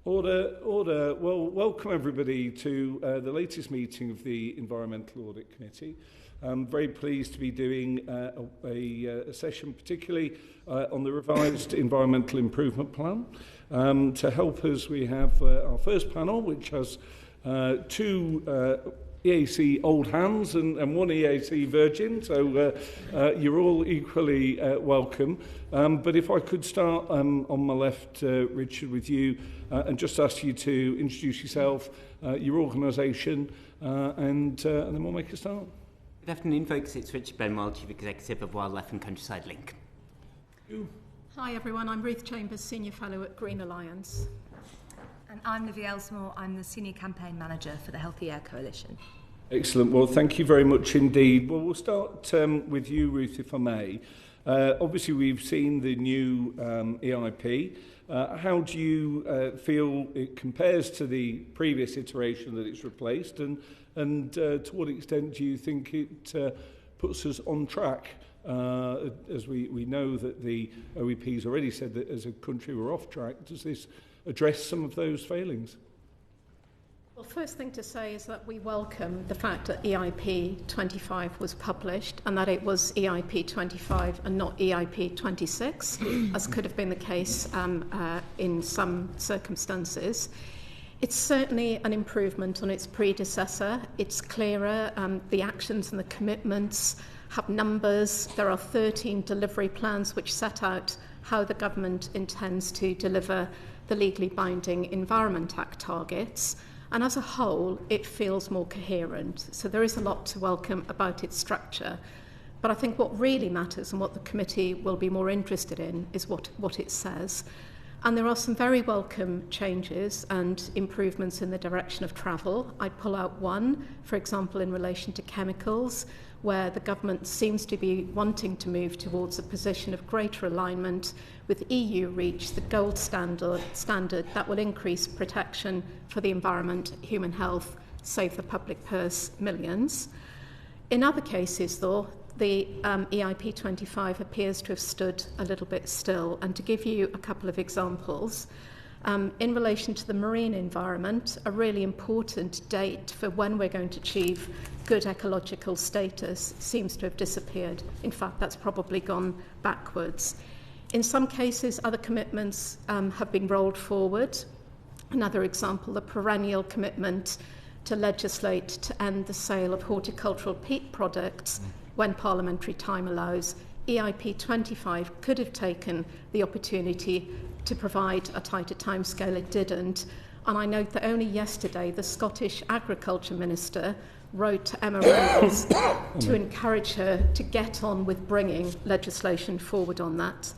Order, order. Well, welcome everybody to the latest meeting of the Environmental Audit Committee. I'm very pleased to be doing a session particularly on the revised Environmental Improvement Plan. To help us, we have our first panel, which has two EAC old hands and one EAC virgin, so you're all equally welcome. But if I could start on my left, Richard, with you, and just ask you to introduce yourself, your organisation, and then we'll make a start. Good afternoon, folks. It's Richard Benwell, Chief Executive of Wildlife and Countryside Link. Hi, everyone. I'm Ruth Chambers, Senior Fellow at Green Alliance. And I'm Livi Elsmore. I'm the Senior Campaign Manager for the Healthy Air Coalition. Excellent. Well, thank you very much indeed. Well, we'll start with you, Ruth, if I may. Obviously, we've seen the new EIP. How do you feel it compares to the previous iteration that it's replaced, and to what extent do you think it puts us on track? As we know that the OEP's already said that as a country we're off track. Does this address some of those failings? Well, first thing to say is that we welcome the fact that EIP 25 was published and that it was EIP 25 and not EIP 26, as could have been the case in some circumstances. It's certainly an improvement on its predecessor. It's clearer. The actions and the commitments have numbers. There are 13 delivery plans which set out how the government intends to deliver the legally binding Environment Act targets. And as a whole, it feels more coherent. So there is a lot to welcome about its structure. But I think what really matters and what the committee will be more interested in is what it says. And there are some very welcome changes and improvements in the direction of travel. I'd pull out one, for example, in relation to chemicals, where the government seems to be wanting to move towards a position of greater alignment with EU REACH, the gold standard that will increase protection for the environment, human health, save the public purse millions. In other cases, though, the EIP 25 appears to have stood a little bit still. And to give you a couple of examples, in relation to the marine environment, a really important date for when we're going to achieve good ecological status seems to have disappeared. In fact, that's probably gone backwards. In some cases, other commitments have been rolled forward. Another example, the perennial commitment to legislate to end the sale of horticultural peat products when parliamentary time allows. EIP 25 could have taken the opportunity to provide a tighter timescale. It didn't. And I note that only yesterday the Scottish Agriculture Minister wrote to Emma Reynolds to encourage her to get on with bringing legislation forward on that.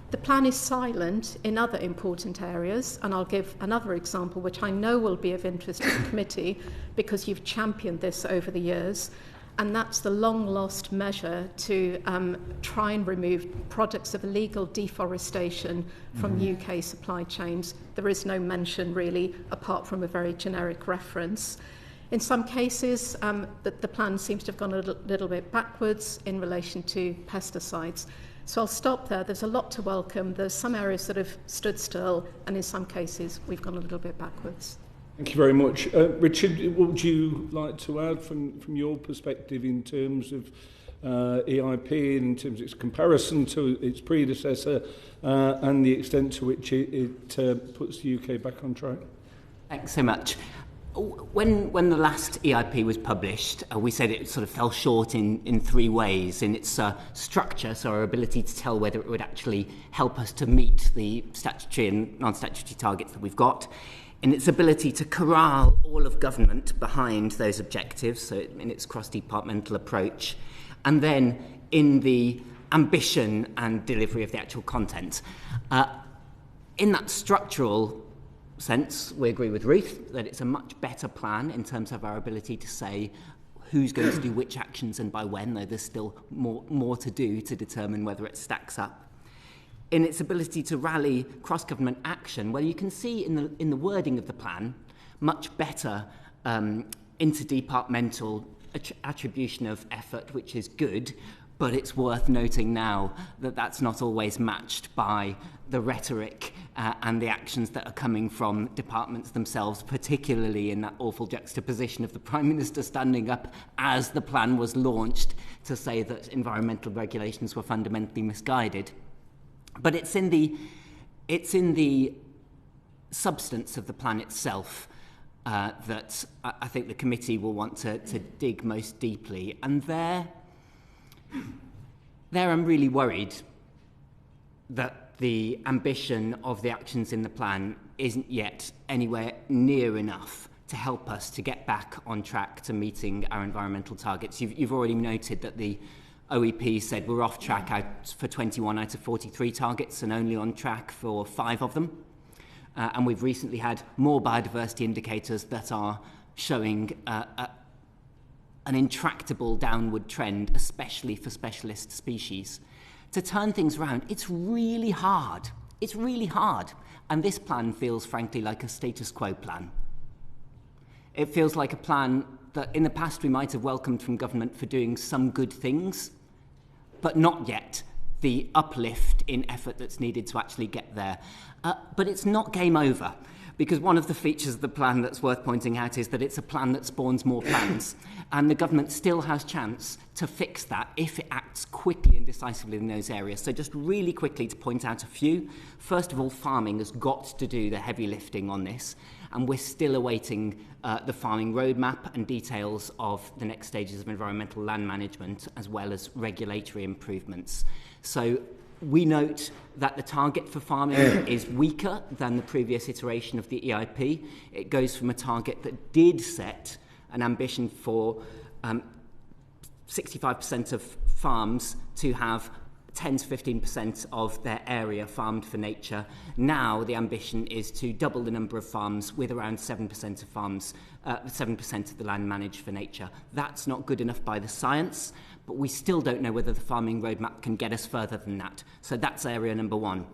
The plan is silent in other important areas, and I'll give another example which I know will be of interest to the committee because you've championed this over the years, and that's the long-lost measure to try and remove products of illegal deforestation from UK supply chains. There is no mention, really, apart from a very generic reference. In some cases, the plan seems to have gone a little bit backwards in relation to pesticides. So I'll stop there. There's a lot to welcome. There's some areas that have stood still, and in some cases, we've gone a little bit backwards. Thank you very much. Richard, what would you like to add from your perspective in terms of EIP, in terms of its comparison to its predecessor, and the extent to which it puts the UK back on track? Thanks so much. When the last EIP was published, we said it sort of fell short in three ways. In its structure, so our ability to tell whether it would actually help us to meet the statutory and non-statutory targets that we've got. In its ability to corral all of government behind those objectives, so in its cross-departmental approach. And then in the ambition and delivery of the actual content. In that structural sense, we agree with Ruth that it's a much better plan in terms of our ability to say who's going to do which actions and by when, though there's still more to do to determine whether it stacks up. In its ability to rally cross-government action, well, you can see in the wording of the plan much better interdepartmental attribution of effort, which is good, but it's worth noting now that that's not always matched by the rhetoric and the actions that are coming from departments themselves, particularly in that awful juxtaposition of the Prime Minister standing up as the plan was launched to say that environmental regulations were fundamentally misguided. But it's in the substance of the plan itself that I think the committee will want to dig most deeply. And there I'm really worried that the ambition of the actions in the plan isn't yet anywhere near enough to help us to get back on track to meeting our environmental targets. You've already noted that the OEP said we're off track for 21 out of 43 targets and only on track for 5 of them. And we've recently had more biodiversity indicators that are showing an intractable downward trend, especially for specialist species. To turn things around, it's really hard. It's really hard. And this plan feels, frankly, like a status quo plan. It feels like a plan that in the past we might have welcomed from government for doing some good things, but not yet the uplift in effort that's needed to actually get there. But it's not game over, because one of the features of the plan that's worth pointing out is that it's a plan that spawns more plans, and the government still has chance to fix that if it acts quickly and decisively in those areas. So just really quickly to point out a few. First of all, farming has got to do the heavy lifting on this, and we're still awaiting the farming roadmap and details of the next stages of environmental land management, as well as regulatory improvements. So we note that the target for farming is weaker than the previous iteration of the EIP. It goes from a target that did set an ambition for 65% of farms to have 10 to 15% of their area farmed for nature. Now the ambition is to double the number of farms with around 7% of farms, 7% of the land managed for nature. That's not good enough by the science, but we still don't know whether the farming roadmap can get us further than that. So that's area number 1.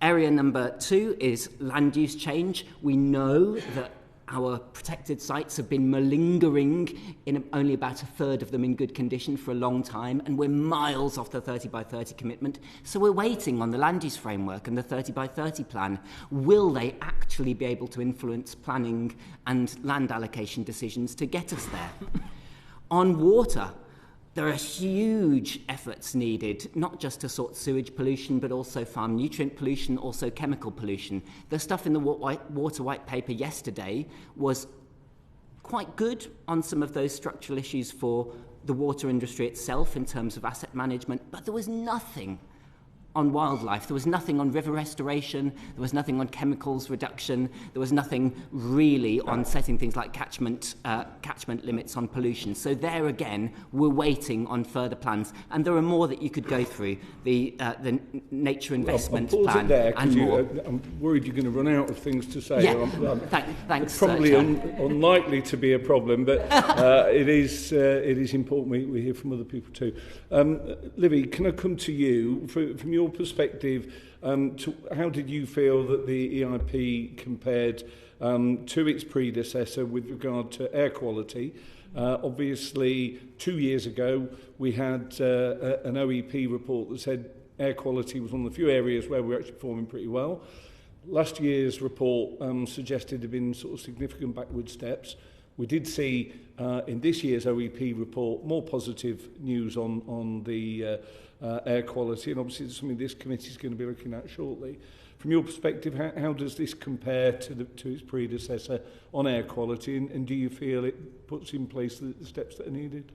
Area number 2 is land use change. We know that our protected sites have been malingering in only about a third of them in good condition for a long time, and we're miles off the 30 by 30 commitment. So we're waiting on the land use framework and the 30 by 30 plan. Will they actually be able to influence planning and land allocation decisions to get us there? On water, there are huge efforts needed, not just to sort sewage pollution, but also farm nutrient pollution, also chemical pollution. The stuff in the water white paper yesterday was quite good on some of those structural issues for the water industry itself in terms of asset management, but there was nothing on wildlife. There was nothing on river restoration. There was nothing on chemicals reduction. There was nothing really on setting things like catchment limits on pollution. So there again, we're waiting on further plans, and there are more that you could go through. The nature investment plan there, and more. I'm worried you're going to run out of things to say. Yeah, thanks. Probably unlikely to be a problem, but it is important we hear from other people too. Livi, can I come to you from your perspective? How did you feel that the EIP compared to its predecessor with regard to air quality? Obviously, 2 years ago, we had an OEP report that said air quality was one of the few areas where we're actually performing pretty well. Last year's report suggested there had been sort of significant backward steps. We did see in this year's OEP report more positive news on the air quality, and obviously it's something this committee is going to be looking at shortly. From your perspective, how does this compare to its predecessor on air quality, and do you feel it puts in place the steps that are needed?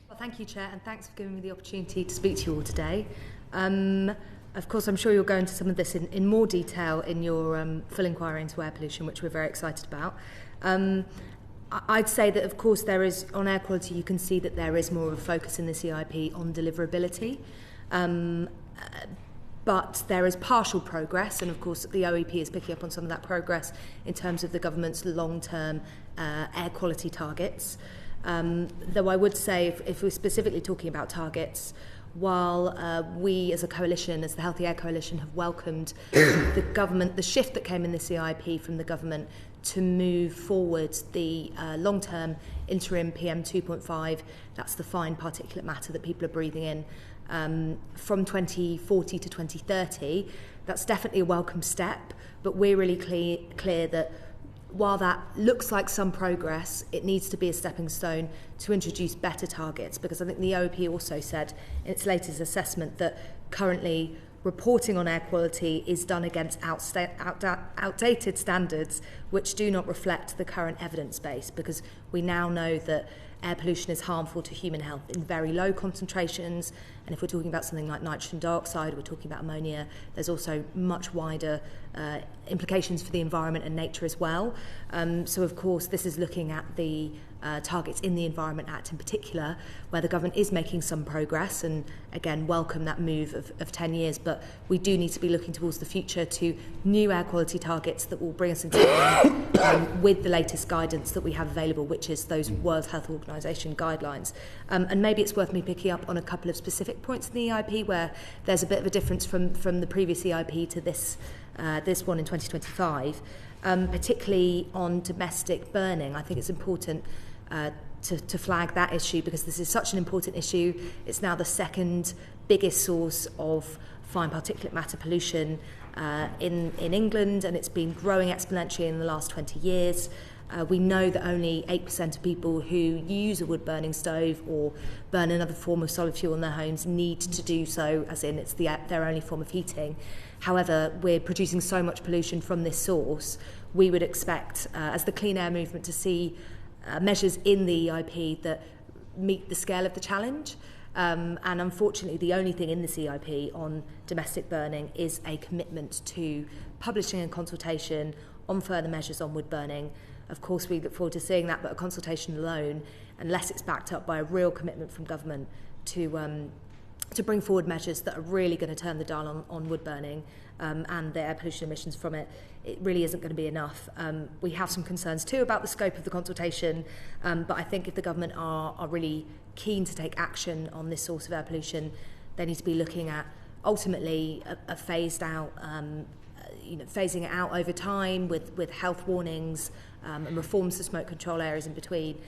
Well, thank you, Chair, and thanks for giving me the opportunity to speak to you all today. Of course, I'm sure you'll go into some of this in more detail in your full inquiry into air pollution, which we're very excited about. I'd say that, of course, there is, on air quality, you can see that there is more of a focus in the CIP on deliverability. But there is partial progress, and of course the OEP is picking up on some of that progress in terms of the government's long-term air quality targets. Though I would say, if we're specifically talking about targets, while we as a coalition, as the Healthy Air Coalition, have welcomed the shift that came in the CIP from the government to move forward the long-term interim PM 2.5, that's the fine particulate matter that people are breathing in, from 2040 to 2030. That's definitely a welcome step, but we're really clear that while that looks like some progress, it needs to be a stepping stone to introduce better targets, because I think the OEP also said in its latest assessment that currently reporting on air quality is done against outdated standards which do not reflect the current evidence base, because we now know that air pollution is harmful to human health in very low concentrations, and if we're talking about something like nitrogen dioxide, we're talking about ammonia, there's also much wider implications for the environment and nature as well. So of course this is looking at the targets in the Environment Act in particular, where the government is making some progress, and again welcome that move of 10 years, but we do need to be looking towards the future to new air quality targets that will bring us into line with the latest guidance that we have available, which is those World Health Organization guidelines. And maybe it's worth me picking up on a couple of specific points in the EIP where there's a bit of a difference from the previous EIP to this one in 2025, particularly on domestic burning. I think it's important to flag that issue, because this is such an important issue. It's now the second biggest source of fine particulate matter pollution in England, and it's been growing exponentially in the last 20 years. We know that only 8% of people who use a wood-burning stove or burn another form of solid fuel in their homes need to do so, as in it's their only form of heating. However, we're producing so much pollution from this source, we would expect, as the clean air movement, to see measures in the EIP that meet the scale of the challenge. And unfortunately, the only thing in this EIP on domestic burning is a commitment to publishing a consultation on further measures on wood burning. Of course, we look forward to seeing that, but a consultation alone, unless it's backed up by a real commitment from government to bring forward measures that are really going to turn the dial on wood burning and the air pollution emissions from it, it really isn't going to be enough. We have some concerns too about the scope of the consultation, but I think if the government are really keen to take action on this source of air pollution, they need to be looking at ultimately a phased out, phasing it out over time with health warnings and reforms to smoke control areas in between.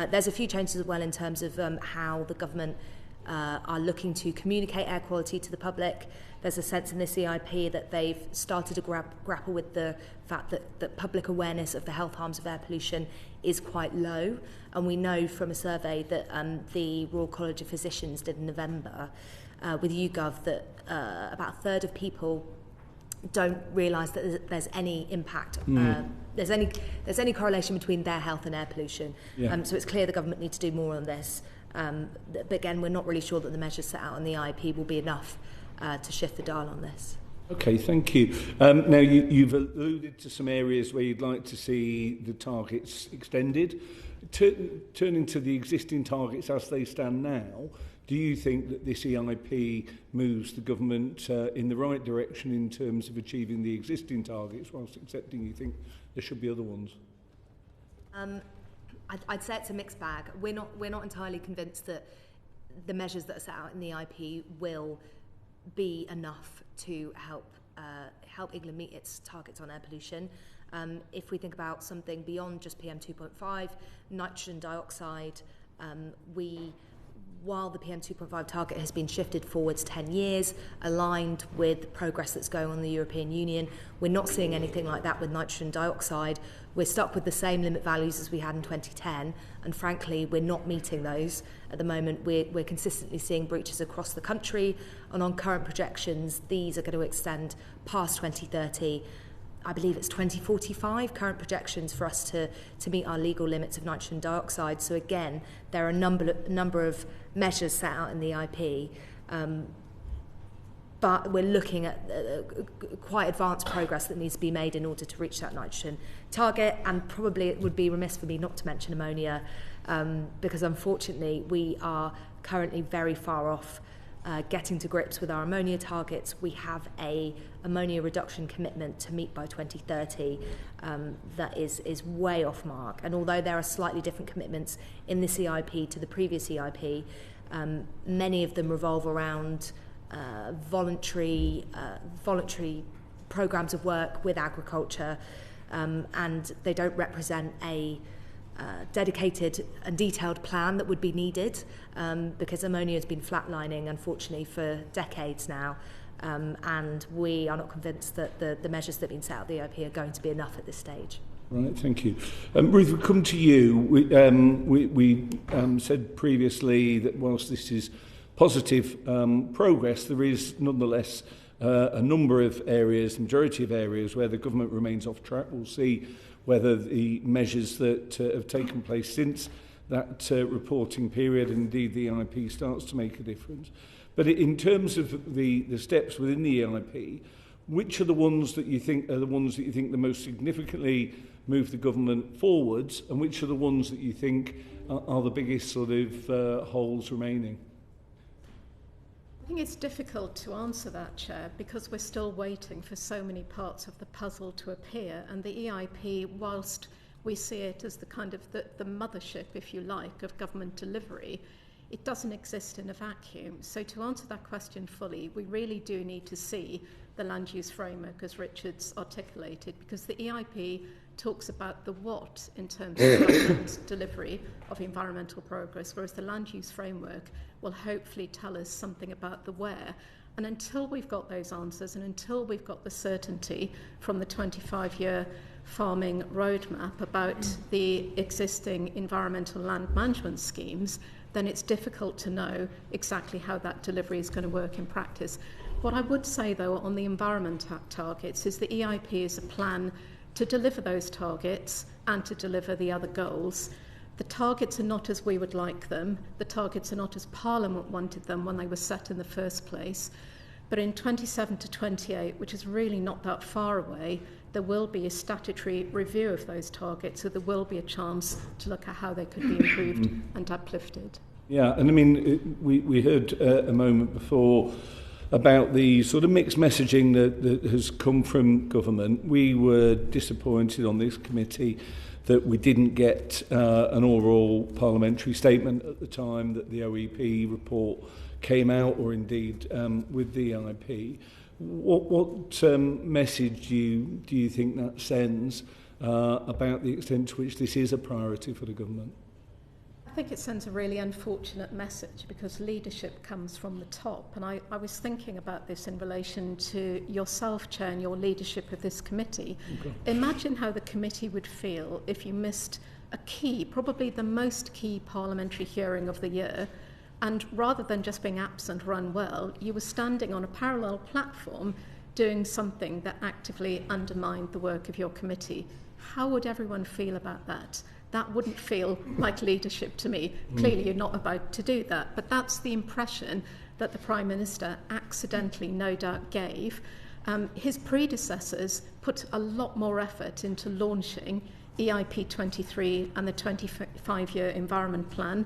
There's a few changes as well in terms of how the government are looking to communicate air quality to the public. There's a sense in this EIP that they've started to grapple with the fact that public awareness of the health harms of air pollution is quite low. And we know from a survey that the Royal College of Physicians did in November with YouGov that about a third of people don't realise that there's any impact, there's any correlation between their health and air pollution. Yeah. So it's clear the government need to do more on this. But again, we're not really sure that the measures set out in the IEP will be enough to shift the dial on this. Okay, thank you. Now, you've alluded to some areas where you'd like to see the targets extended. Turning to the existing targets as they stand now, do you think that this EIP moves the government in the right direction in terms of achieving the existing targets, whilst accepting you think there should be other ones? I'd say it's a mixed bag. We're not entirely convinced that the measures that are set out in the EIP will be enough to help England meet its targets on air pollution. If we think about something beyond just PM 2.5, nitrogen dioxide, while the PM 2.5 target has been shifted forwards 10 years, aligned with the progress that's going on in the European Union, we're not seeing anything like that with nitrogen dioxide. We're stuck with the same limit values as we had in 2010, and frankly, we're not meeting those. At the moment, we're consistently seeing breaches across the country, and on current projections, these are going to extend past 2030. I believe it's 2045 current projections for us to meet our legal limits of nitrogen dioxide. So again, there are a number of measures set out in the IP, but we're looking at quite advanced progress that needs to be made in order to reach that nitrogen target. And probably it would be remiss for me not to mention ammonia, because unfortunately we are currently very far off getting to grips with our ammonia targets. We have a ammonia reduction commitment to meet by 2030 that is way off mark. And although there are slightly different commitments in this EIP to the previous EIP, many of them revolve around voluntary programs of work with agriculture. and they don't represent a dedicated and detailed plan that would be needed, because ammonia has been flatlining, unfortunately, for decades now, and we are not convinced that the measures that have been set out the EIP are going to be enough at this stage. Right, thank you. Ruth, we'll come to you. We said previously that whilst this is positive progress, there is nonetheless a number of areas, the majority of areas, where the government remains off track. We'll see whether the measures that have taken place since that reporting period, and indeed the EIP, starts to make a difference. But in terms of the steps within the EIP, which are the ones that you think the most significantly move the government forwards, and which are the ones that you think are the biggest sort of holes remaining? I think it's difficult to answer that, Chair, because we're still waiting for so many parts of the puzzle to appear, and the EIP, whilst we see it as the kind of the mothership, if you like, of government delivery, it doesn't exist in a vacuum. So to answer that question fully, we really do need to see the land use framework as Richard's articulated, because the EIP talks about the what in terms of government delivery of environmental progress, whereas the land use framework will hopefully tell us something about the where. And until we've got those answers, and until we've got the certainty from the 25-year farming roadmap about the existing environmental land management schemes, then it's difficult to know exactly how that delivery is going to work in practice. What I would say, though, on the environment targets is the EIP is a plan to deliver those targets and to deliver the other goals. The targets are not as we would like them. The targets are not as Parliament wanted them when they were set in the first place. But in 27 to 28, which is really not that far away, there will be a statutory review of those targets, so there will be a chance to look at how they could be improved and uplifted. Yeah, and I mean, we heard a moment before about the sort of mixed messaging that has come from government. We were disappointed on this committee that we didn't get an oral parliamentary statement at the time that the OEP report came out, or indeed with the EIP. What message do you think that sends about the extent to which this is a priority for the government? I think it sends a really unfortunate message, because leadership comes from the top. And I was thinking about this in relation to yourself, Chair, and your leadership of this committee. Okay. Imagine how the committee would feel if you missed a key, probably the most key parliamentary hearing of the year, and rather than just being absent or unwell, you were standing on a parallel platform doing something that actively undermined the work of your committee. How would everyone feel about that? That wouldn't feel like leadership to me. Clearly, you're not about to do that. But that's the impression that the Prime Minister accidentally, no doubt, gave. His predecessors put a lot more effort into launching EIP 23 and the 25-year Environment Plan,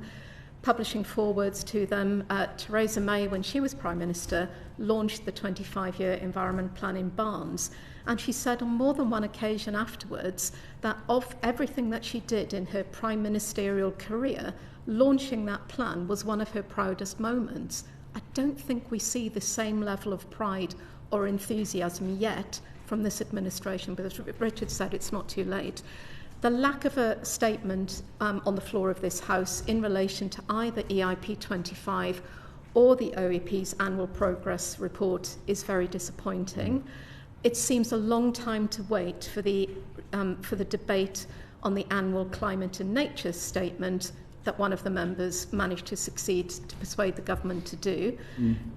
publishing forwards to them. Theresa May, when she was Prime Minister, launched the 25-year Environment Plan in Barnes. And she said on more than one occasion afterwards that of everything that she did in her prime ministerial career, launching that plan was one of her proudest moments. I don't think we see the same level of pride or enthusiasm yet from this administration, but as Richard said, it's not too late. The lack of a statement on the floor of this House in relation to either EIP 25 or the OEP's annual progress report is very disappointing. It seems a long time to wait for the debate on the annual climate and nature statement that one of the members managed to succeed to persuade the government to do.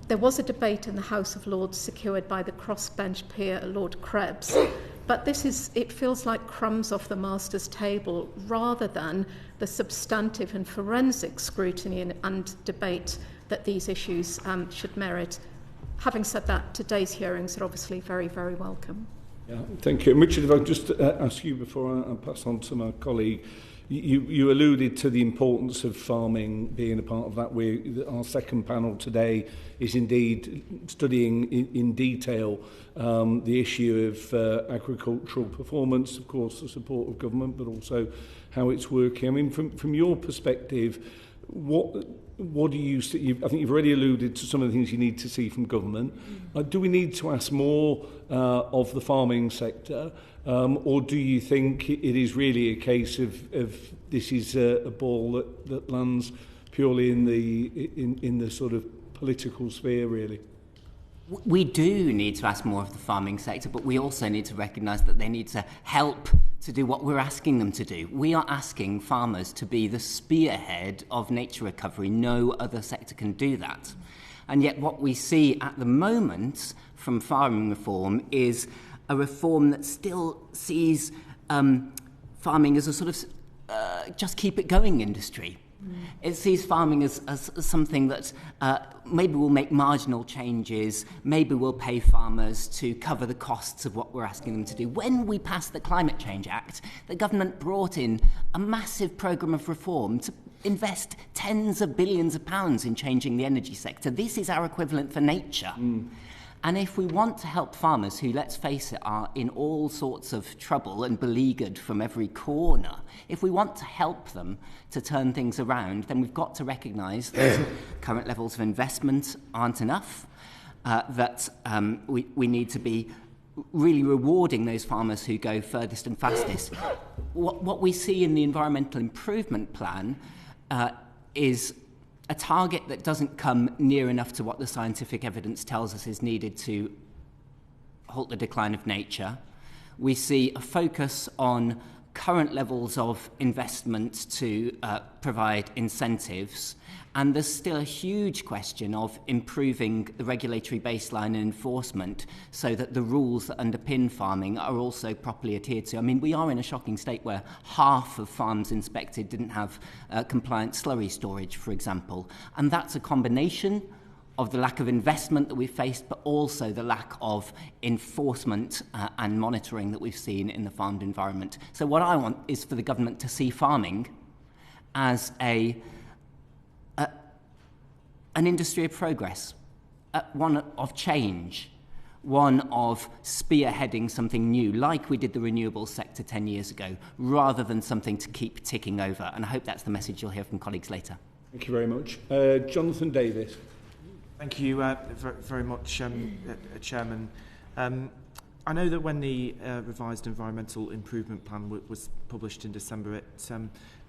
There was a debate in the House of Lords secured by the crossbench peer Lord Krebs, but it feels like crumbs off the master's table rather than the substantive and forensic scrutiny and debate that these issues should merit. Having said that, today's hearings are obviously very, very welcome. Yeah, thank you. And Richard, if I could just ask you before I pass on to my colleague, you alluded to the importance of farming being a part of that. Our second panel today is indeed studying in detail the issue of agricultural performance, of course, the support of government, but also how it's working. I mean, from your perspective, what what do you see? I think you've already alluded to some of the things you need to see from government. Do we need to ask more of the farming sector, or do you think it is really a case of this is a ball that lands purely in the sort of political sphere, really? We do need to ask more of the farming sector, but we also need to recognise that they need to help to do what we're asking them to do. We are asking farmers to be the spearhead of nature recovery. No other sector can do that. And yet what we see at the moment from farming reform is a reform that still sees farming as a sort of just keep it going industry. It sees farming as something that maybe will make marginal changes, maybe will pay farmers to cover the costs of what we're asking them to do. When we passed the Climate Change Act, the government brought in a massive programme of reform to invest tens of billions of pounds in changing the energy sector. This is our equivalent for nature. And if we want to help farmers who, let's face it, are in all sorts of trouble and beleaguered from every corner, if we want to help them to turn things around, then we've got to recognise that current levels of investment aren't enough, that we need to be really rewarding those farmers who go furthest and fastest. What we see in the Environmental Improvement Plan is a target that doesn't come near enough to what the scientific evidence tells us is needed to halt the decline of nature. We see a focus on current levels of investment to provide incentives, and there's still a huge question of improving the regulatory baseline and enforcement so that the rules that underpin farming are also properly adhered to. I mean, we are in a shocking state where half of farms inspected didn't have compliant slurry storage, for example, and that's a combination of the lack of investment that we've faced, but also the lack of enforcement and monitoring that we've seen in the farmed environment. So what I want is for the government to see farming as an industry of progress, one of change, one of spearheading something new, like we did the renewables sector 10 years ago, rather than something to keep ticking over. And I hope that's the message you'll hear from colleagues later. Thank you very much. Jonathan Davis. Thank you very much, Chairman. I know that when the revised Environmental Improvement Plan was published in December,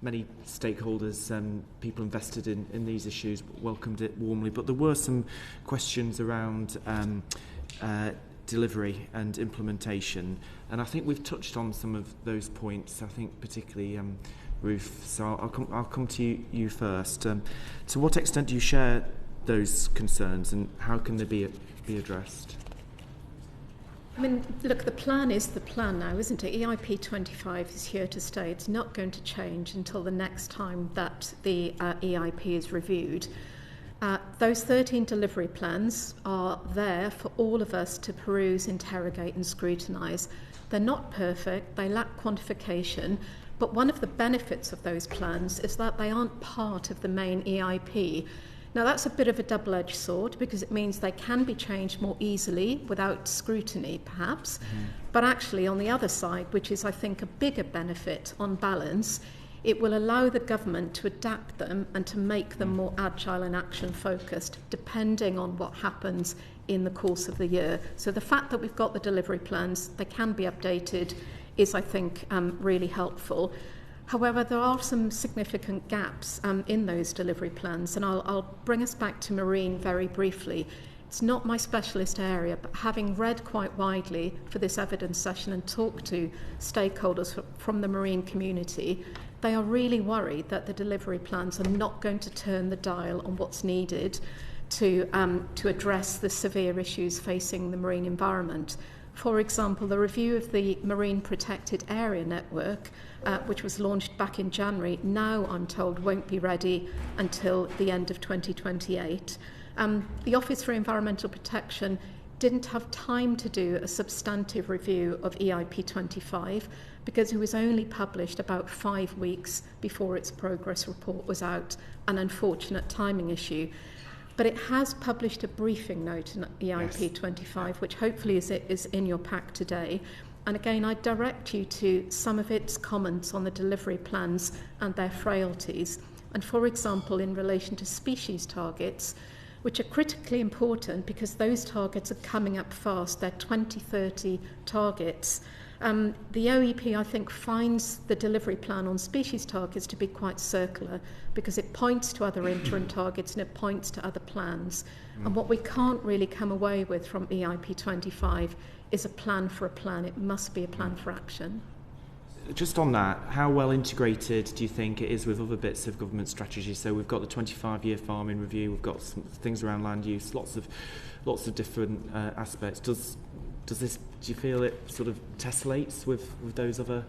many stakeholders, people invested in these issues, welcomed it warmly, but there were some questions around delivery and implementation, and I think we've touched on some of those points, I think particularly Ruth, so I'll come to you first. To what extent do you share those concerns, and how can they be addressed? I mean, look, the plan is the plan now, isn't it? EIP 25 is here to stay. It's not going to change until the next time that the EIP is reviewed. Those 13 delivery plans are there for all of us to peruse, interrogate and scrutinise. They're not perfect, they lack quantification, but one of the benefits of those plans is that they aren't part of the main EIP. Now, that's a bit of a double-edged sword because it means they can be changed more easily without scrutiny, perhaps. But actually, on the other side, which is, I think, a bigger benefit on balance, it will allow the government to adapt them and to make them more agile and action-focused, depending on what happens in the course of the year. So the fact that we've got the delivery plans, they can be updated, is, I think, really helpful. However, there are some significant gaps in those delivery plans, and I'll bring us back to marine very briefly. It's not my specialist area, but having read quite widely for this evidence session and talked to stakeholders from the marine community, they are really worried that the delivery plans are not going to turn the dial on what's needed to address the severe issues facing the marine environment. For example, the review of the Marine Protected Area Network, which was launched back in January, now, I'm told, won't be ready until the end of 2028. The Office for Environmental Protection didn't have time to do a substantive review of EIP 25 because it was only published about 5 weeks before its progress report was out, an unfortunate timing issue. But it has published a briefing note in EIP 25, which hopefully is in your pack today. And again, I direct you to some of its comments on the delivery plans and their frailties. And for example, in relation to species targets, which are critically important because those targets are coming up fast, they're 2030 targets. The OEP, I think, finds the delivery plan on species targets to be quite circular because it points to other interim targets and it points to other plans. And what we can't really come away with from EIP 25 is a plan for a plan. It must be a plan for action. Just on that, how well integrated do you think it is with other bits of government strategy? So we've got the 25-year farming review, we've got some things around land use, lots of different aspects. Does this? Do you feel it sort of tessellates with those other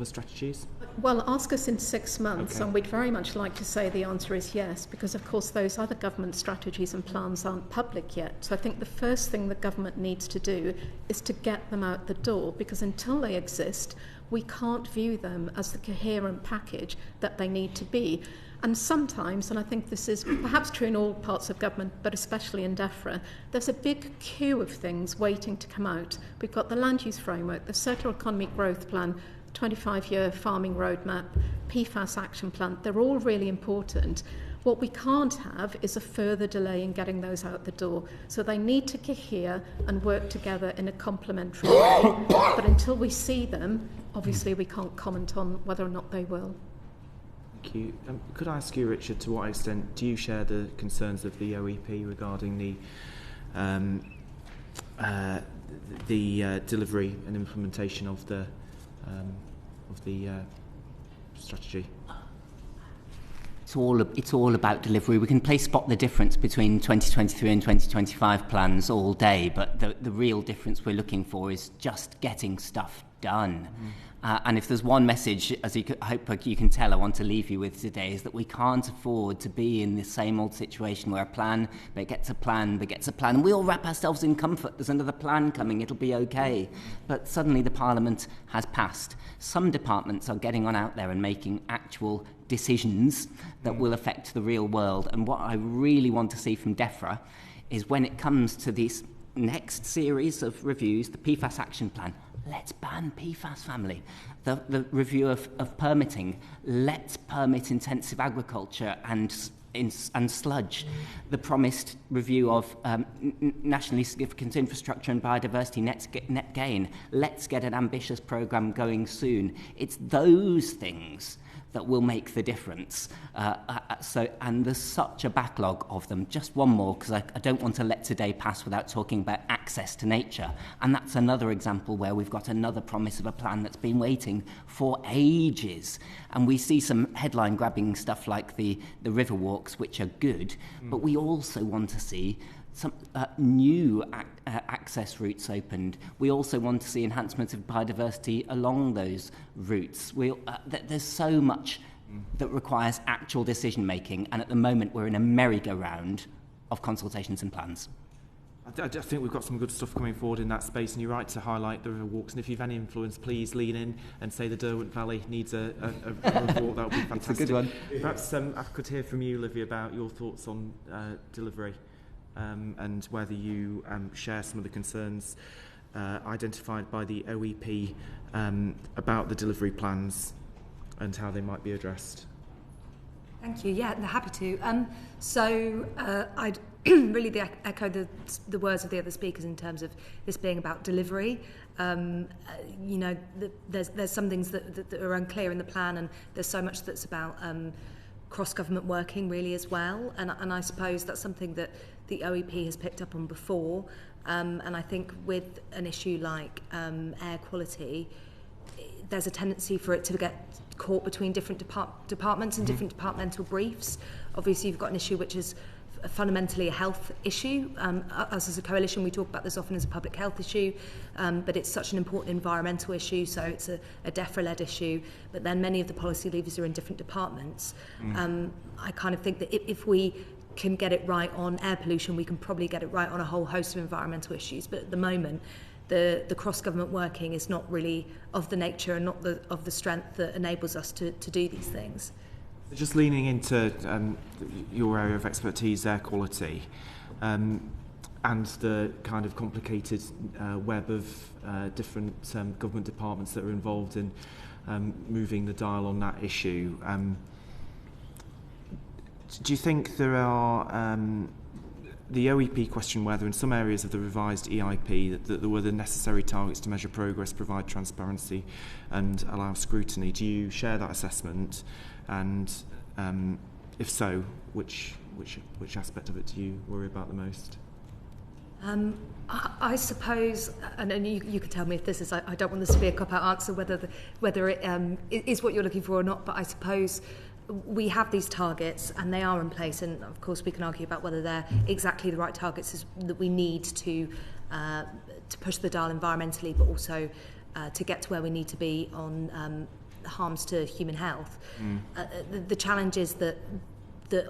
strategies? Well, ask us in 6 months, Okay. and we'd very much like to say the answer is yes, because of course those other government strategies and plans aren't public yet. So I think the first thing the government needs to do is to get them out the door, because until they exist, we can't view them as the coherent package that they need to be. And sometimes, and I think this is perhaps true in all parts of government, but especially in DEFRA, there's a big queue of things waiting to come out. We've got the land use framework, the circular economy growth plan, 25-year farming roadmap, PFAS action plan. They're all really important. What we can't have is a further delay in getting those out the door. So they need to cohere and work together in a complementary way. But until we see them, obviously we can't comment on whether or not they will. Thank you. Could I ask you, Richard, to what extent do you share the concerns of the OEP regarding the delivery and implementation of the strategy? It's all about delivery. We can spot the difference between 2023 and 2025 plans all day, but the real difference we're looking for is just getting stuff done. And if there's one message, as I hope you can tell, I want to leave you with today, is that we can't afford to be in the same old situation where a plan begets a plan, and we all wrap ourselves in comfort. There's another plan coming, it'll be okay. But suddenly the Parliament has passed. Some departments are getting on out there and making actual decisions that will affect the real world. And what I really want to see from DEFRA is when it comes to this next series of reviews, the PFAS action plan, let's ban PFAS, family. The review of permitting, let's permit intensive agriculture and sludge. The promised review of nationally significant infrastructure and biodiversity net gain. Let's get an ambitious programme going soon. It's those things that will make the difference. And there's such a backlog of them. Just one more, because I don't want to let today pass without talking about access to nature. And that's another example where we've got another promise of a plan that's been waiting for ages. And we see some headline-grabbing stuff like the river walks, which are good, but we also want to see some new access routes opened. We also want to see enhancement of biodiversity along those routes. There's so much that requires actual decision making, and at the moment we're in a merry-go-round of consultations and plans. I think we've got some good stuff coming forward in that space, and you're right to highlight the river walks. And if you've any influence, please lean in and say the Derwent Valley needs a river walk. That would be fantastic. It's a good one. Perhaps I could hear from you, Livi, about your thoughts on delivery. And whether you share some of the concerns identified by the OEP about the delivery plans and how they might be addressed. Thank you. Yeah, happy to. So I'd really echo the words of the other speakers in terms of this being about delivery. There's some things that are unclear in the plan, and there's so much that's about cross-government working really as well. And I suppose that's something that the OEP has picked up on before. And I think with an issue like air quality, there's a tendency for it to get caught between different departments and different departmental briefs. Obviously, you've got an issue which is fundamentally a health issue. Us as a coalition, we talk about this often as a public health issue, but it's such an important environmental issue, so it's a DEFRA-led issue. But then many of the policy levers are in different departments. I kind of think that if we can get it right on air pollution, we can probably get it right on a whole host of environmental issues. But at the moment, the cross-government working is not really of the nature and not of the strength that enables us to do these things. Just leaning into your area of expertise, air quality, and the kind of complicated web of different government departments that are involved in moving the dial on that issue. Do you think there are... the OEP question whether in some areas of the revised EIP that there were the necessary targets to measure progress, provide transparency and allow scrutiny. Do you share that assessment? And if so, which aspect of it do you worry about the most? I suppose, and you can tell me if this is, I don't want this to be a cop-out answer, whether it is what you're looking for or not, but I suppose we have these targets and they are in place, and of course we can argue about whether they're exactly the right targets that we need to push the dial environmentally, but also to get to where we need to be on harms to human health. The challenge is that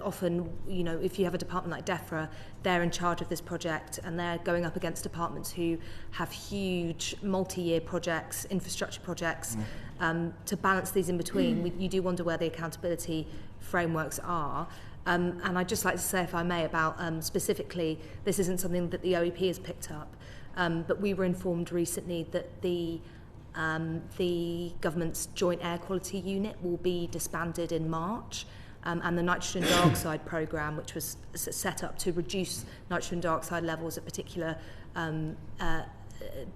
often, you know, if you have a department like DEFRA, they're in charge of this project and they're going up against departments who have huge multi-year projects, infrastructure projects. To balance these in between, you do wonder where the accountability frameworks are. And I'd just like to say, if I may, about specifically, this isn't something that the OEP has picked up, but we were informed recently that the government's Joint Air Quality Unit will be disbanded in March. And the nitrogen dioxide programme, which was set up to reduce nitrogen dioxide levels at particular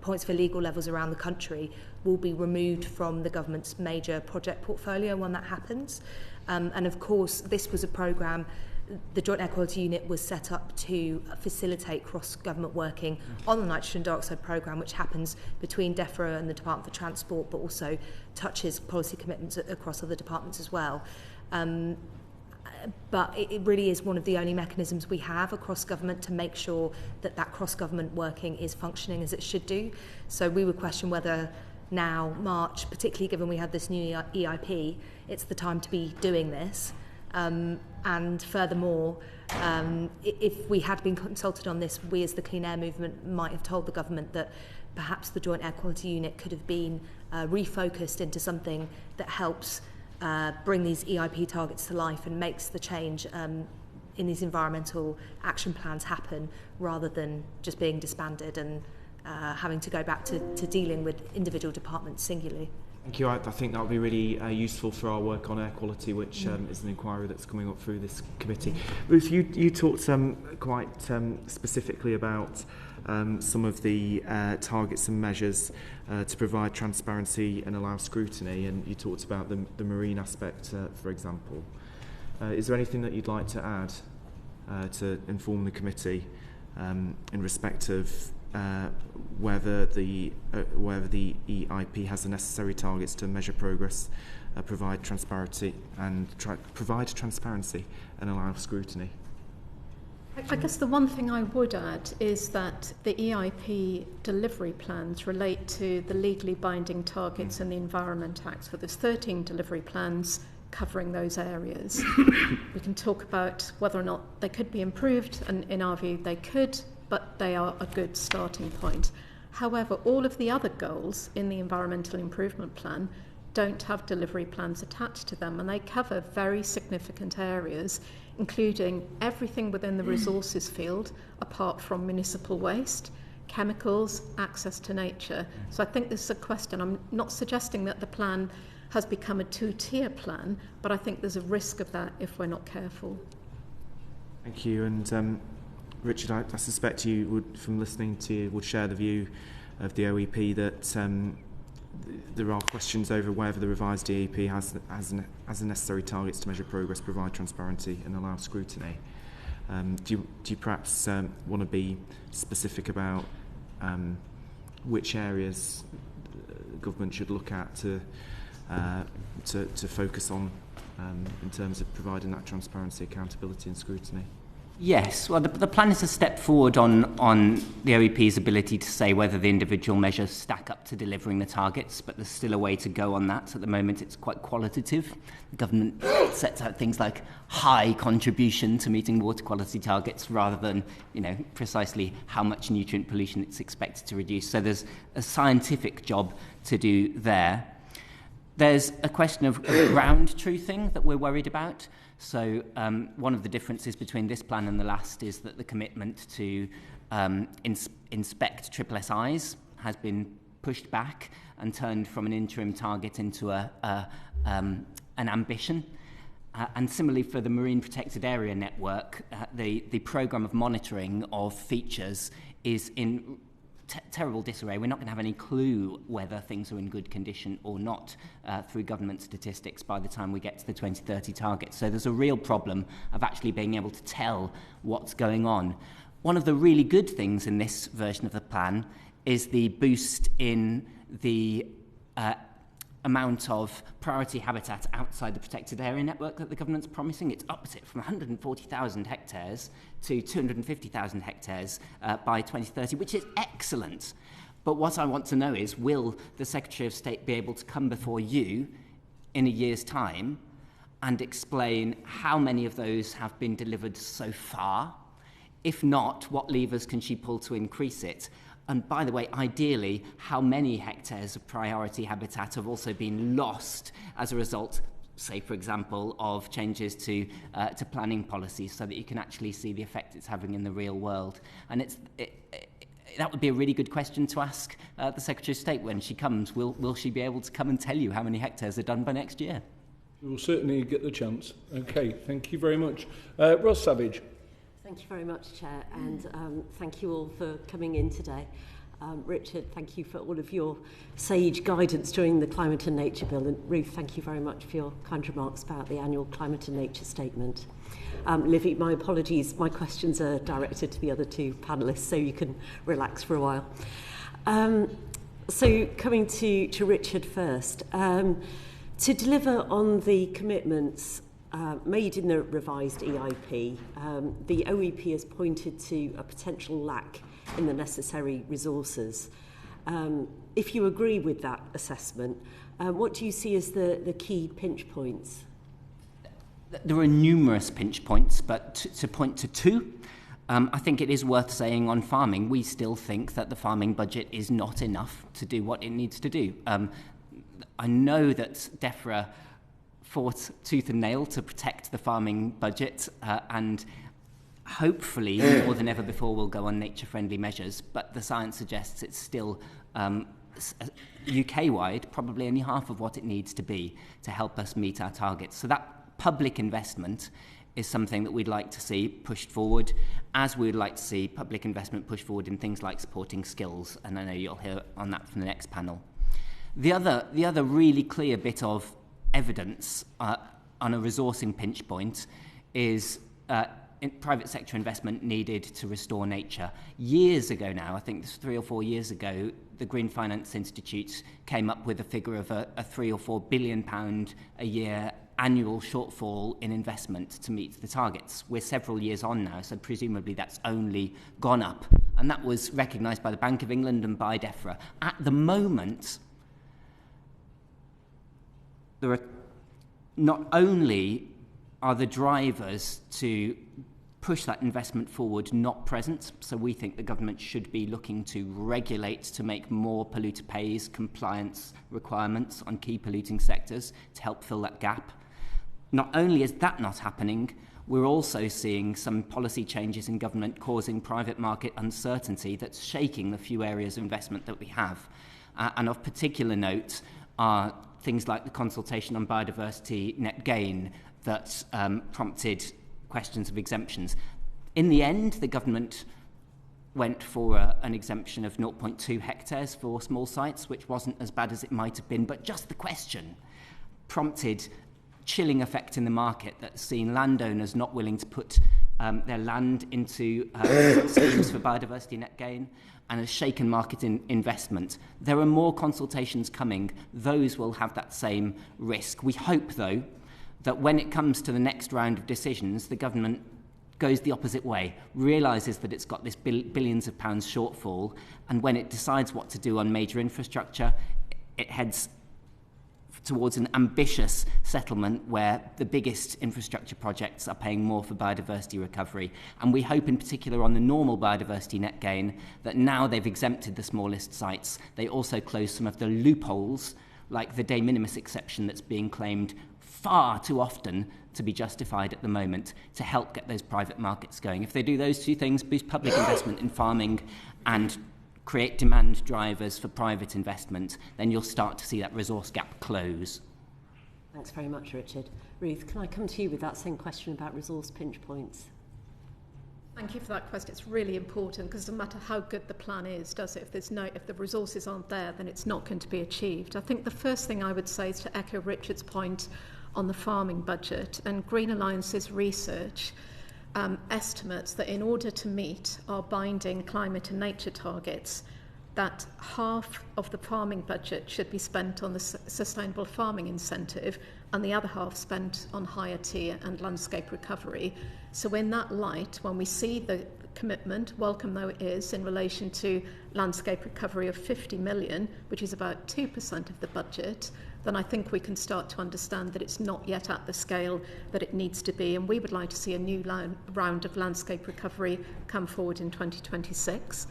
points for legal levels around the country, will be removed from the government's major project portfolio when that happens. And of course, this was a programme, the Joint Air Quality Unit was set up to facilitate cross-government working on the nitrogen dioxide programme, which happens between DEFRA and the Department for Transport, but also touches policy commitments across other departments as well. But it really is one of the only mechanisms we have across government to make sure that cross-government working is functioning as it should do. So we would question whether now, March, particularly given we had this new EIP, it's the time to be doing this. And furthermore, if we had been consulted on this, we as the Clean Air Movement might have told the government that perhaps the Joint Air Quality Unit could have been refocused into something that helps bring these EIP targets to life and makes the change in these environmental action plans happen, rather than just being disbanded and having to go back to dealing with individual departments singularly. Thank you. I think that would be really useful for our work on air quality, which is an inquiry that's coming up through this committee. Ruth, you talked quite specifically about some of the targets and measures to provide transparency and allow scrutiny, and you talked about the marine aspect, for example. Is there anything that you'd like to add to inform the committee in respect of whether the EIP has the necessary targets to measure progress, provide transparency and allow scrutiny? I guess the one thing I would add is that the EIP delivery plans relate to the legally binding targets in the Environment Act. So there's 13 delivery plans covering those areas. We can talk about whether or not they could be improved, and in our view they could, but they are a good starting point. However, all of the other goals in the Environmental Improvement Plan don't have delivery plans attached to them, and they cover very significant areas, including everything within the resources field apart from municipal waste, chemicals, access to nature. So I think this is a question. I'm not suggesting that the plan has become a two-tier plan, but I think there's a risk of that if we're not careful. Thank you. And Richard, I suspect you would, from listening to you, would share the view of the OEP that there are questions over whether the revised EIP has the necessary targets to measure progress, provide transparency and allow scrutiny. Do you perhaps want to be specific about which areas government should look at to focus on in terms of providing that transparency, accountability and scrutiny? Yes, well, the plan is a step forward on the OEP's ability to say whether the individual measures stack up to delivering the targets, but there's still a way to go on that. At the moment, it's quite qualitative. The government sets out things like high contribution to meeting water quality targets rather than, precisely how much nutrient pollution it's expected to reduce. So there's a scientific job to do there. There's a question of ground truthing that we're worried about. So one of the differences between this plan and the last is that the commitment to inspect SSSIs has been pushed back and turned from an interim target into an ambition. And similarly for the Marine Protected Area Network, the programme of monitoring of features is in terrible disarray. We're not going to have any clue whether things are in good condition or not through government statistics by the time we get to the 2030 target. So there's a real problem of actually being able to tell what's going on. One of the really good things in this version of the plan is the boost in the amount of priority habitat outside the protected area network that the government's promising. It's upped it from 140,000 hectares to 250,000 hectares by 2030, which is excellent. But what I want to know is, will the Secretary of State be able to come before you in a year's time and explain how many of those have been delivered so far? If not, what levers can she pull to increase it? And by the way, ideally, how many hectares of priority habitat have also been lost as a result, say, for example, of changes to planning policies, so that you can actually see the effect it's having in the real world? And that would be a really good question to ask the Secretary of State when she comes. Will she be able to come and tell you how many hectares are done by next year? We will certainly get the chance. Okay, thank you very much. Ross Savage. Thank you very much, Chair, and thank you all for coming in today. Richard, thank you for all of your sage guidance during the Climate and Nature Bill, and Ruth, thank you very much for your kind remarks about the annual Climate and Nature Statement. Livi, my apologies, my questions are directed to the other two panellists, so you can relax for a while. So coming to Richard first, to deliver on the commitments made in the revised EIP, the OEP has pointed to a potential lack in the necessary resources. If you agree with that assessment, what do you see as the key pinch points? There are numerous pinch points, but to point to two, I think it is worth saying on farming, we still think that the farming budget is not enough to do what it needs to do. I know that DEFRA fought tooth and nail to protect the farming budget, and hopefully more than ever before we'll go on nature-friendly measures, but the science suggests it's still UK-wide probably only half of what it needs to be to help us meet our targets. So that public investment is something that we'd like to see pushed forward, as we'd like to see public investment pushed forward in things like supporting skills, and I know you'll hear on that from the next panel. The other really clear bit of evidence on a resourcing pinch point is private sector investment needed to restore nature. Years ago now, I think 3 or 4 years ago, the Green Finance Institute came up with a figure of a £3 or £4 billion a year annual shortfall in investment to meet the targets. We're several years on now, so presumably that's only gone up. And that was recognised by the Bank of England and by DEFRA. At the moment, there are not only are the drivers to push that investment forward not present, so we think the government should be looking to regulate to make more polluter pays compliance requirements on key polluting sectors to help fill that gap. Not only is that not happening, we're also seeing some policy changes in government causing private market uncertainty that's shaking the few areas of investment that we have. And of particular note are things like the consultation on biodiversity net gain that prompted questions of exemptions. In the end, the government went for an exemption of 0.2 hectares for small sites, which wasn't as bad as it might have been, but just the question prompted chilling effect in the market that's seen landowners not willing to put their land into schemes for biodiversity net gain, and has shaken market investment. There are more consultations coming. Those will have that same risk. We hope, though, that when it comes to the next round of decisions, the government goes the opposite way, realises that it's got this billions of pounds shortfall, and when it decides what to do on major infrastructure, it heads towards an ambitious settlement where the biggest infrastructure projects are paying more for biodiversity recovery. And we hope in particular on the normal biodiversity net gain that now they've exempted the smallest sites, they also close some of the loopholes, like the de minimis exception that's being claimed far too often to be justified at the moment, to help get those private markets going. If they do those two things, boost public investment in farming and create demand drivers for private investment, then you'll start to see that resource gap close. Thanks very much, Richard. Ruth, can I come to you with that same question about resource pinch points? Thank you for that question. It's really important because no matter how good the plan is, does it? If the resources aren't there, then it's not going to be achieved. I think the first thing I would say is to echo Richard's point on the farming budget, and Green Alliance's research estimates that in order to meet our binding climate and nature targets, that half of the farming budget should be spent on the sustainable farming incentive and the other half spent on higher tier and landscape recovery. So in that light, when we see the commitment, welcome though it is, in relation to landscape recovery of 50 million, which is about 2% of the budget, then I think we can start to understand that it's not yet at the scale that it needs to be, and we would like to see a new round of landscape recovery come forward in 2026.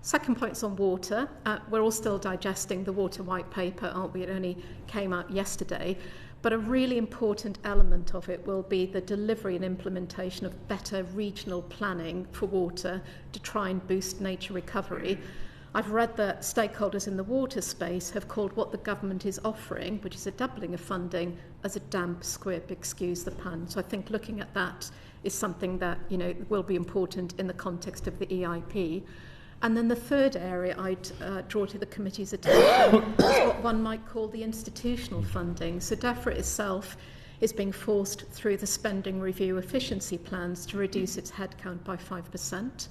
Second point's on water. We're all still digesting the water white paper, aren't we? It only came out yesterday. But a really important element of it will be the delivery and implementation of better regional planning for water to try and boost nature recovery. I've read that stakeholders in the water space have called what the government is offering, which is a doubling of funding, as a damp squib, excuse the pun. So I think looking at that is something that, will be important in the context of the EIP. And then the third area I'd draw to the committee's attention is what one might call the institutional funding. So DEFRA itself is being forced through the spending review efficiency plans to reduce its headcount by 5%.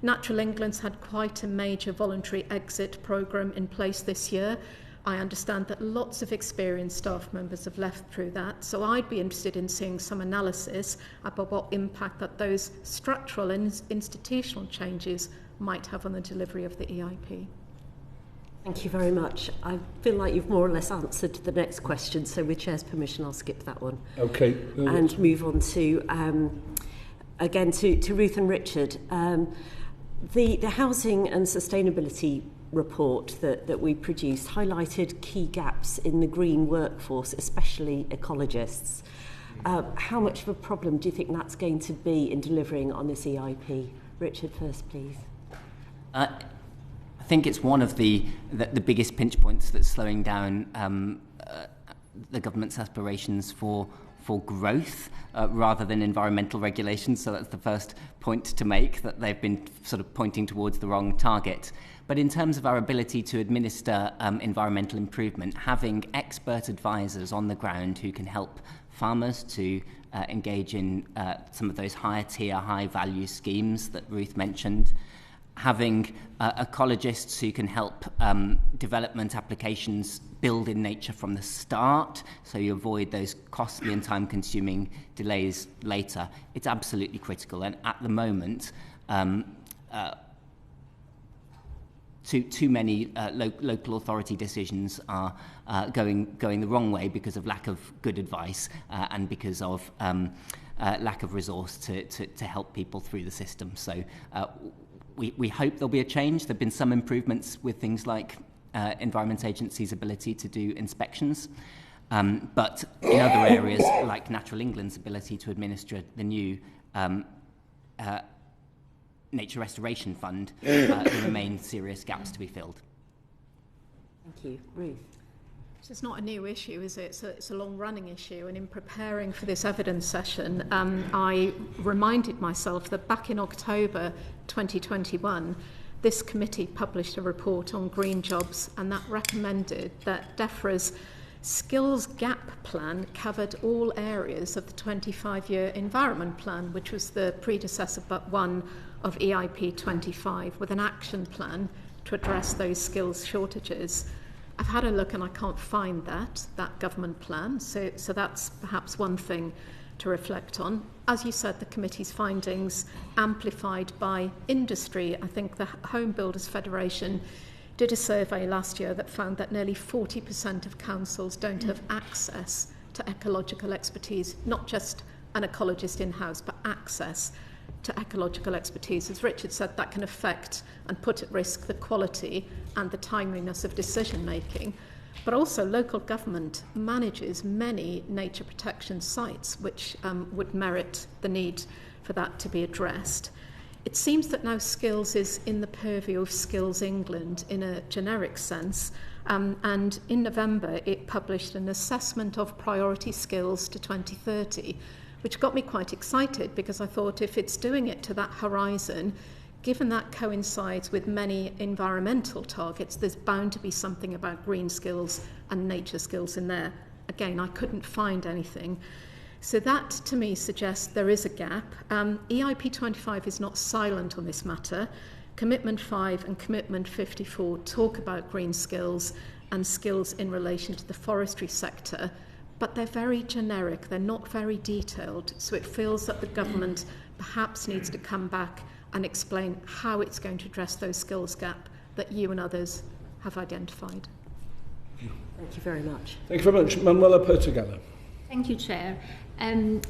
Natural England's had quite a major voluntary exit programme in place this year. I understand that lots of experienced staff members have left through that, so I'd be interested in seeing some analysis about what impact that those structural and institutional changes might have on the delivery of the EIP. Thank you very much. I feel like you've more or less answered the next question, so with Chair's permission, I'll skip that one. Okay. And move on to, again, to Ruth and Richard. The Housing and Sustainability report that we produced highlighted key gaps in the green workforce, especially ecologists. How much of a problem do you think that's going to be in delivering on this EIP? Richard first, please. I think it's one of the biggest pinch points that's slowing down the government's aspirations for growth rather than environmental regulations. So that's the first point to make, that they've been sort of pointing towards the wrong target. But in terms of our ability to administer environmental improvement, having expert advisors on the ground who can help farmers to engage in some of those higher tier, high value schemes that Ruth mentioned, having ecologists who can help development applications build in nature from the start, so you avoid those costly and time-consuming delays later. It's absolutely critical, and at the moment, too many local authority decisions are going the wrong way because of lack of good advice and because of lack of resource to help people through the system. So we hope there'll be a change. There have been some improvements with things like Environment Agency's ability to do inspections. But in other areas, like Natural England's ability to administer the new Nature Restoration Fund, there remain serious gaps to be filled. Thank you. Ruth? It's not a new issue, is it? It's a long-running issue, and in preparing for this evidence session, I reminded myself that back in October 2021, this committee published a report on green jobs, and that recommended that DEFRA's skills gap plan covered all areas of the 25-year environment plan, which was the predecessor but one of EIP 25, with an action plan to address those skills shortages. I've had a look and I can't find that government plan, so that's perhaps one thing to reflect on. As you said, the committee's findings amplified by industry. I think the Home Builders Federation did a survey last year that found that nearly 40% of councils don't have access to ecological expertise, not just an ecologist in-house, but access to ecological expertise. As Richard said, that can affect and put at risk the quality and the timeliness of decision making. But also local government manages many nature protection sites which would merit the need for that to be addressed. It seems that now skills is in the purview of Skills England in a generic sense, and in November it published an assessment of priority skills to 2030, which got me quite excited because I thought if it's doing it to that horizon, given that coincides with many environmental targets, there's bound to be something about green skills and nature skills in there. Again, I couldn't find anything. So that, to me, suggests there is a gap. EIP 25 is not silent on this matter. Commitment 5 and Commitment 54 talk about green skills and skills in relation to the forestry sector, but they're very generic, they're not very detailed, so it feels that the government perhaps needs to come back and explain how it's going to address those skills gap that you and others have identified. Thank you very much. Thank you very much. Manuela Portugala. Thank you, Chair.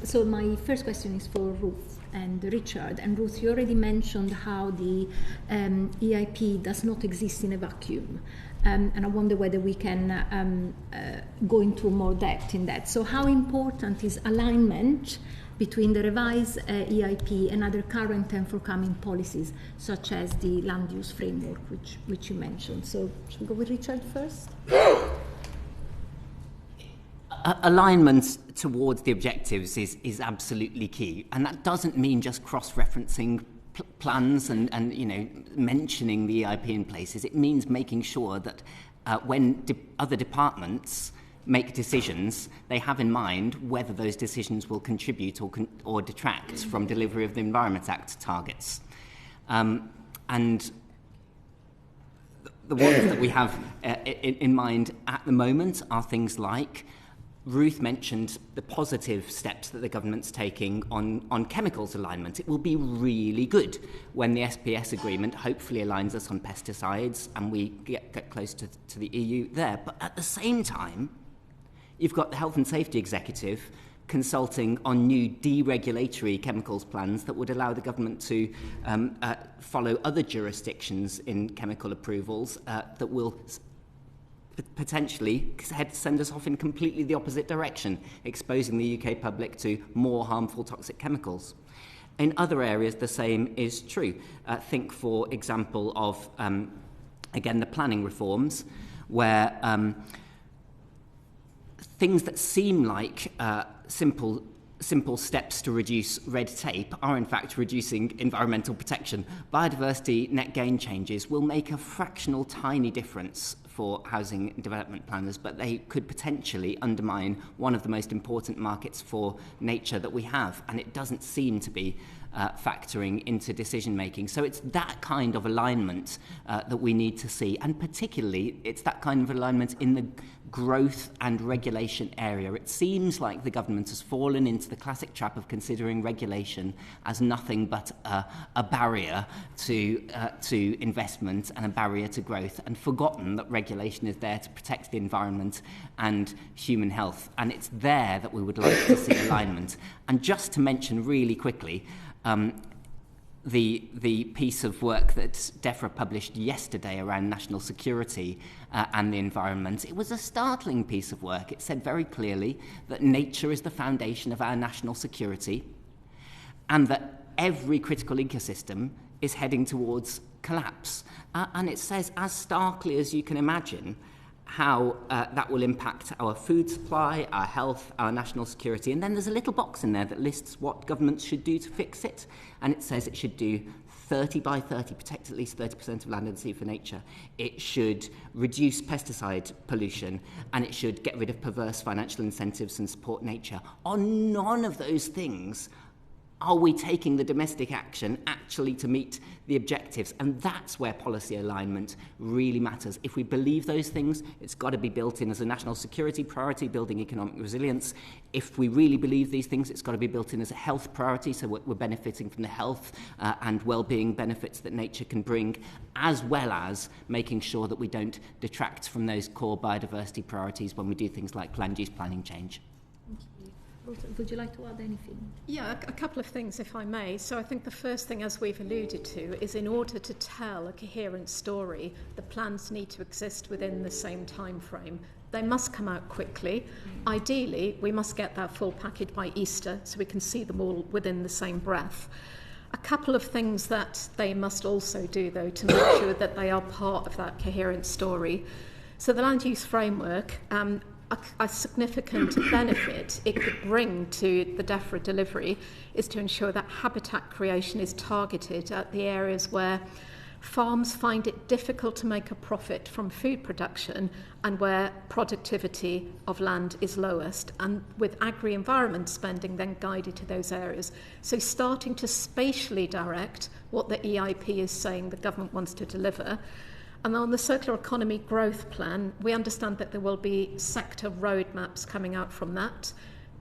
So my first question is for Ruth and Richard. And Ruth, you already mentioned how the EIP does not exist in a vacuum. And I wonder whether we can go into more depth in that. So how important is alignment between the revised EIP and other current and forthcoming policies, such as the land use framework, which you mentioned? So should we go with Richard first? Alignment towards the objectives is absolutely key, and that doesn't mean just cross-referencing plans and mentioning the EIP in places. It means making sure that when other departments make decisions, they have in mind whether those decisions will contribute or detract from delivery of the Environment Act targets. And the ones that we have in mind at the moment are things like Ruth mentioned the positive steps that the government's taking on chemicals alignment. It will be really good when the SPS agreement hopefully aligns us on pesticides and we get close to the EU there. But at the same time, you've got the Health and Safety Executive consulting on new deregulatory chemicals plans that would allow the government to follow other jurisdictions in chemical approvals that will potentially send us off in completely the opposite direction, exposing the UK public to more harmful toxic chemicals. In other areas, the same is true. Think, for example, of, again, the planning reforms, where things that seem like simple steps to reduce red tape are in fact reducing environmental protection. Biodiversity net gain changes will make a fractional tiny difference for housing development planners, but they could potentially undermine one of the most important markets for nature that we have, and it doesn't seem to be factoring into decision making. So it's that kind of alignment that we need to see, and particularly it's that kind of alignment in the growth and regulation area. It seems like the government has fallen into the classic trap of considering regulation as nothing but a barrier to investment and a barrier to growth, and forgotten that regulation is there to protect the environment and human health. And it's there that we would like to see alignment. And just to mention really quickly, the piece of work that DEFRA published yesterday around national security and the environment, it was a startling piece of work. It said very clearly that nature is the foundation of our national security and that every critical ecosystem is heading towards collapse. And it says, as starkly as you can imagine, how that will impact our food supply, our health, our national security. And then there's a little box in there that lists what governments should do to fix it. And it says it should do 30 by 30, protect at least 30% of land and sea for nature. It should reduce pesticide pollution, and it should get rid of perverse financial incentives and support nature. On none of those things are we taking the domestic action actually to meet the objectives? And that's where policy alignment really matters. If we believe those things, it's got to be built in as a national security priority, building economic resilience. If we really believe these things, it's got to be built in as a health priority, so we're benefiting from the health and well-being benefits that nature can bring, as well as making sure that we don't detract from those core biodiversity priorities when we do things like land use planning change. Would you like to add anything? Yeah, a couple of things, if I may. So I think the first thing, as we've alluded to, is in order to tell a coherent story, the plans need to exist within the same time frame. They must come out quickly. Ideally, we must get that full package by Easter so we can see them all within the same breath. A couple of things that they must also do, though, to make sure that they are part of that coherent story. So the land use framework, a significant benefit it could bring to the DEFRA delivery is to ensure that habitat creation is targeted at the areas where farms find it difficult to make a profit from food production and where productivity of land is lowest, and with agri-environment spending then guided to those areas. So starting to spatially direct what the EIP is saying the government wants to deliver. And on the circular economy growth plan, we understand that there will be sector roadmaps coming out from that.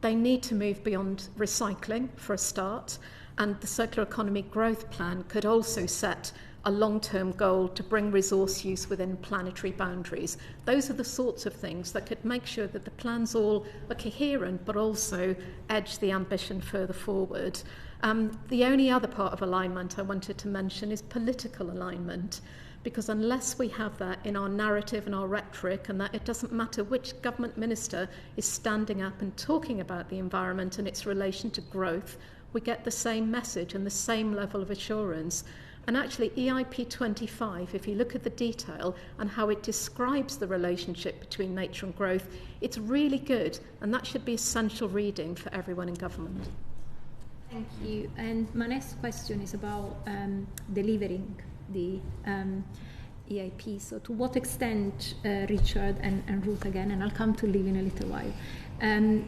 They need to move beyond recycling for a start, and the circular economy growth plan could also set a long-term goal to bring resource use within planetary boundaries. Those are the sorts of things that could make sure that the plans all are coherent, but also edge the ambition further forward. The only other part of alignment I wanted to mention is political alignment, because unless we have that in our narrative and our rhetoric, and that it doesn't matter which government minister is standing up and talking about the environment and its relation to growth, we get the same message and the same level of assurance. And actually, EIP 25, if you look at the detail and how it describes the relationship between nature and growth, it's really good, and that should be essential reading for everyone in government. Thank you. And my next question is about delivering the EIP. So to what extent, Richard and Ruth again, and I'll come to Livi in a little while,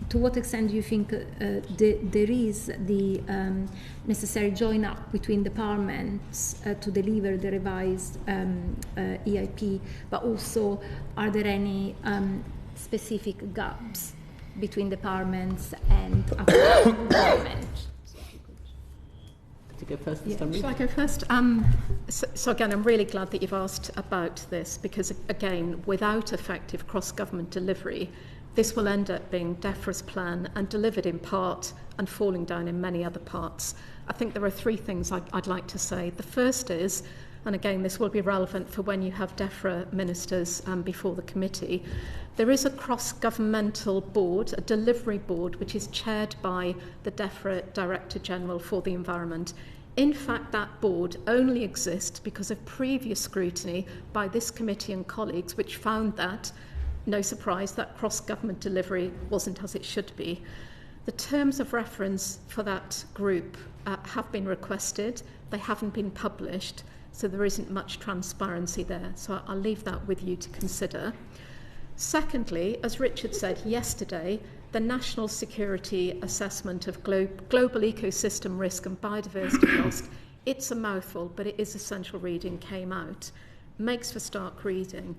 to what extent do you think there is the necessary join-up between departments to deliver the revised EIP, but also are there any specific gaps between departments and government? To go first, yeah. Shall I go first? So again, I'm really glad that you've asked about this, because again, without effective cross-government delivery, this will end up being DEFRA's plan and delivered in part and falling down in many other parts. I think there are three things I'd like to say. The first is, and again this will be relevant for when you have DEFRA ministers before the committee, there is a cross-governmental board, a delivery board, which is chaired by the DEFRA Director General for the Environment. In fact, that board only exists because of previous scrutiny by this committee and colleagues, which found that, no surprise, that cross-government delivery wasn't as it should be. The terms of reference for that group have been requested. They haven't been published, so there isn't much transparency there. So I'll leave that with you to consider. Secondly, as Richard said yesterday, the National Security Assessment of Global Ecosystem Risk and Biodiversity Loss, it's a mouthful, but it is essential reading, came out. Makes for stark reading.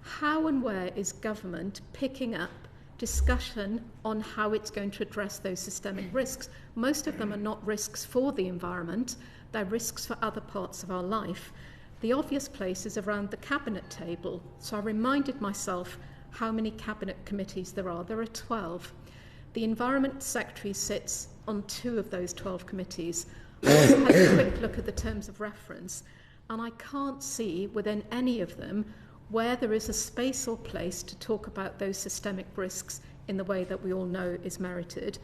How and where is government picking up discussion on how it's going to address those systemic risks? Most of them are not risks for the environment, they're risks for other parts of our life. The obvious place is around the cabinet table. So I reminded myself how many cabinet committees there are. There are 12. The Environment Secretary sits on 2 of those 12 committees. I also had a quick look at the terms of reference, and I can't see within any of them where there is a space or place to talk about those systemic risks in the way that we all know is merited.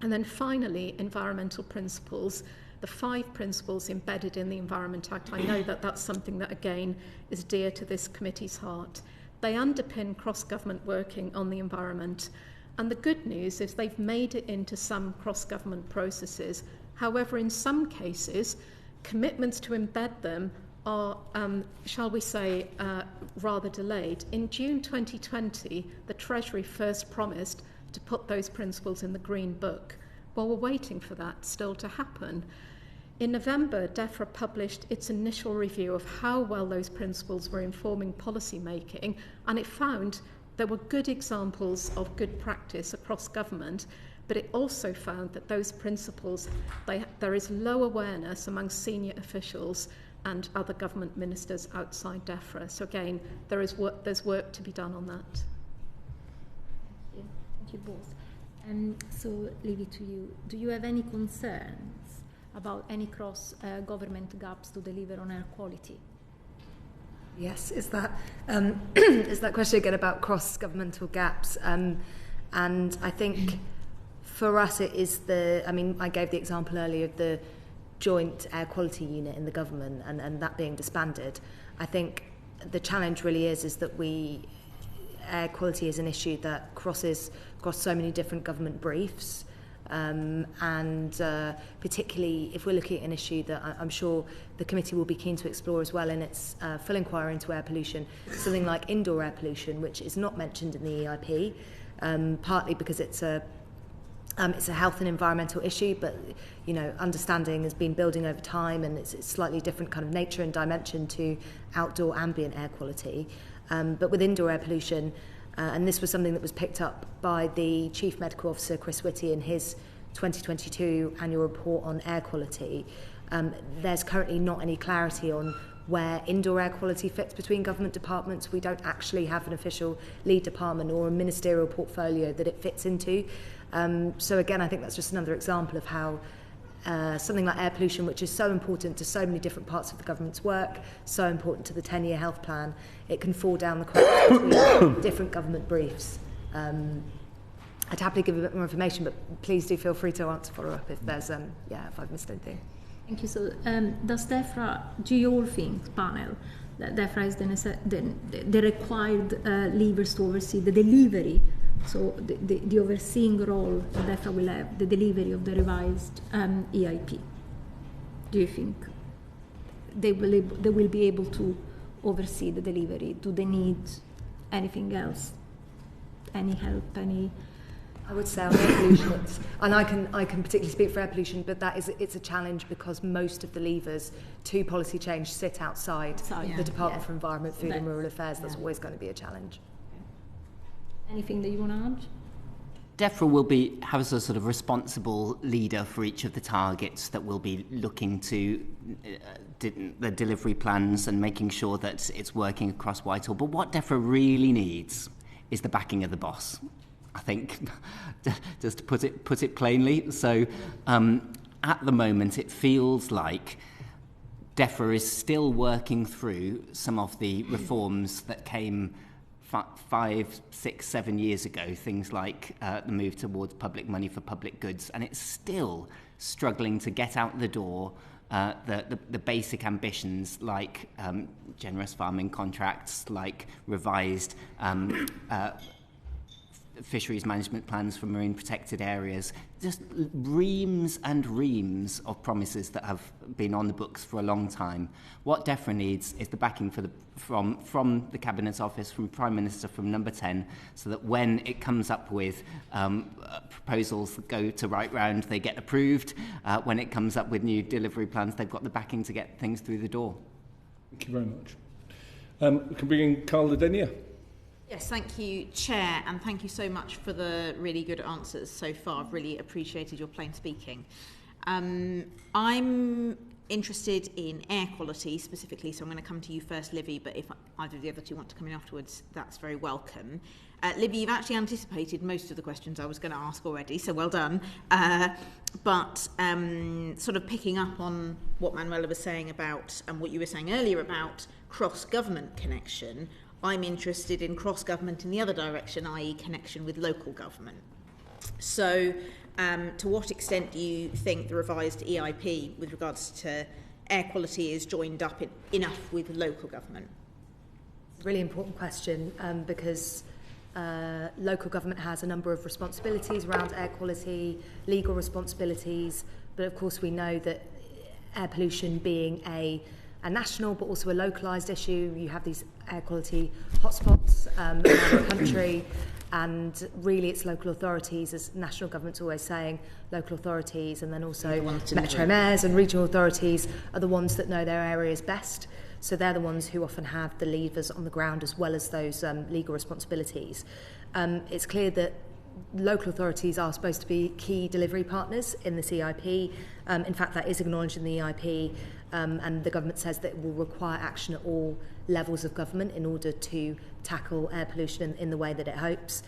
And then finally, environmental principles, the 5 principles embedded in the Environment Act. I know that that's something that, again, is dear to this committee's heart. They underpin cross-government working on the environment. And the good news is they've made it into some cross-government processes. However, in some cases, commitments to embed them are, shall we say, rather delayed. In June 2020, the Treasury first promised to put those principles in the Green Book. Well, we're waiting for that still to happen. In November, DEFRA published its initial review of how well those principles were informing policy making, and it found there were good examples of good practice across government, but it also found that those principles, there is low awareness among senior officials and other government ministers outside DEFRA. So again, there's work to be done on that. Thank you both. So, Livi, to you, do you have any concerns about any cross-government gaps to deliver on air quality? Yes, is that question again about cross-governmental gaps? And I think for us it is I gave the example earlier of the joint air quality unit in the government and that being disbanded, I think the challenge really is that air quality is an issue that crosses across so many different government briefs. And particularly if we're looking at an issue that I'm sure the committee will be keen to explore as well in its full inquiry into air pollution, something like indoor air pollution, which is not mentioned in the EIP, partly because it's a health and environmental issue, but understanding has been building over time, and it's slightly different kind of nature and dimension to outdoor ambient air quality. But with indoor air pollution, and this was something that was picked up by the Chief Medical Officer, Chris Whitty, in his 2022 annual report on air quality. There's currently not any clarity on where indoor air quality fits between government departments. We don't actually have an official lead department or a ministerial portfolio that it fits into. So again, I think that's just another example of how something like air pollution, which is so important to so many different parts of the government's work, so important to the 10-year health plan, it can fall down the cracks between different government briefs. I'd happily give a bit more information, but please do feel free to answer follow-up if there's, if I've missed anything. Thank you. So does DEFRA, do you all think, panel, that DEFRA is the required levers to oversee the delivery, so the overseeing role that DEFRA will have, the delivery of the revised EIP? Do you think they will be able to oversee the delivery? Do they need anything else? Any help? I would say on air pollution, and I can particularly speak for air pollution, but it's a challenge because most of the levers to policy change sit outside the Department for Environment, Food and Rural Affairs. That's always going to be a challenge. Anything that you want to add? DEFRA will have a sort of responsible leader for each of the targets that will be looking to the delivery plans and making sure that it's working across Whitehall. But what DEFRA really needs is the backing of the boss, I think, just to put it plainly. So at the moment, it feels like DEFRA is still working through some of the reforms that came 5, 6, 7 years ago, things like the move towards public money for public goods, and it's still struggling to get out the door the basic ambitions like generous farming contracts, like revised fisheries management plans for marine protected areas, just reams and reams of promises that have been on the books for a long time. What DEFRA needs is the backing from the Cabinet Office, from Prime Minister, from Number 10, so that when it comes up with proposals that go to right round, they get approved. When it comes up with new delivery plans, they've got the backing to get things through the door. Thank you very much. We can bring in Carl Ladenia. Yes, thank you, Chair, and thank you so much for the really good answers so far. I've really appreciated your plain speaking. I'm interested in air quality specifically, so I'm going to come to you first, Livi, but if either of the other two want to come in afterwards, that's very welcome. Livi, you've actually anticipated most of the questions I was going to ask already, so well done. But sort of picking up on what Manuela was saying about, and what you were saying earlier about cross-government connection, I'm interested in cross-government in the other direction, i.e. connection with local government. So to what extent do you think the revised EIP with regards to air quality is joined up enough with local government? It's a really important question because local government has a number of responsibilities around air quality, legal responsibilities, but of course we know that air pollution being a national but also a localised issue, you have these air quality hotspots around the country, and really it's local authorities, as national government's always saying, local authorities and then also metro mayors and regional authorities are the ones that know their areas best. So they're the ones who often have the levers on the ground as well as those legal responsibilities. It's clear that local authorities are supposed to be key delivery partners in the CIP. In fact, that is acknowledged in the EIP, and the government says that it will require action at all levels of government in order to tackle air pollution in the way that it hopes.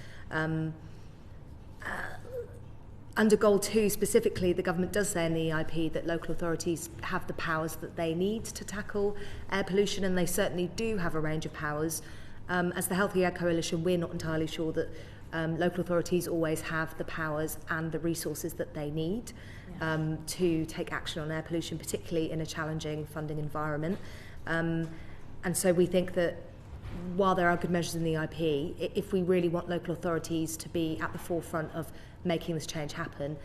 Under Goal 2 specifically, the government does say in the EIP that local authorities have the powers that they need to tackle air pollution, and they certainly do have a range of powers. As the Healthy Air Coalition, we're not entirely sure that Local authorities always have the powers and the resources that they need to take action on air pollution, particularly in a challenging funding environment. And so we think that while there are good measures in the EIP, if we really want local authorities to be at the forefront of making this change happen,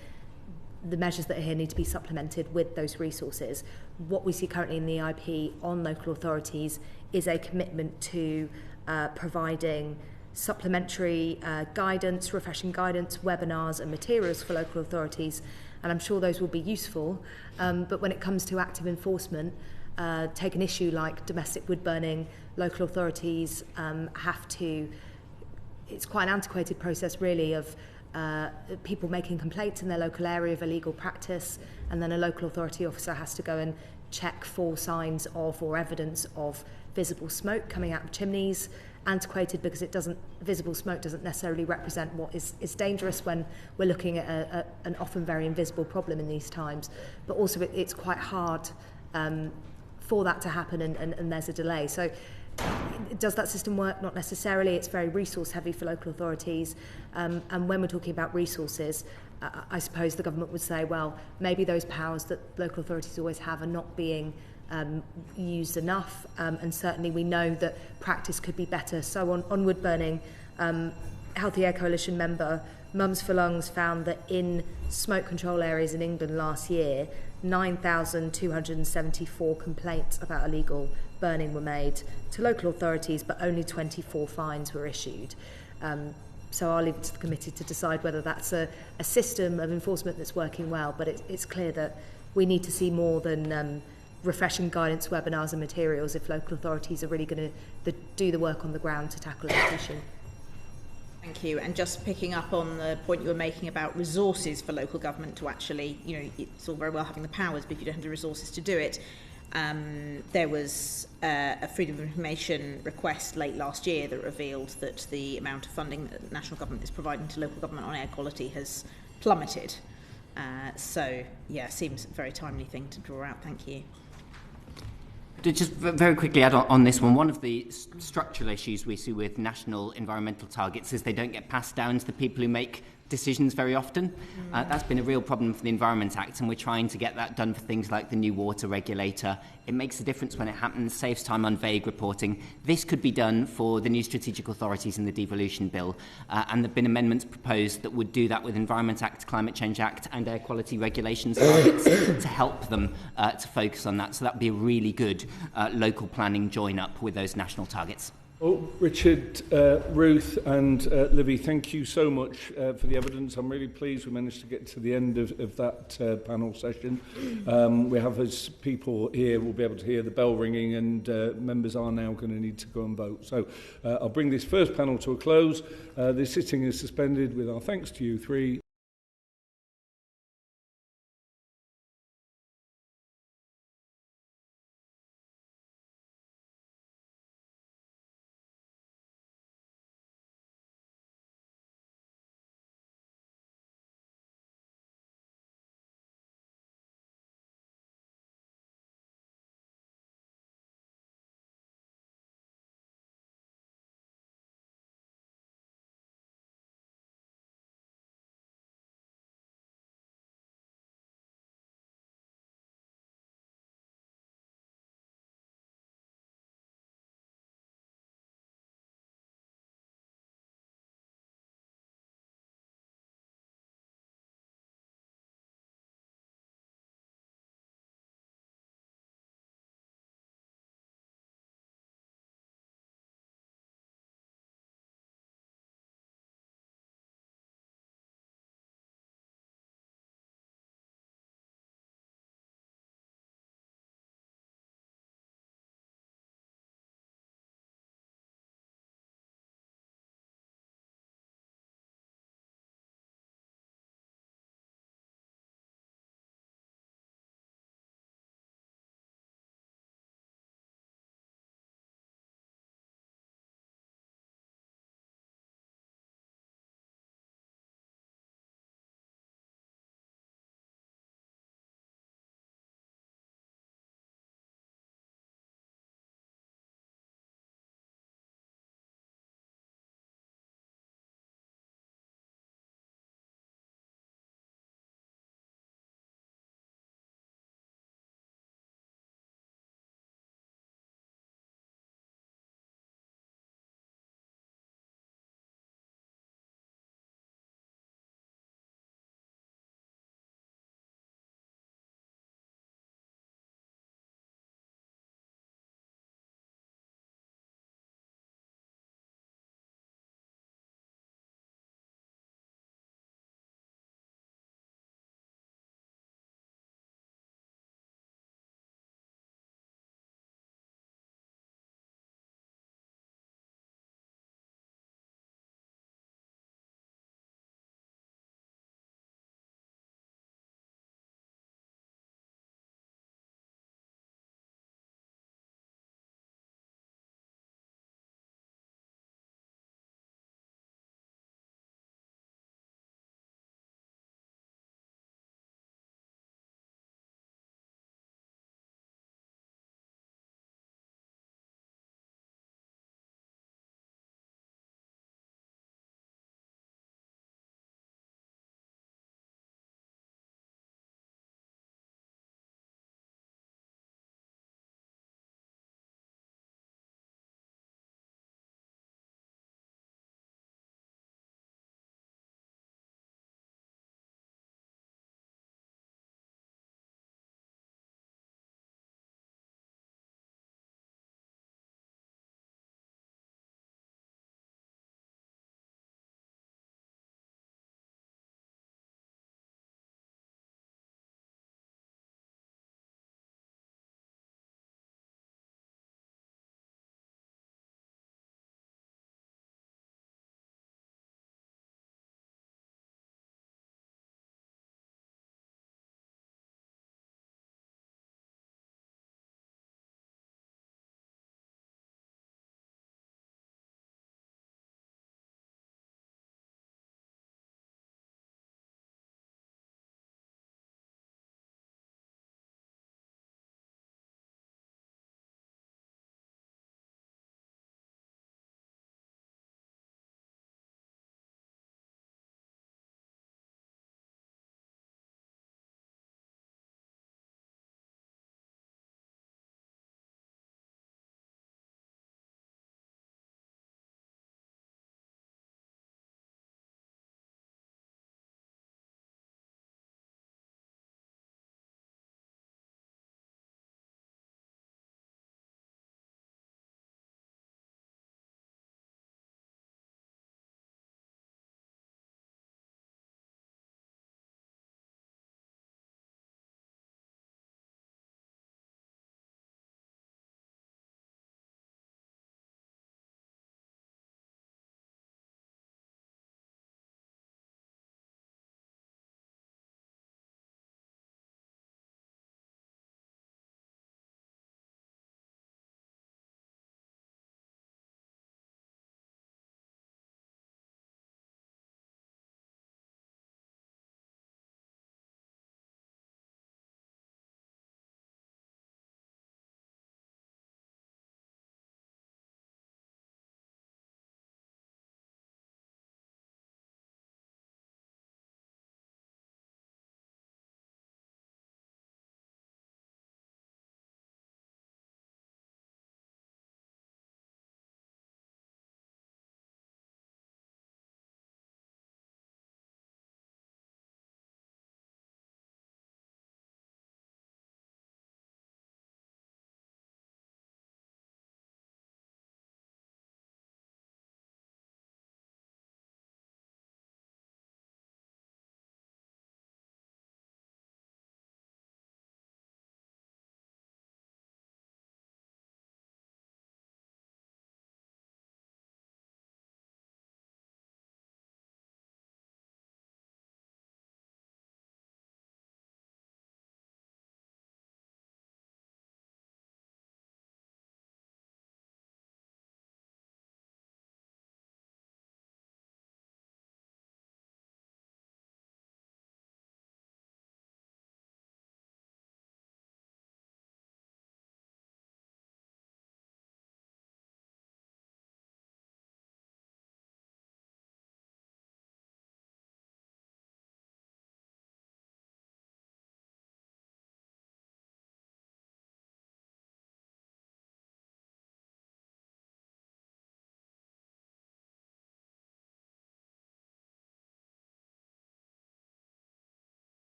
the measures that are here need to be supplemented with those resources. What we see currently in the EIP on local authorities is a commitment to providing supplementary guidance, refreshing guidance, webinars and materials for local authorities, and I'm sure those will be useful, but when it comes to active enforcement, take an issue like domestic wood burning, local authorities have to, it's quite an antiquated process really of people making complaints in their local area of illegal practice, and then a local authority officer has to go and check for signs of or evidence of visible smoke coming out of chimneys. Antiquated because visible smoke doesn't necessarily represent what is dangerous when we're looking at an often very invisible problem in these times, but also it's quite hard for that to happen, and there's a delay. So does that system work? Not necessarily. It's very resource heavy for local authorities, and when we're talking about resources, I suppose the government would say, well, maybe those powers that local authorities always have are not being used enough, and certainly we know that practice could be better. So on wood burning, Healthy Air Coalition member Mums for Lungs found that in smoke control areas in England last year, 9,274 complaints about illegal burning were made to local authorities, but only 24 fines were issued. So I'll leave it to the committee to decide whether that's a system of enforcement that's working well, but it's clear that we need to see more than refreshing guidance, webinars and materials if local authorities are really going to do the work on the ground to tackle this issue. Thank you. And just picking up on the point you were making about resources for local government to actually, it's all very well having the powers, but if you don't have the resources to do it, there was a Freedom of Information request late last year that revealed that the amount of funding that the national government is providing to local government on air quality has plummeted. So, yeah, seems a very timely thing to draw out. Thank you. To just very quickly add on this one of the structural issues we see with national environmental targets is they don't get passed down to the people who make decisions very often. That's been a real problem for the Environment Act, and we're trying to get that done for things like the new water regulator. It makes a difference when it happens, saves time on vague reporting. This could be done for the new strategic authorities in the devolution bill, and there have been amendments proposed that would do that with Environment Act, Climate Change Act and air quality regulations targets to help them to focus on that. So that would be a really good local planning join-up with those national targets. Well, Richard, Ruth and Livi, thank you so much for the evidence. I'm really pleased we managed to get to the end of that panel session. We have, as people here will be able to hear the bell ringing, and members are now going to need to go and vote. So I'll bring this first panel to a close. This sitting is suspended with our thanks to you three.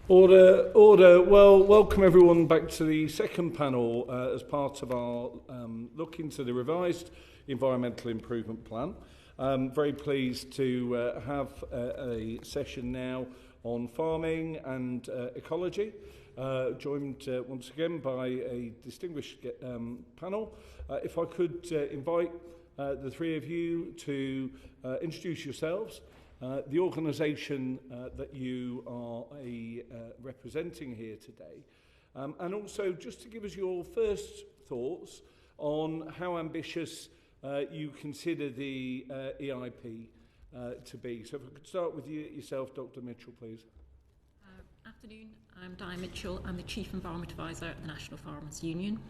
Order, order. Well, welcome everyone back to the second panel as part of our look into the revised Environmental Improvement Plan. Very pleased to have a session now on farming and ecology, joined once again by a distinguished panel. If I could invite the three of you to introduce yourselves, the organisation that you are representing here today, and also just to give us your first thoughts on how ambitious you consider the EIP to be. So if I could start with yourself, Dr. Mitchell, please. Afternoon, I'm Dianne Mitchell. I'm the Chief Environment Advisor at the National Farmers Union.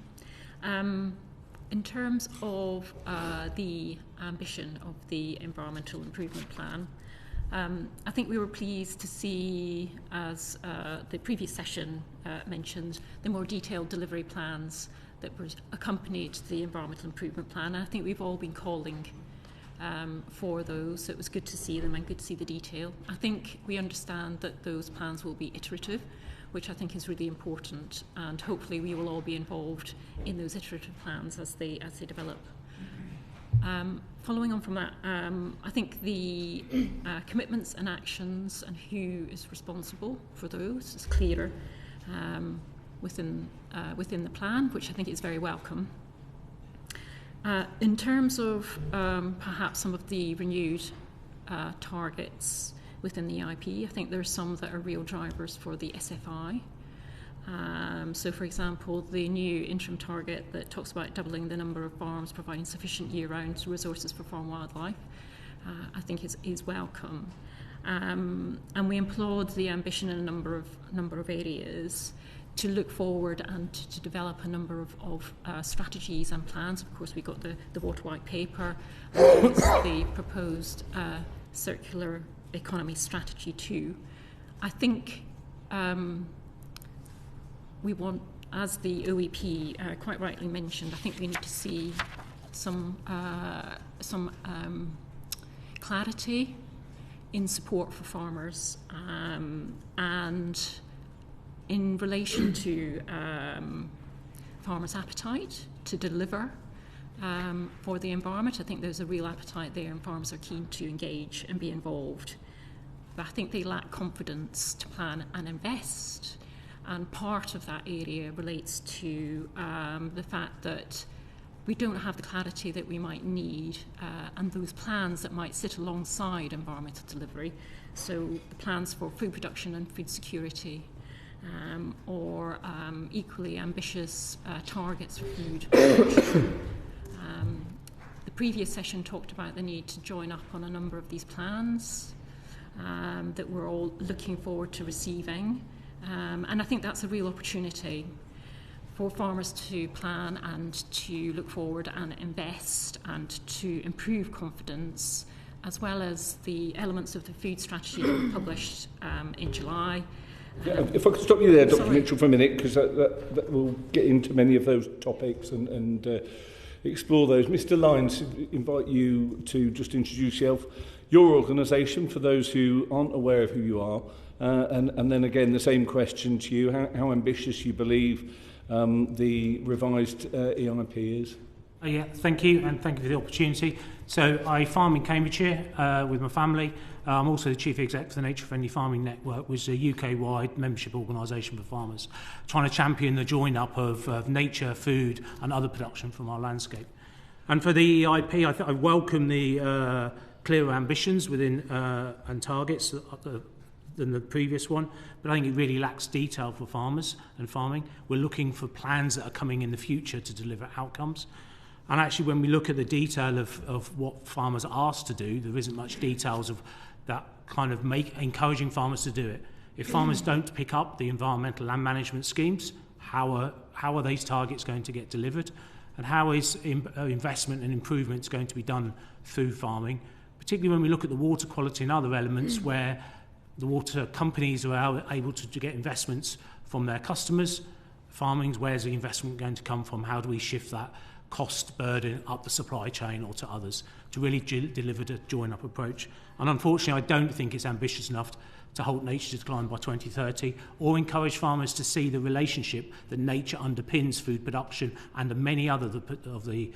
In terms of the ambition of the Environmental Improvement Plan, I think we were pleased to see, as the previous session mentioned, the more detailed delivery plans that were accompanied the Environmental Improvement Plan. And I think we've all been calling for those, so it was good to see them and good to see the detail. I think we understand that those plans will be iterative, which I think is really important, and hopefully we will all be involved in those iterative plans as they develop. Following on from that, I think the commitments and actions and who is responsible for those is clearer within the plan, which I think is very welcome. In terms of perhaps some of the renewed targets within the EIP, I think there are some that are real drivers for the SFI. So, for example, the new interim target that talks about doubling the number of farms providing sufficient year-round resources for farm wildlife, I think is welcome. And we applaud the ambition in a number of areas to look forward and to develop a number of strategies and plans. Of course, we've got the Water White Paper, the proposed circular economy strategy too. I think we want, as the OEP quite rightly mentioned, I think we need to see some clarity in support for farmers and in relation to farmers' appetite to deliver for the environment. I think there's a real appetite there and farmers are keen to engage and be involved. But I think they lack confidence to plan and invest. And part of that area relates to the fact that we don't have the clarity that we might need and those plans that might sit alongside environmental delivery. So the plans for food production and food security, or equally ambitious targets for food production. The previous session talked about the need to join up on a number of these plans that we're all looking forward to receiving. And I think that's a real opportunity for farmers to plan and to look forward and invest and to improve confidence, as well as the elements of the food strategy that were published in July. If I could stop you there, Dr. Mitchell, for a minute, because that will get into many of those topics and explore those. Mr. Lyons, invite you to just introduce yourself, your organisation, for those who aren't aware of who you are, and then again the same question to you, how ambitious you believe the revised EIP is. Yeah, thank you, and thank you for the opportunity. So I farm in Cambridgeshire with my family. I'm also the Chief Exec for the Nature Friendly Farming Network, which is a UK-wide membership organisation for farmers, trying to champion the join-up of nature, food and other production from our landscape. And for the EIP, I welcome the clearer ambitions within and targets than the previous one, but I think it really lacks detail for farmers and farming. We're looking for plans that are coming in the future to deliver outcomes. And actually, when we look at the detail of what farmers are asked to do, there isn't much details of that kind of encouraging farmers to do it. If farmers don't pick up the environmental land management schemes, how are these targets going to get delivered? And how is investment and improvements going to be done through farming? Particularly when we look at the water quality and other elements where the water companies are able to get investments from their customers. Farming, where's the investment going to come from? How do we shift that cost burden up the supply chain or to others, to really deliver the join-up approach. And unfortunately, I don't think it's ambitious enough to halt nature's decline by 2030 or encourage farmers to see the relationship that nature underpins food production and the many other of the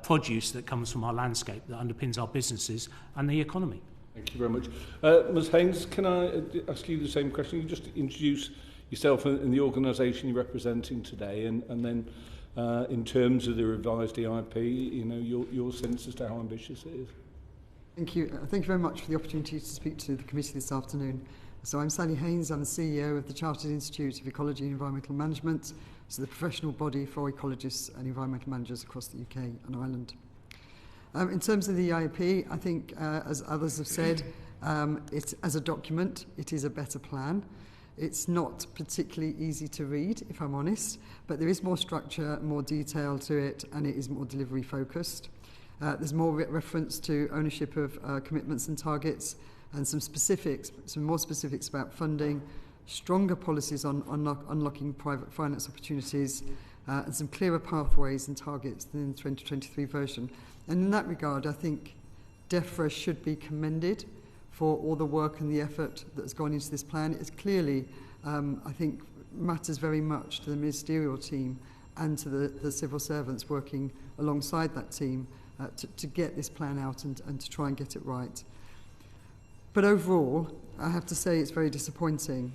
produce that comes from our landscape that underpins our businesses and the economy. Thank you very much. Ms Hayns, can I ask you the same question? You just introduce yourself and the organisation you're representing today, and then in terms of the revised EIP, you know, your sense as to how ambitious it is. Thank you. Thank you very much for the opportunity to speak to the committee this afternoon. So I'm Sally Haynes, I'm the CEO of the Chartered Institute of Ecology and Environmental Management, so the professional body for ecologists and environmental managers across the UK and Ireland. In terms of the EIP, I think, as others have said, it's, as a document, it is a better plan. It's not particularly easy to read, if I'm honest, but there is more structure, more detail to it, and it is more delivery focused. There's more reference to ownership of commitments and targets, and some more specifics about funding, stronger policies on unlocking private finance opportunities, and some clearer pathways and targets than in the 2023 version. And in that regard, I think DEFRA should be commended for all the work and the effort that has gone into this plan. It's clearly, I think, matters very much to the ministerial team and to the civil servants working alongside that team to get this plan out and to try and get it right. But overall, I have to say it's very disappointing.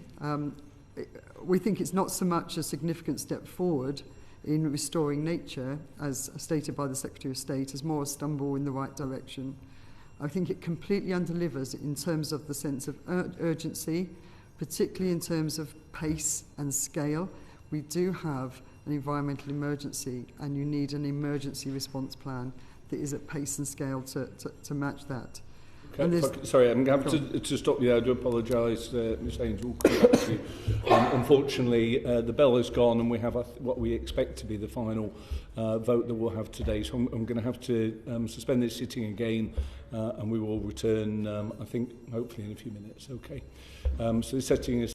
We think it's not so much a significant step forward in restoring nature, as stated by the Secretary of State, as more a stumble in the right direction. I think it completely underdelivers in terms of the sense of urgency, particularly in terms of pace and scale. We do have an environmental emergency, and you need an emergency response plan that is at pace and scale to match that. Okay, sorry, I'm going to have to stop you there. I do apologise, Ms Haynes. We'll come back to you. Unfortunately, the bell is gone, and we have what we expect to be the final vote that we'll have today. So I'm going to have to suspend this sitting again, and we will return, I think, hopefully in a few minutes. Okay. So this sitting is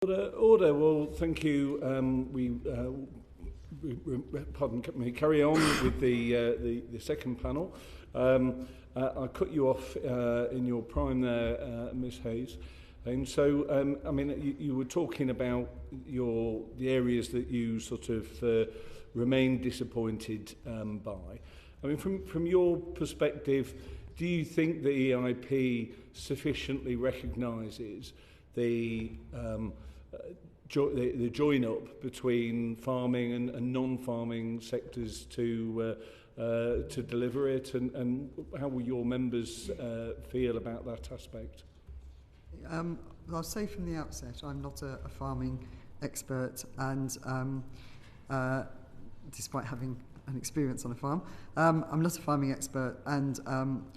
Order. Well, thank you. Pardon me. Carry on with the second panel. I cut you off in your prime there, Ms. Hayes. So, I mean, you were talking about the areas that you sort of remain disappointed by. I mean, from your perspective, do you think the EIP sufficiently recognises the join-up between farming and non-farming sectors to deliver it, and how will your members feel about that aspect? I'll say from the outset, I'm not a farming expert, and despite having an experience on a farm, I'm not a farming expert, and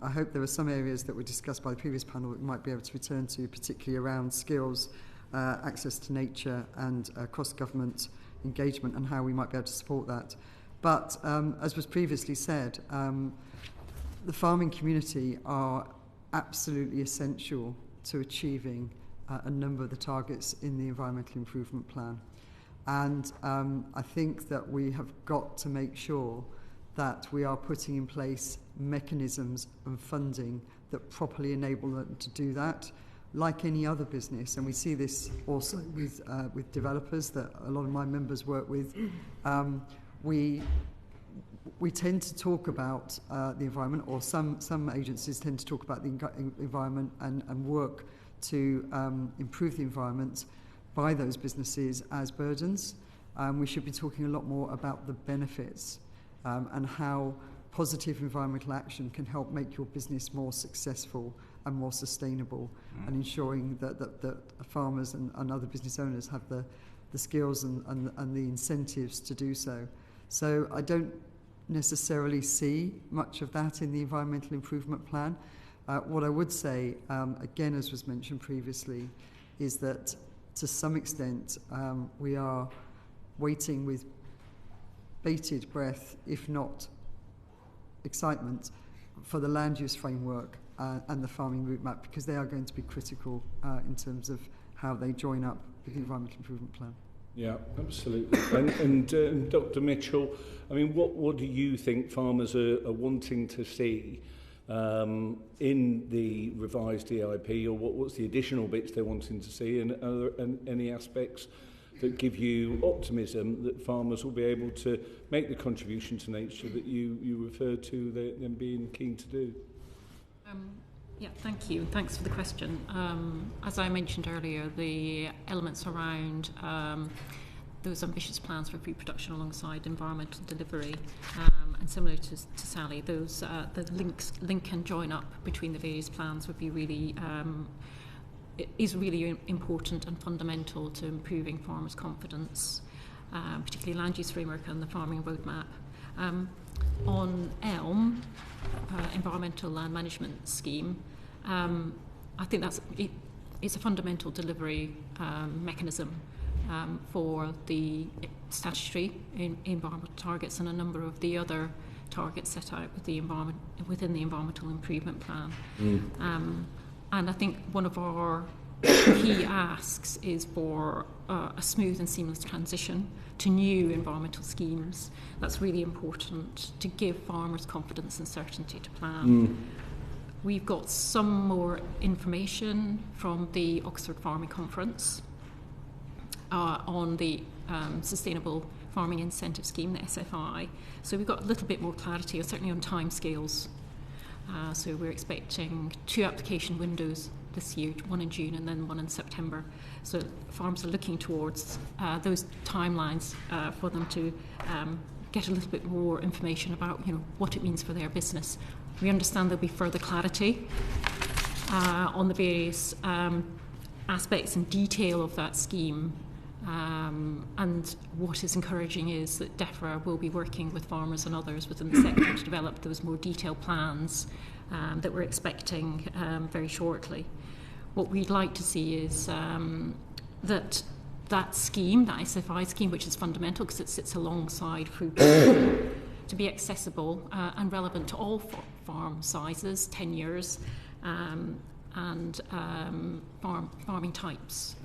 I hope there are some areas that were discussed by the previous panel that we might be able to return to, particularly around skills, access to nature, and cross-government engagement, and how we might be able to support that. But as was previously said, the farming community are absolutely essential to achieving a number of the targets in the Environmental Improvement Plan. And I think that we have got to make sure that we are putting in place mechanisms and funding that properly enable them to do that, like any other business. And we see this also with developers that a lot of my members work with. We tend to talk about the environment, or some agencies tend to talk about the environment and work to improve the environment by those businesses as burdens. We should be talking a lot more about the benefits and how positive environmental action can help make your business more successful and more sustainable, and ensuring that farmers and other business owners have the skills and the incentives to do so. So I don't necessarily see much of that in the Environmental Improvement Plan. What I would say, again, as was mentioned previously, is that to some extent we are waiting with bated breath, if not excitement, for the land use framework and the farming route map, because they are going to be critical in terms of how they join up with the Environmental Improvement Plan. Yeah, absolutely. And Dr. Mitchell, I mean, what do you think farmers are wanting to see in the revised EIP, or what's the additional bits they're wanting to see, and are there any aspects that give you optimism that farmers will be able to make the contribution to nature that you referred to them being keen to do? Yeah, thank you. Thanks for the question. As I mentioned earlier, the elements around those ambitious plans for food production alongside environmental delivery, and similar to Sally, those the link and join up between the various plans would be really is really important and fundamental to improving farmers' confidence, particularly land use framework and the farming roadmap. On ELM, Environmental Land Management Scheme, I think it's a fundamental delivery mechanism for the statutory environmental targets and a number of the other targets set out within the Environmental Improvement Plan. And I think one of our key asks is for a smooth and seamless transition to new environmental schemes. That's really important to give farmers confidence and certainty to plan. We've got some more information from the Oxford Farming Conference on the Sustainable Farming Incentive Scheme, the SFI. So we've got a little bit more clarity, certainly on timescales. So we're expecting 2 application windows this year, one in June and then one in September. So farms are looking towards those timelines for them to get a little bit more information about, what it means for their business. We understand there'll be further clarity on the various aspects and detail of that scheme. And what is encouraging is that DEFRA will be working with farmers and others within the sector to develop those more detailed plans that we're expecting very shortly. What we'd like to see is that scheme, that SFI scheme, which is fundamental because it sits alongside food production, to be accessible and relevant to all farm sizes, tenures, and farming types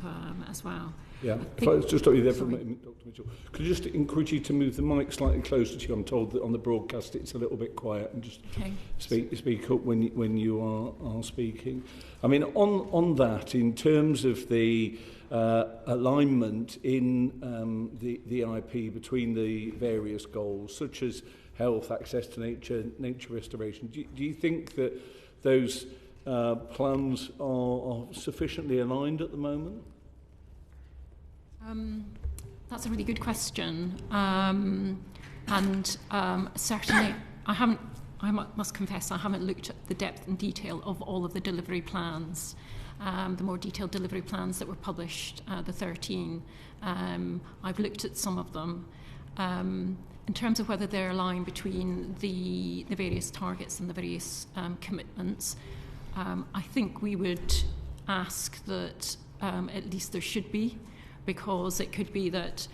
as well. Yeah, if I just stop you there for a minute, Dr. Mitchell. Could I just encourage you to move the mic slightly closer to you? I'm told that on the broadcast it's a little bit quiet, and just speak up when you are speaking. I mean, on that, in terms of the alignment in the EIP between the various goals, such as health, access to nature, nature restoration, do you think that those plans are sufficiently aligned at the moment? That's a really good question, certainly I must confess I haven't looked at the depth and detail of all of the delivery plans, the more detailed delivery plans that were published, the 13. I've looked at some of them. In terms of whether they're aligned between the various targets and the various commitments, I think we would ask that at least there should be, because it could be that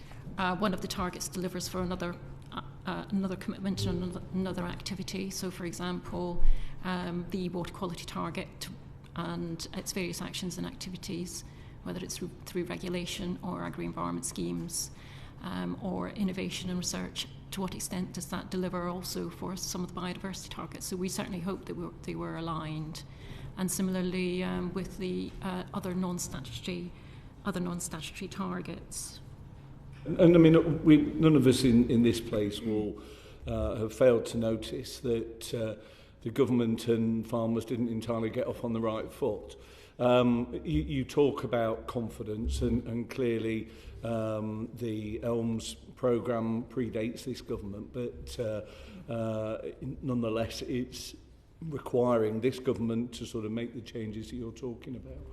one of the targets delivers for another commitment and another activity. So, for example, the water quality target and its various actions and activities, whether it's through regulation or agri-environment schemes, or innovation and research, to what extent does that deliver also for some of the biodiversity targets? So we certainly hope that they were aligned. And similarly with the other non-statutory targets. And I mean, none of us in this place will have failed to notice that the government and farmers didn't entirely get off on the right foot. You talk about confidence, and clearly the ELMS programme predates this government, but nonetheless it's requiring this government to sort of make the changes that you're talking about.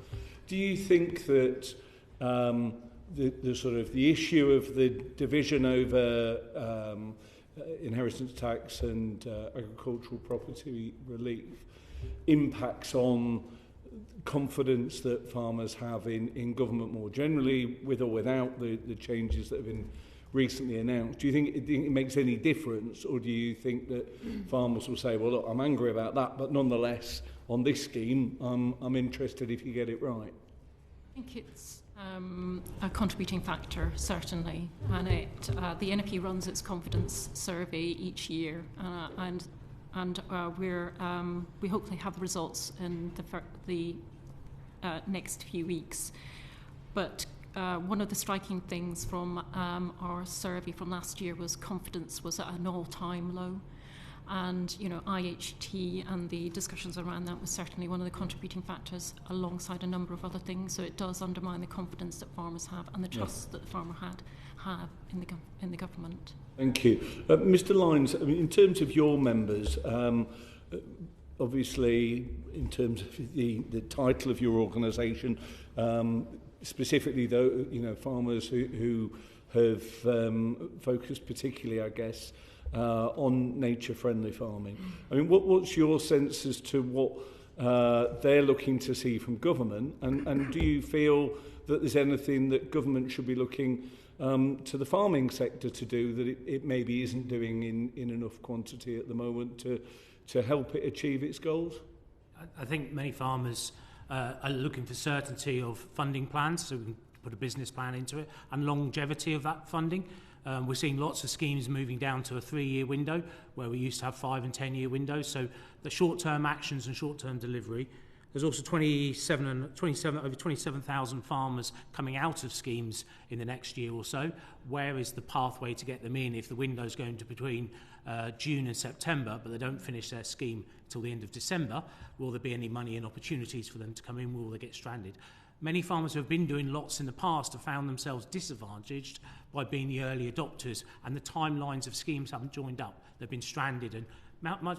Do you think that the sort of the issue of the division over inheritance tax and agricultural property relief impacts on confidence that farmers have in government more generally, with or without the changes that have been recently announced? Do you think it makes any difference, or do you think that farmers will say, well, look, I'm angry about that, but nonetheless, on this scheme, I'm interested if you get it right? I think it's a contributing factor, certainly, and the NFP runs its confidence survey each year, and we hopefully have results in the next few weeks. But one of the striking things from our survey from last year was confidence was at an all-time low. And, IHT and the discussions around that was certainly one of the contributing factors, alongside a number of other things. So it does undermine the confidence that farmers have and the trust that the farmer have in the government. Thank you. Mr. Lyons, I mean, in terms of your members, obviously, in terms of the title of your organisation, specifically, though, farmers who have focused particularly, I guess, on nature-friendly farming. I mean, what's your sense as to what they're looking to see from government, and do you feel that there's anything that government should be looking to the farming sector to do that it maybe isn't doing in enough quantity at the moment to help it achieve its goals? I think many farmers are looking for certainty of funding plans, so we can put a business plan into it, and longevity of that funding. We're seeing lots of schemes moving down to a 3-year window, where we used to have 5- and 10-year windows. So the short-term actions and short-term delivery. There's also over 27,000 farmers coming out of schemes in the next year or so. Where is the pathway to get them in if the window's going to between June and September, but they don't finish their scheme till the end of December? Will there be any money and opportunities for them to come in? Will they get stranded? Many farmers who have been doing lots in the past have found themselves disadvantaged by being the early adopters, and the timelines of schemes haven't joined up. They've been stranded, and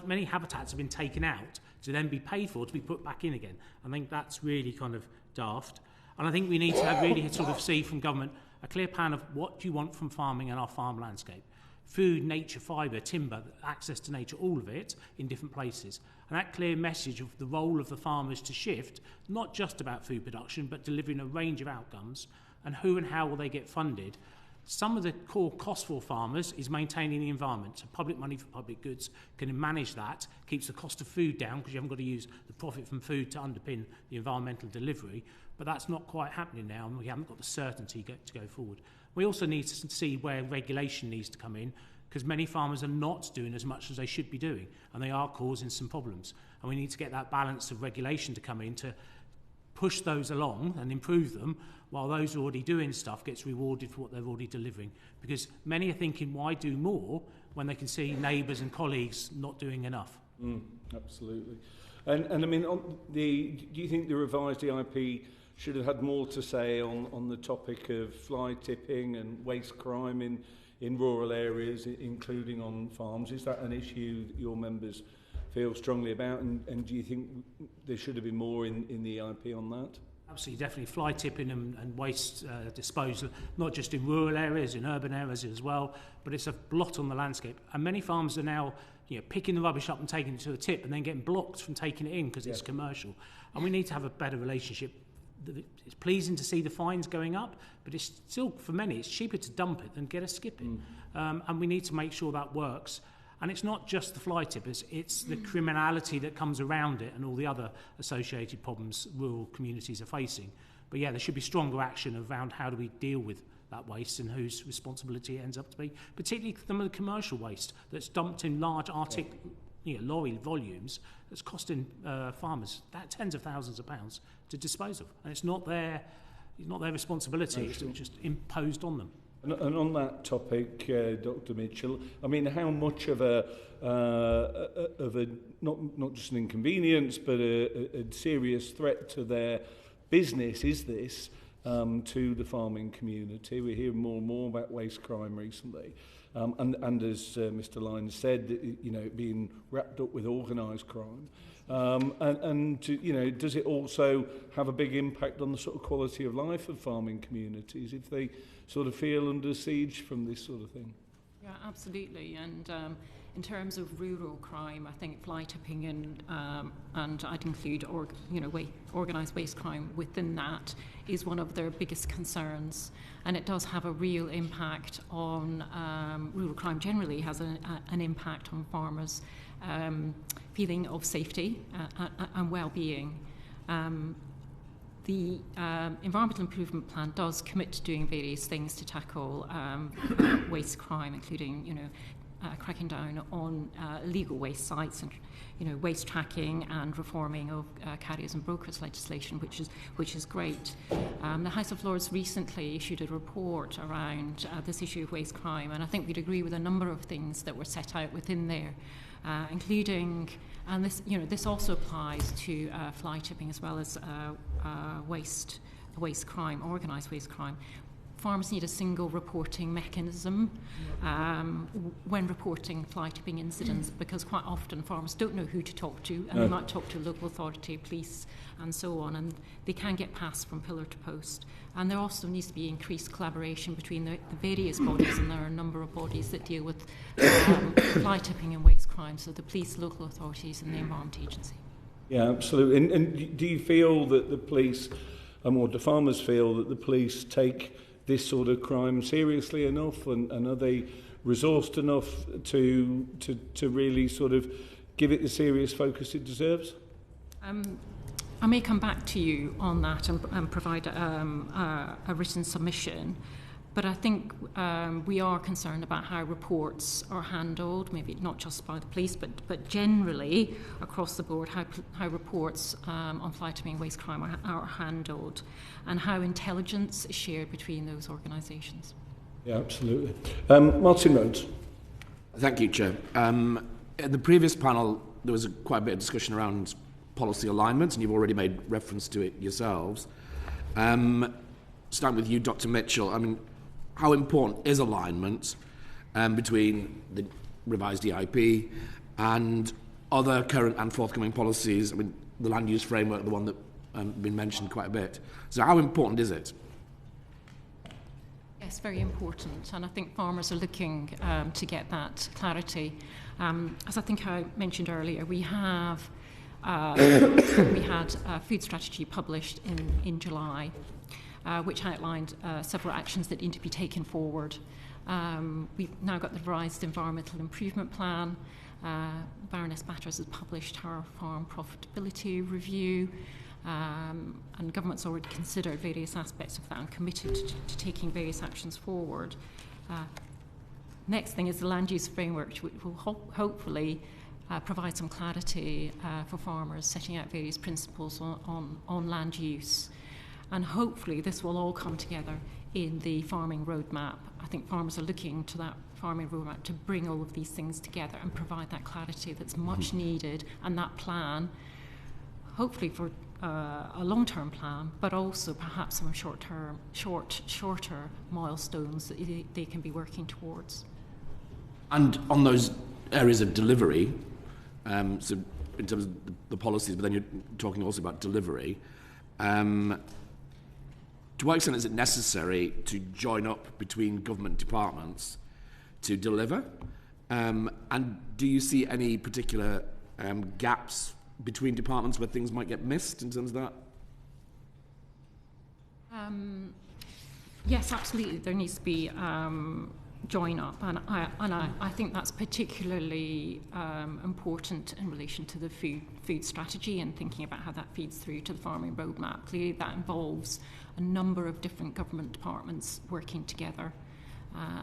many habitats have been taken out to then be paid for to be put back in again. I think that's really kind of daft. And I think we need to really sort of see from government a clear plan of what do you want from farming and our farm landscape. Food, nature, fibre, timber, access to nature, all of it in different places. And that clear message of the role of the farmers to shift, not just about food production, but delivering a range of outcomes, and who and how will they get funded, Some of the core cost for farmers is maintaining the environment. So public money for public goods can manage that, keeps the cost of food down because you haven't got to use the profit from food to underpin the environmental delivery. But that's not quite happening now, and we haven't got the certainty to go forward. We also need to see where regulation needs to come in, because many farmers are not doing as much as they should be doing, and they are causing some problems. And we need to get that balance of regulation to come in to push those along and improve them, while those already doing stuff gets rewarded for what they're already delivering. Because many are thinking, why do more when they can see neighbours and colleagues not doing enough? Absolutely. And I mean, do you think the revised EIP should have had more to say on the topic of fly tipping and waste crime in rural areas, including on farms? Is that an issue that your members feel strongly about, and do you think there should have been more in the EIP on that? Absolutely, definitely. Fly tipping and waste disposal, not just in rural areas, in urban areas as well, but it's a blot on the landscape. And many farms are now picking the rubbish up and taking it to the tip and then getting blocked from taking it in because it's commercial. And we need to have a better relationship. It's pleasing to see the fines going up, but it's still, for many, it's cheaper to dump it than get a skip in. And we need to make sure that works. And it's not just the fly tippers, it's the criminality that comes around it and all the other associated problems rural communities are facing. But yeah, there should be stronger action around how do we deal with that waste and whose responsibility it ends up to be, particularly some of the commercial waste that's dumped in large lorry volumes that's costing farmers tens of thousands of pounds to dispose of. And it's not their responsibility, it's just imposed on them. And on that topic, Dr. Mitchell, I mean, how much of a not just an inconvenience, but a serious threat to their business is this to the farming community? We're hearing more and more about waste crime recently, and as Mr. Lyons said, being wrapped up with organised crime. Does it also have a big impact on the sort of quality of life of farming communities if they sort of feel under siege from this sort of thing? Yeah, absolutely. And in terms of rural crime, I think fly tipping and I'd include organised waste crime within that is one of their biggest concerns, and it does have a real impact on rural crime. Generally, has an impact on farmers' feeling of safety and well-being. The Environmental Improvement Plan does commit to doing various things to tackle waste crime, including, cracking down on illegal waste sites and, waste tracking and reforming of carriers and brokers legislation, which is great. The House of Lords recently issued a report around this issue of waste crime, and I think we'd agree with a number of things that were set out within there, including. And this also applies to fly tipping as well as waste crime, organised waste crime. Farmers need a single reporting mechanism when reporting fly tipping incidents, because quite often farmers don't know who to talk to, and they might talk to local authority, police, and so on, and they can get passed from pillar to post. And there also needs to be increased collaboration between the various bodies, and there are a number of bodies that deal with fly tipping and waste crime, so the police, local authorities, and the Environment Agency. Yeah, absolutely. And do you feel that the police, or do farmers feel that the police take this sort of crime seriously enough, and are they resourced enough to really sort of give it the serious focus it deserves? I may come back to you on that and provide a written submission, but I think we are concerned about how reports are handled, maybe not just by the police, but generally across the board, how reports on fly tipping and waste crime are handled, and how intelligence is shared between those organisations. Yeah, absolutely. Martin Rhodes. Thank you, Chair. In the previous panel, there was quite a bit of discussion around policy alignment, and you've already made reference to it yourselves. Starting with you, Dr. Mitchell, I mean, how important is alignment between the revised EIP and other current and forthcoming policies? I mean, the land use framework, the one that been mentioned quite a bit. So how important is it? Yes, very important, and I think farmers are looking to get that clarity. As I think I mentioned earlier, we had a food strategy published in July, which outlined several actions that need to be taken forward. We've now got the revised environmental improvement plan. Baroness Batters has published her farm profitability review, and government's already considered various aspects of that and committed to taking various actions forward. Next thing is the land use framework, which will hopefully provide some clarity for farmers, setting out various principles on land use. And hopefully this will all come together in the farming roadmap. I think farmers are looking to that farming roadmap to bring all of these things together and provide that clarity that's much needed, and that plan, hopefully for a long-term plan, but also perhaps some shorter milestones that they can be working towards. And on those areas of delivery, so in terms of the policies, but then you're talking also about delivery, to what extent is it necessary to join up between government departments to deliver? And do you see any particular gaps between departments where things might get missed in terms of that? Yes, absolutely. There needs to be join up, and I think that's particularly important in relation to the food strategy and thinking about how that feeds through to the farming roadmap. Clearly, that involves a number of different government departments working together,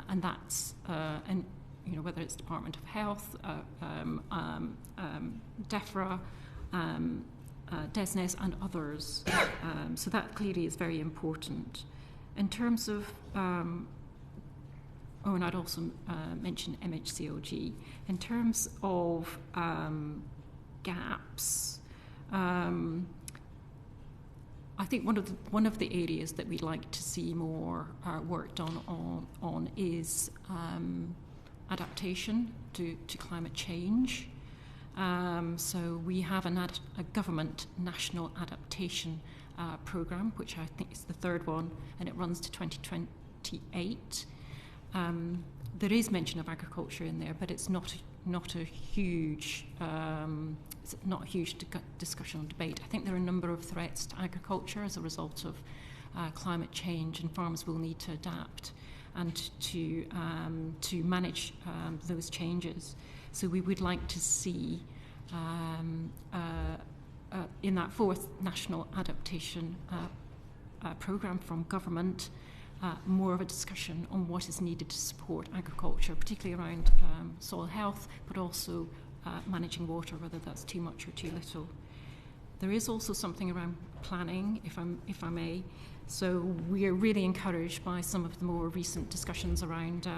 and that's and you know, whether it's Department of Health, DEFRA, DESNES and others. So that clearly is very important. In terms of, and I'd also mention MHCOG. In terms of gaps, I think one of the areas that we'd like to see more work done on is adaptation to climate change. So we have a government national adaptation programme, which I think is the third one, and it runs to 2028. There is mention of agriculture in there, but it's not a huge discussion or debate. I think there are a number of threats to agriculture as a result of climate change, and farmers will need to adapt and to manage those changes. So we would like to see in that fourth national adaptation programme from government more of a discussion on what is needed to support agriculture, particularly around soil health, but also managing water, whether that's too much or too little. There is also something around planning, if I may. So we are really encouraged by some of the more recent discussions around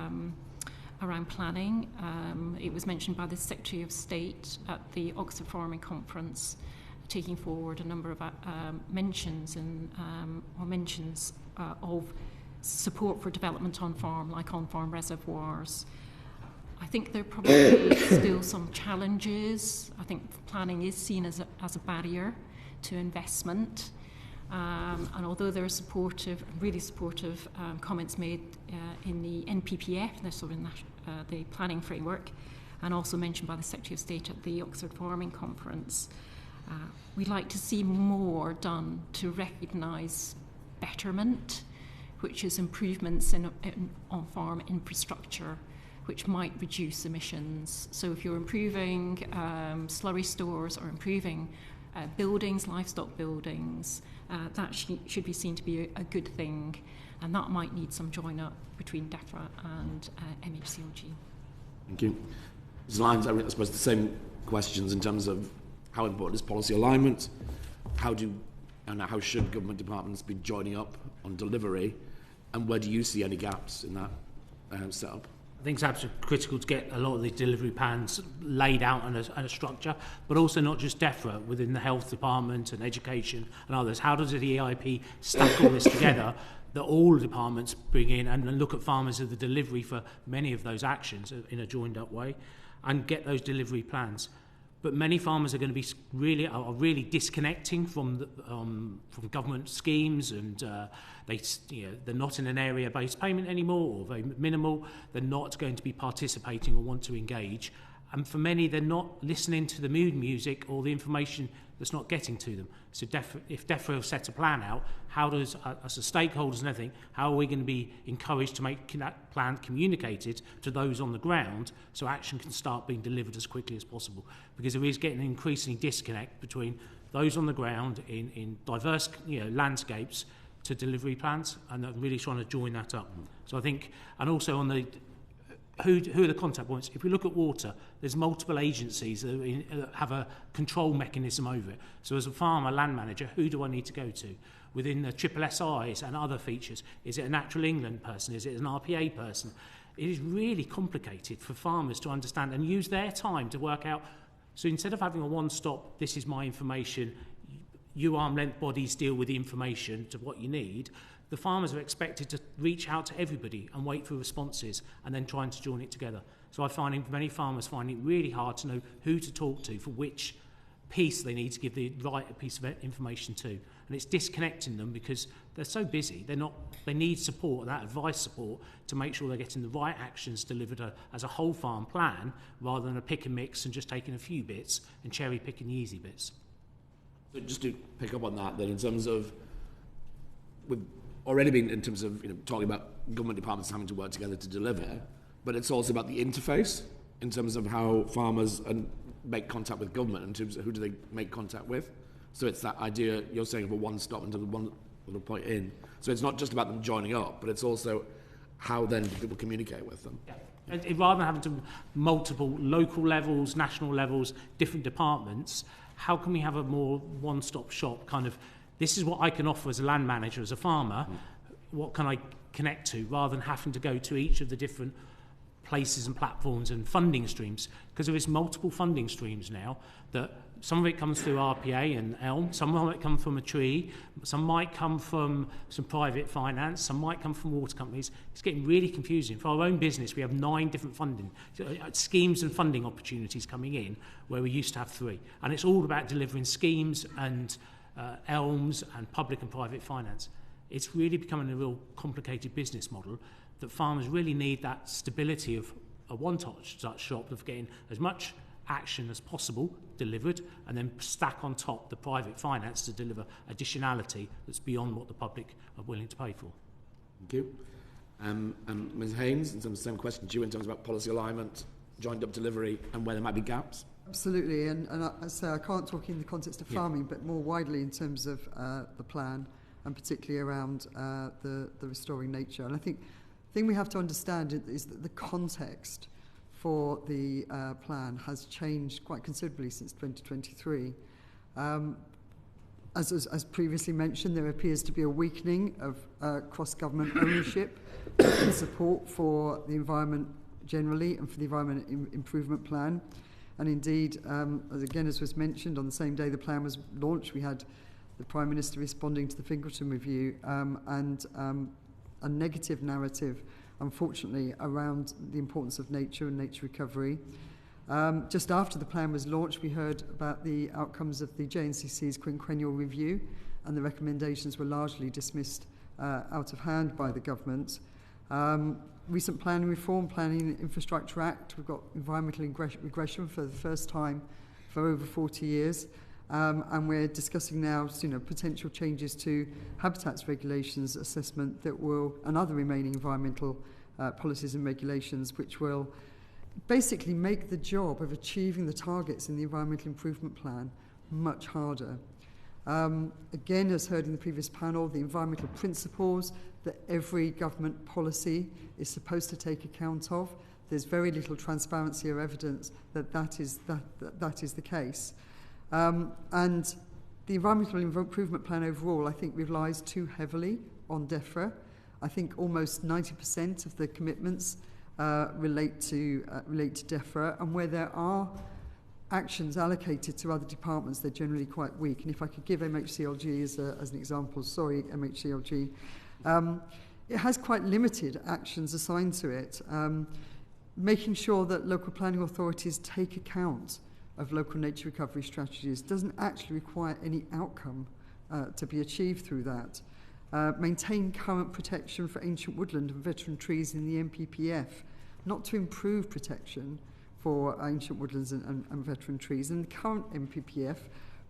planning. It was mentioned by the Secretary of State at the Oxford Farming Conference, taking forward a number of mentions of support for development on farm, like on-farm reservoirs. I think there are probably still some challenges. I think planning is seen as a barrier to investment. And although there are really supportive comments made in the NPPF, the planning framework, and also mentioned by the Secretary of State at the Oxford Farming Conference, we'd like to see more done to recognise betterment, which is improvements on farm infrastructure, which might reduce emissions. So if you're improving slurry stores or improving buildings, livestock buildings, that should be seen to be a good thing, and that might need some join-up between DEFRA and MHCOG. Thank you. Ms. Lyons, I suppose the same questions in terms of how important is policy alignment, how should government departments be joining up on delivery, and where do you see any gaps in that setup? I think it's absolutely critical to get a lot of the delivery plans laid out and a structure, but also not just DEFRA, within the health department and education and others. How does the EIP stack all this together that all departments bring in and look at farmers as the delivery for many of those actions in a joined up way and get those delivery plans? But many farmers are going to be really disconnecting from government schemes, and they're not in an area-based payment anymore, or very minimal. They're not going to be participating or want to engage, And for many, they're not listening to the mood music or the information that's not getting to them. So if DEFRA have set a plan out, how does, as the stakeholders and everything, how are we going to be encouraged to make that plan communicated to those on the ground so action can start being delivered as quickly as possible? Because there is getting an increasing disconnect between those on the ground in diverse landscapes to delivery plans, and they're really trying to join that up. So I think, and also on the who are the contact points? If we look at water, there's multiple agencies that have a control mechanism over it. So as a farmer, land manager, who do I need to go to? Within the triple SIs and other features, is it a Natural England person? Is it an RPA person? It is really complicated for farmers to understand and use their time to work out. So instead of having a one-stop, this is my information, you arm-length bodies deal with the information to what you need, the farmers are expected to reach out to everybody and wait for responses and then trying to join it together. So I find many farmers find it really hard to know who to talk to for which piece they need to give the right piece of information to. And it's disconnecting them because they're so busy. They need support, that advice support, to make sure they're getting the right actions delivered as a whole farm plan rather than a pick and mix and just taking a few bits and cherry picking the easy bits. So just to pick up on that then, in terms of, we've already been in terms of talking about government departments having to work together to deliver, but it's also about the interface in terms of how farmers make contact with government, in terms of who do they make contact with. So it's that idea you're saying of a one-stop into the one little point in. So it's not just about them joining up, but it's also how then do people communicate with them. Yeah. Rather than having to multiple local levels, national levels, different departments, how can we have a more one-stop shop kind of, this is what I can offer as a land manager, as a farmer, what can I connect to, rather than having to go to each of the different places and platforms and funding streams, because there is multiple funding streams now that some of it comes through RPA and ELM, some of it comes from a tree, some might come from some private finance, some might come from water companies. It's getting really confusing. For our own business, we have 9 different funding schemes and funding opportunities coming in where we used to have 3. And it's all about delivering schemes and ELMs and public and private finance. It's really becoming a real complicated business model that farmers really need that stability of a one-touch shop of getting as much action as possible delivered and then stack on top the private finance to deliver additionality that's beyond what the public are willing to pay for. Thank you. And Ms Hayns, in terms of the same question to you in terms about policy alignment, joined up delivery and where there might be gaps. Absolutely, and I say I can't talk in the context of farming, but more widely in terms of the plan and particularly around the restoring nature. And I think the thing we have to understand is that the context for the plan has changed quite considerably since 2023. As previously mentioned, there appears to be a weakening of cross-government ownership and support for the environment generally and for the Environment Improvement Plan. And indeed, as was mentioned, on the same day the plan was launched, we had the Prime Minister responding to the Fingleton Review and a negative narrative, unfortunately, around the importance of nature and nature recovery. Just after the plan was launched, we heard about the outcomes of the JNCC's quinquennial review, and the recommendations were largely dismissed out of hand by the government. Recent planning reform, Planning Infrastructure Act, we've got environmental regression for the first time for over 40 years. And we're discussing now, potential changes to habitats regulations assessment that will, and other remaining environmental policies and regulations, which will basically make the job of achieving the targets in the Environmental Improvement Plan much harder. Again, as heard in the previous panel, the environmental principles that every government policy is supposed to take account of, there's very little transparency or evidence that that is the case. And the Environmental Improvement Plan overall, I think, relies too heavily on DEFRA. I think almost 90% of the commitments relate to DEFRA, and where there are actions allocated to other departments, they're generally quite weak. And if I could give MHCLG as an example, sorry, MHCLG, it has quite limited actions assigned to it, making sure that local planning authorities take account of local nature recovery strategies doesn't actually require any outcome to be achieved through that. Maintain current protection for ancient woodland and veteran trees in the MPPF, not to improve protection for ancient woodlands and veteran trees. And the current MPPF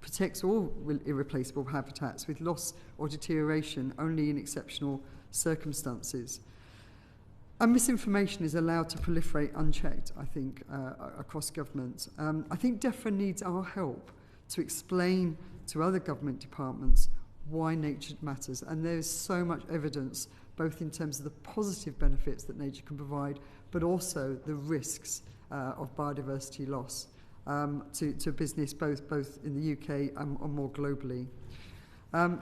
protects all irreplaceable habitats with loss or deterioration only in exceptional circumstances. And misinformation is allowed to proliferate unchecked, I think, across government. I think DEFRA needs our help to explain to other government departments why nature matters. And there's so much evidence, both in terms of the positive benefits that nature can provide, but also the risks of biodiversity loss to business, both in the UK and more globally.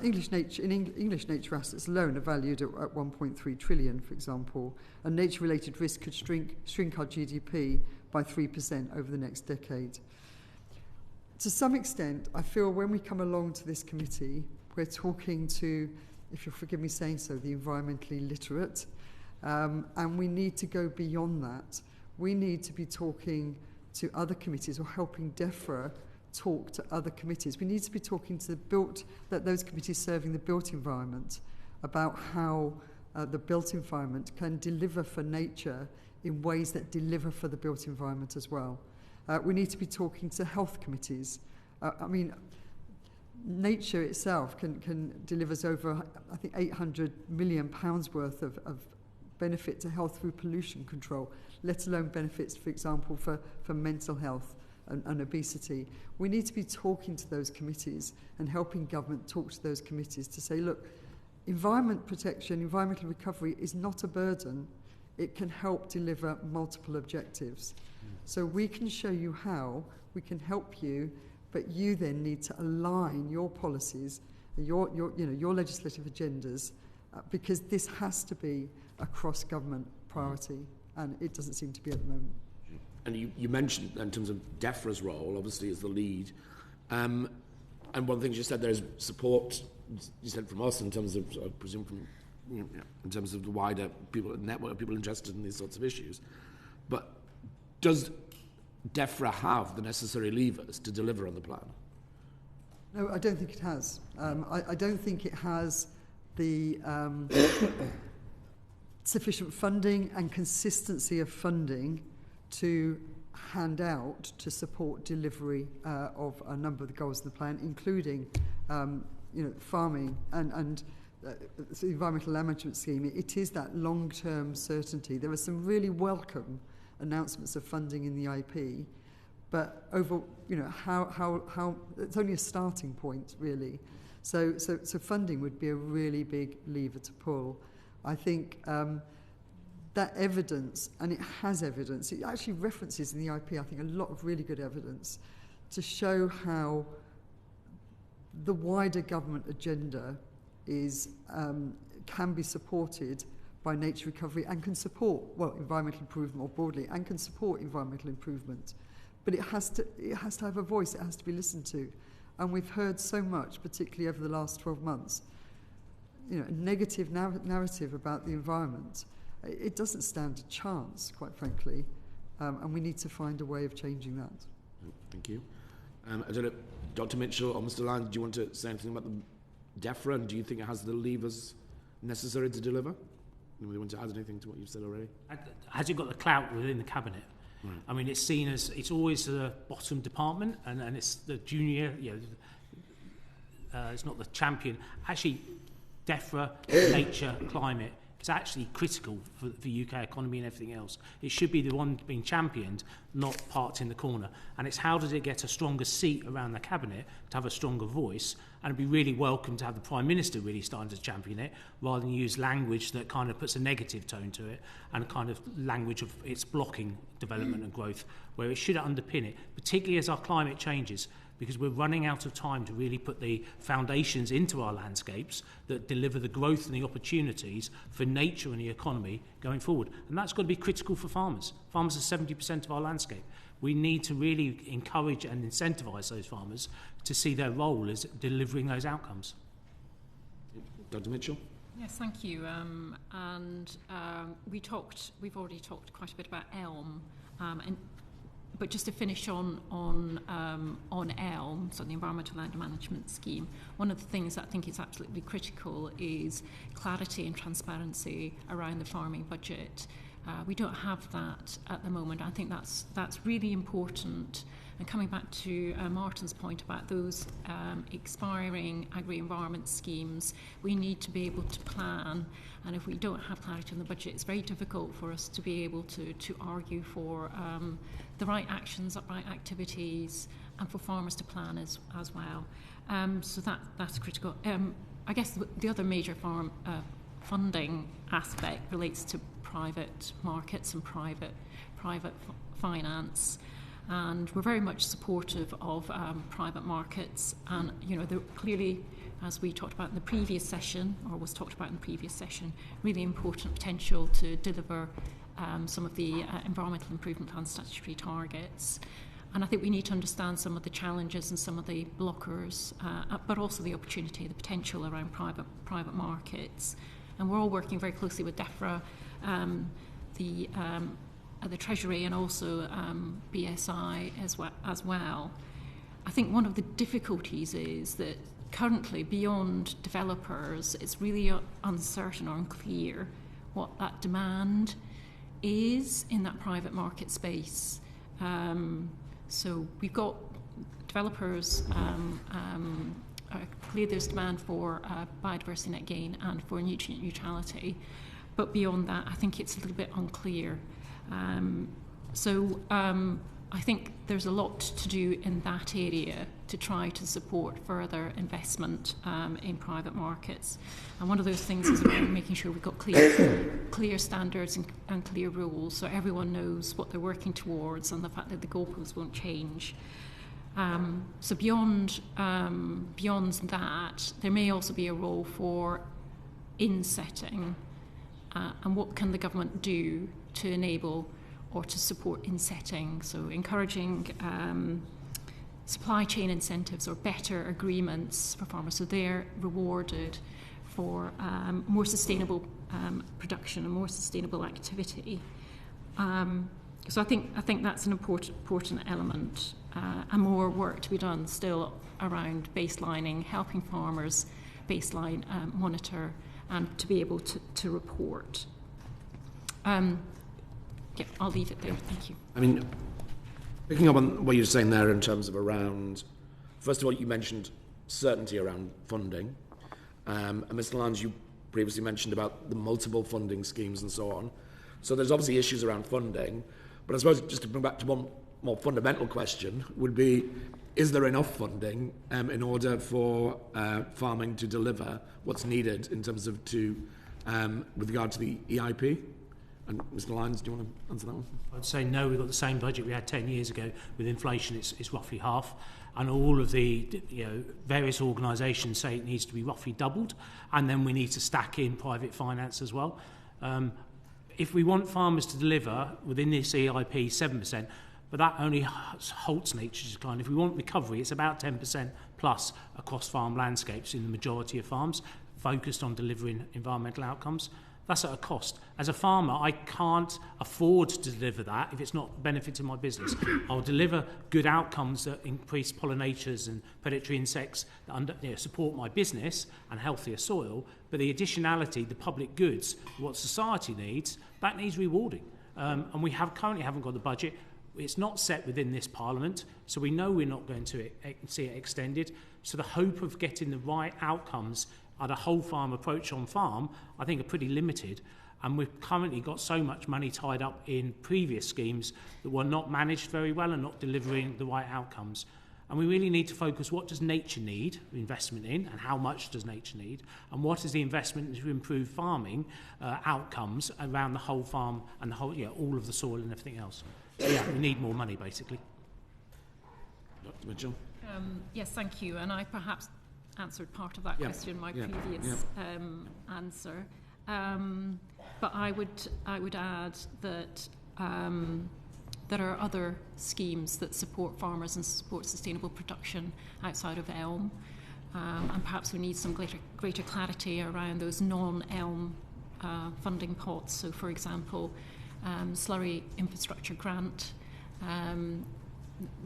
English nature assets alone are valued at 1.3 trillion, for example, and nature-related risk could shrink our GDP by 3% over the next decade. To some extent, I feel when we come along to this committee, we're talking to, if you'll forgive me saying so, the environmentally literate, and we need to go beyond that. We need to be talking to other committees or helping DEFRA talk to other committees. We need to be talking to those committees serving the built environment about how the built environment can deliver for nature in ways that deliver for the built environment as well. We need to be talking to health committees. Nature itself can delivers over, I think, £800 million worth of benefit to health through pollution control, let alone benefits, for example, for mental health and obesity. We need to be talking to those committees and helping government talk to those committees to say, look, environment protection, environmental recovery is not a burden. It can help deliver multiple objectives. So we can show you how, we can help you, but you then need to align your policies, your legislative agendas, because this has to be a cross-government priority, and it doesn't seem to be at the moment. And you mentioned, in terms of DEFRA's role, obviously, as the lead, and one of the things you said there is support, you said from us, in terms of, I presume from, in terms of the wider network of people interested in these sorts of issues. But does DEFRA have the necessary levers to deliver on the plan? No, I don't think it has. I don't think it has the sufficient funding and consistency of funding to hand out to support delivery of a number of the goals of the plan, including farming and the environmental land management scheme. It is that long-term certainty. There are some really welcome announcements of funding in the IP, but over how it's only a starting point, really. So funding would be a really big lever to pull. I think that evidence, and it has evidence, it actually references in the IP, I think, a lot of really good evidence to show how the wider government agenda is can be supported by nature recovery and can support, environmental improvement more broadly, and can support environmental improvement. But it has to have a voice, it has to be listened to. And we've heard so much, particularly over the last 12 months, a negative narrative about the environment. It doesn't stand a chance, quite frankly, and we need to find a way of changing that. Thank you. I don't know, Dr. Mitchell or Mr. Lyons, do you want to say anything about the DEFRA, and do you think it has the levers necessary to deliver? Anybody want to add anything to what you've said already? Has it got the clout within the cabinet? Right. I mean, it's seen as, it's always the bottom department, and it's the junior, it's not the champion. Actually, DEFRA, nature, climate, is actually critical for the UK economy and everything else. It should be the one being championed, not parked in the corner. And it's how does it get a stronger seat around the cabinet to have a stronger voice, and it'd be really welcome to have the Prime Minister really starting to champion it, rather than use language that kind of puts a negative tone to it, and kind of language of it's blocking development and growth, where it should underpin it, particularly as our climate changes, because we're running out of time to really put the foundations into our landscapes that deliver the growth and the opportunities for nature and the economy going forward. And that's got to be critical for farmers. Farmers are 70% of our landscape. We need to really encourage and incentivise those farmers to see their role as delivering those outcomes. Dr. Mitchell? Yes, thank you. We've already talked quite a bit about ELM, but just to finish on ELM, so the Environmental Land Management Scheme, one of the things that I think is absolutely critical is clarity and transparency around the farming budget. We don't have that at the moment. I think that's really important. And coming back to Martin's point about those expiring agri-environment schemes, we need to be able to plan. And if we don't have clarity on the budget, it's very difficult for us to be able to argue for the right actions, the right activities, and for farmers to plan as well. So that's critical. I guess the other major farm funding aspect relates to private markets and private finance. And we're very much supportive of private markets. And, they're clearly, as we talked about in the previous session, or was talked about in the previous session, really important potential to deliver some of the environmental improvement plan statutory targets. And I think we need to understand some of the challenges and some of the blockers, but also the opportunity, the potential around private markets. And we're all working very closely with DEFRA, the Treasury, and also BSI as well. I think one of the difficulties is that currently, beyond developers, it's really uncertain or unclear what that demand is in that private market space. So we've got developers, clear there's demand for biodiversity net gain and for nutrient neutrality, but beyond that, I think it's a little bit unclear. I think there's a lot to do in that area to try to support further investment in private markets. And one of those things is around making sure we've got clear standards and clear rules, so everyone knows what they're working towards and the fact that the goalposts won't change. So beyond that, there may also be a role for insetting, and what can the government do to enable or to support insetting, so encouraging supply chain incentives or better agreements for farmers so they're rewarded for more sustainable production and more sustainable activity. So I think that's an important element, and more work to be done still around baselining, helping farmers baseline, monitor, and to be able to report. I'll leave it there. Thank you. I mean, picking up on what you're saying there in terms of around, first of all, you mentioned certainty around funding. And Mr. Lyons, you previously mentioned about the multiple funding schemes and so on. So there's obviously issues around funding. But I suppose just to bring back to one more fundamental question would be, is there enough funding in order for farming to deliver what's needed in terms of with regard to the EIP? And Mr. Lyons, do you want to answer that one? I'd say no. We've got the same budget we had 10 years ago. With inflation, it's roughly half. And all of the various organisations say it needs to be roughly doubled. And then we need to stack in private finance as well. If we want farmers to deliver within this EIP 7%, but that only halts nature's decline. If we want recovery, it's about 10% plus across farm landscapes in the majority of farms, focused on delivering environmental outcomes. That's at a cost. As a farmer, I can't afford to deliver that if it's not benefiting my business. I'll deliver good outcomes that increase pollinators and predatory insects that support my business and healthier soil, but the additionality, the public goods, what society needs, that needs rewarding. And we currently haven't got the budget. It's not set within this Parliament, so we know we're not going to see it extended. So the hope of getting the right outcomes at a whole farm approach on farm, I think, are pretty limited. And we've currently got so much money tied up in previous schemes that were not managed very well and not delivering the right outcomes. And we really need to focus, what does nature need investment in, and how much does nature need, and what is the investment to improve farming outcomes around the whole farm and the whole, all of the soil and everything else. So we need more money, basically. Dr. Mitchell? Yes, thank you. And I perhaps answered part of that question in my previous answer. But I would add that there are other schemes that support farmers and support sustainable production outside of ELM, and perhaps we need some greater clarity around those non-ELM funding pots. So, for example, slurry infrastructure grant.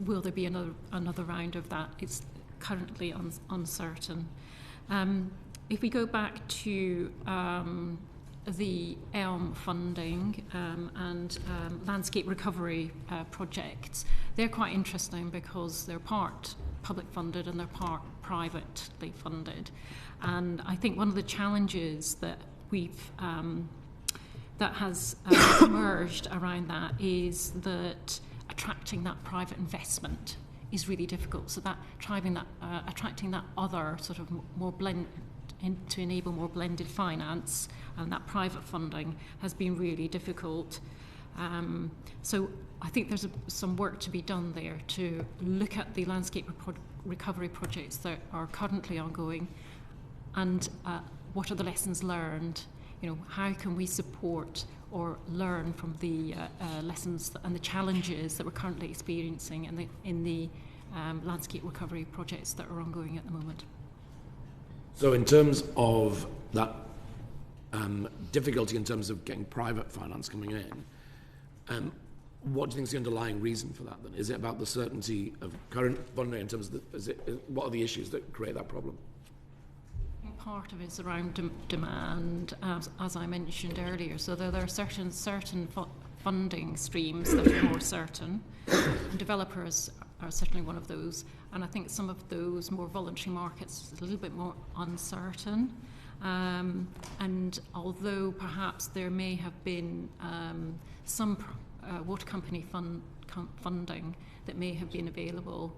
Will there be another round of that? It's currently uncertain. If we go back to the ELM funding and landscape recovery projects, they're quite interesting because they're part public funded and they're part privately funded. And I think one of the challenges that that has emerged around that is that attracting that private investment is really difficult. So that attracting that other sort of more to enable more blended finance and that private funding has been really difficult. So I think there's some work to be done there to look at the landscape recovery projects that are currently ongoing and what are the lessons learned. How can we support or learn from the lessons and the challenges that we're currently experiencing in the landscape recovery projects that are ongoing at the moment. So in terms of that difficulty in terms of getting private finance coming in, what do you think is the underlying reason for that then? Is it about the certainty of current funding in terms of what are the issues that create that problem? Part of it is around demand, as I mentioned earlier. So there are certain funding streams that are more certain, and developers are certainly one of those. And I think some of those more voluntary markets is a little bit more uncertain. And although perhaps there may have been some water company funding that may have been available,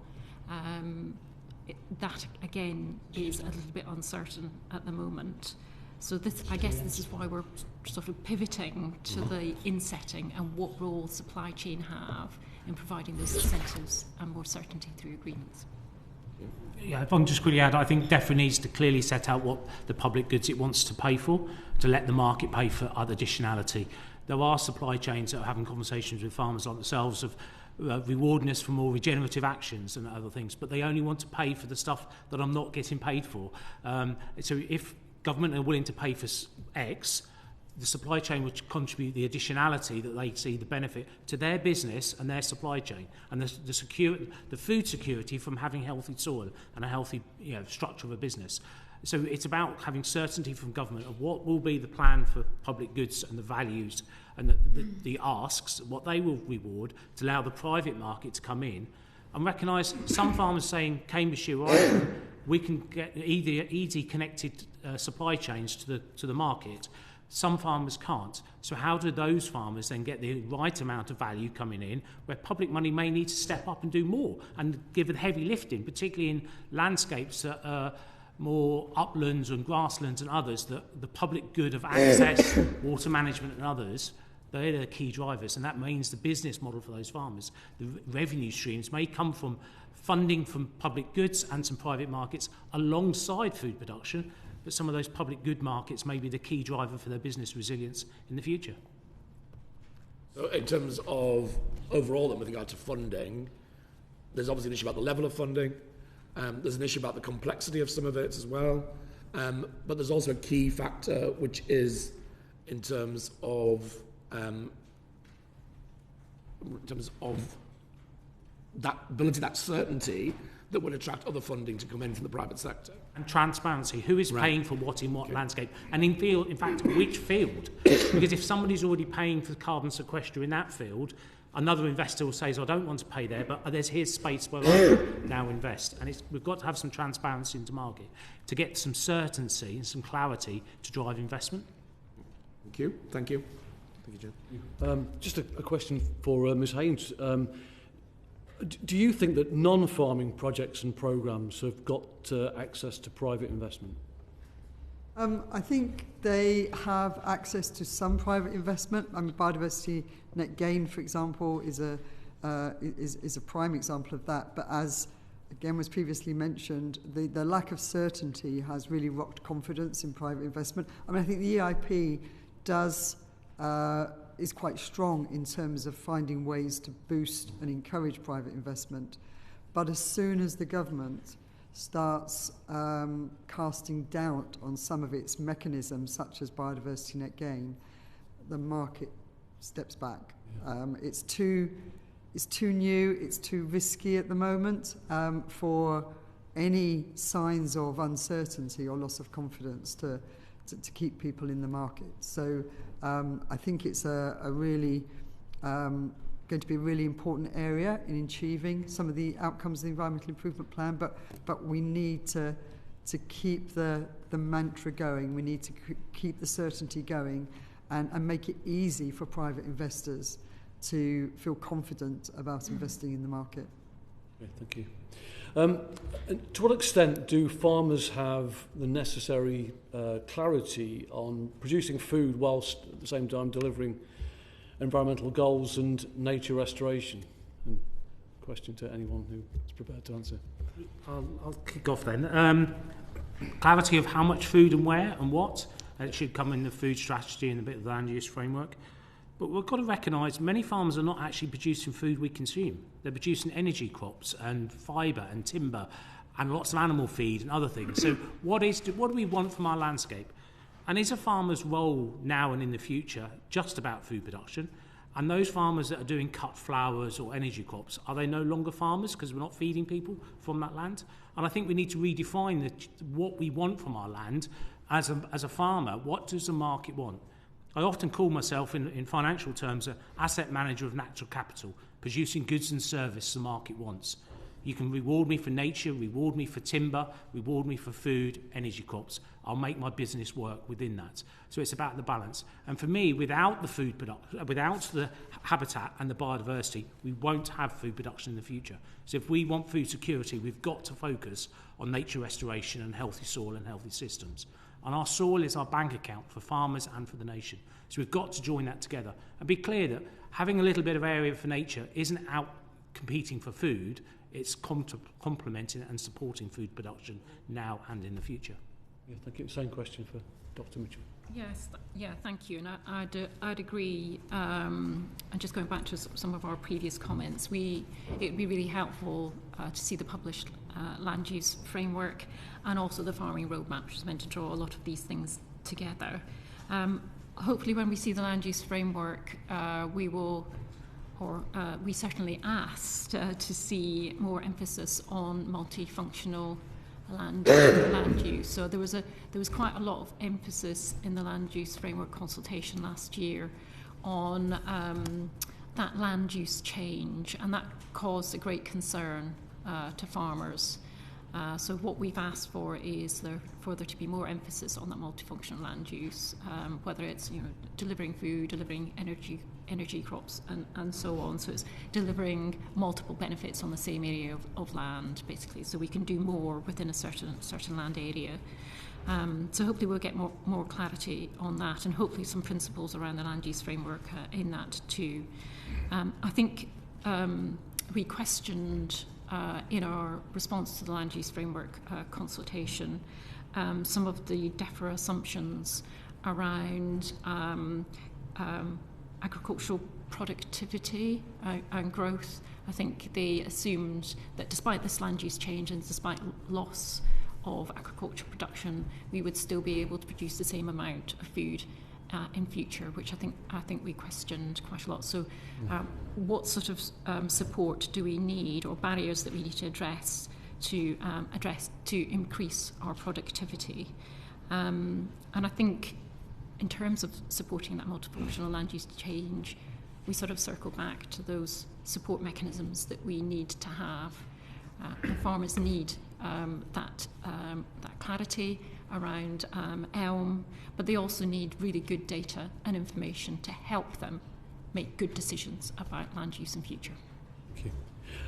that again is a little bit uncertain at the moment. So I guess this is why we're sort of pivoting to the insetting and what role supply chain have in providing those incentives and more certainty through agreements. Yeah, if I can just quickly add, I think DEFRA needs to clearly set out what the public goods it wants to pay for, to let the market pay for other additionality. There are supply chains that are having conversations with farmers like themselves of rewarding us for more regenerative actions and other things, but they only want to pay for the stuff that I'm not getting paid for. So if government are willing to pay for X, the supply chain would contribute the additionality that they see the benefit to their business and their supply chain, and the food security from having healthy soil and a healthy structure of a business. So it's about having certainty from government of what will be the plan for public goods and the values and the asks, what they will reward to allow the private market to come in and recognise some farmers saying Cambridgeshire, right, we can get easy connected supply chains to the market. Some farmers can't. So how do those farmers then get the right amount of value coming in where public money may need to step up and do more and give it heavy lifting, particularly in landscapes that are more uplands and grasslands and others, that the public good of access, water management and others, they're the key drivers, and that means the business model for those farmers, the revenue streams may come from funding from public goods and some private markets alongside food production, but some of those public good markets may be the key driver for their business resilience in the future. So in terms of overall then with regard to funding, there's obviously an issue about the level of funding. There's an issue about the complexity of some of it as well. But there's also a key factor, which is in terms of that ability, that certainty that would attract other funding to come in from the private sector. And transparency, who is paying for what in what landscape, and in fact, which field. Because if somebody's already paying for carbon sequester in that field, another investor will say, I don't want to pay there, but there's here's space where I now invest. And we've got to have some transparency into market to get some certainty and some clarity to drive investment. Thank you. Thank you. Thank you, Jim. Just a question for Ms Haynes. Do you think that non-farming projects and programmes have got access to private investment? I think they have access to some private investment. Biodiversity net gain, for example, is a prime example of that. But as again was previously mentioned, the lack of certainty has really rocked confidence in private investment. I think the EIP is quite strong in terms of finding ways to boost and encourage private investment. But as soon as the government starts casting doubt on some of its mechanisms, such as biodiversity net gain, the market steps back. It's too new, it's too risky at the moment for any signs of uncertainty or loss of confidence to to keep people in the market. So I think it's a really going to be a really important area in achieving some of the outcomes of the Environmental Improvement Plan, but we need to keep the mantra going. We need to keep the certainty going and make it easy for private investors to feel confident about investing in the market. Okay, thank you. To what extent do farmers have the necessary clarity on producing food whilst at the same time delivering environmental goals and nature restoration? And question to anyone who is prepared to answer. I'll kick off then. Clarity of how much food and where and what. It should come in the food strategy and a bit of the land use framework. But we've got to recognise many farmers are not actually producing food we consume. They're producing energy crops and fibre and timber and lots of animal feed and other things. So what do we want from our landscape? And is a farmer's role now and in the future just about food production? And those farmers that are doing cut flowers or energy crops, are they no longer farmers because we're not feeding people from that land? And I think we need to redefine what we want from our land as a farmer. What does the market want? I often call myself, in financial terms, an asset manager of natural capital, producing goods and service the market wants. You can reward me for nature, reward me for timber, reward me for food, energy crops. I'll make my business work within that. So it's about the balance. And for me, without the food production, without the habitat and the biodiversity, we won't have food production in the future. So if we want food security, we've got to focus on nature restoration and healthy soil and healthy systems. And our soil is our bank account for farmers and for the nation. So we've got to join that together and be clear that having a little bit of area for nature isn't out competing for food, it's complementing and supporting food production now and in the future. Yeah, thank you. Same question for Dr. Mitchell. Yes, thank you. And I'd agree. And just going back to some of our previous comments, it would be really helpful to see the published land use framework and also the farming roadmap, which is meant to draw a lot of these things together. Hopefully, when we see the land use framework, we will. We certainly asked to see more emphasis on multifunctional land use. So there was quite a lot of emphasis in the land use framework consultation last year on that land use change, and that caused a great concern to farmers. So what we've asked for is for there to be more emphasis on that multifunctional land use, whether it's delivering food, delivering energy crops, and so on. So it's delivering multiple benefits on the same area of land, basically. So we can do more within a certain land area. So hopefully we'll get more clarity on that, and hopefully some principles around the land use framework in that too. I think we questioned. In our response to the land use framework consultation, some of the DEFRA assumptions around agricultural productivity and growth. I think they assumed that despite this land use change and despite loss of agricultural production, we would still be able to produce the same amount of food in future, which I think we questioned quite a lot. So what sort of support do we need, or barriers that we need to address to increase our productivity? And I think in terms of supporting that multifunctional land use change, we sort of circle back to those support mechanisms that we need to have. The farmers need that clarity around ELM, but they also need really good data and information to help them make good decisions about land use in future. Thank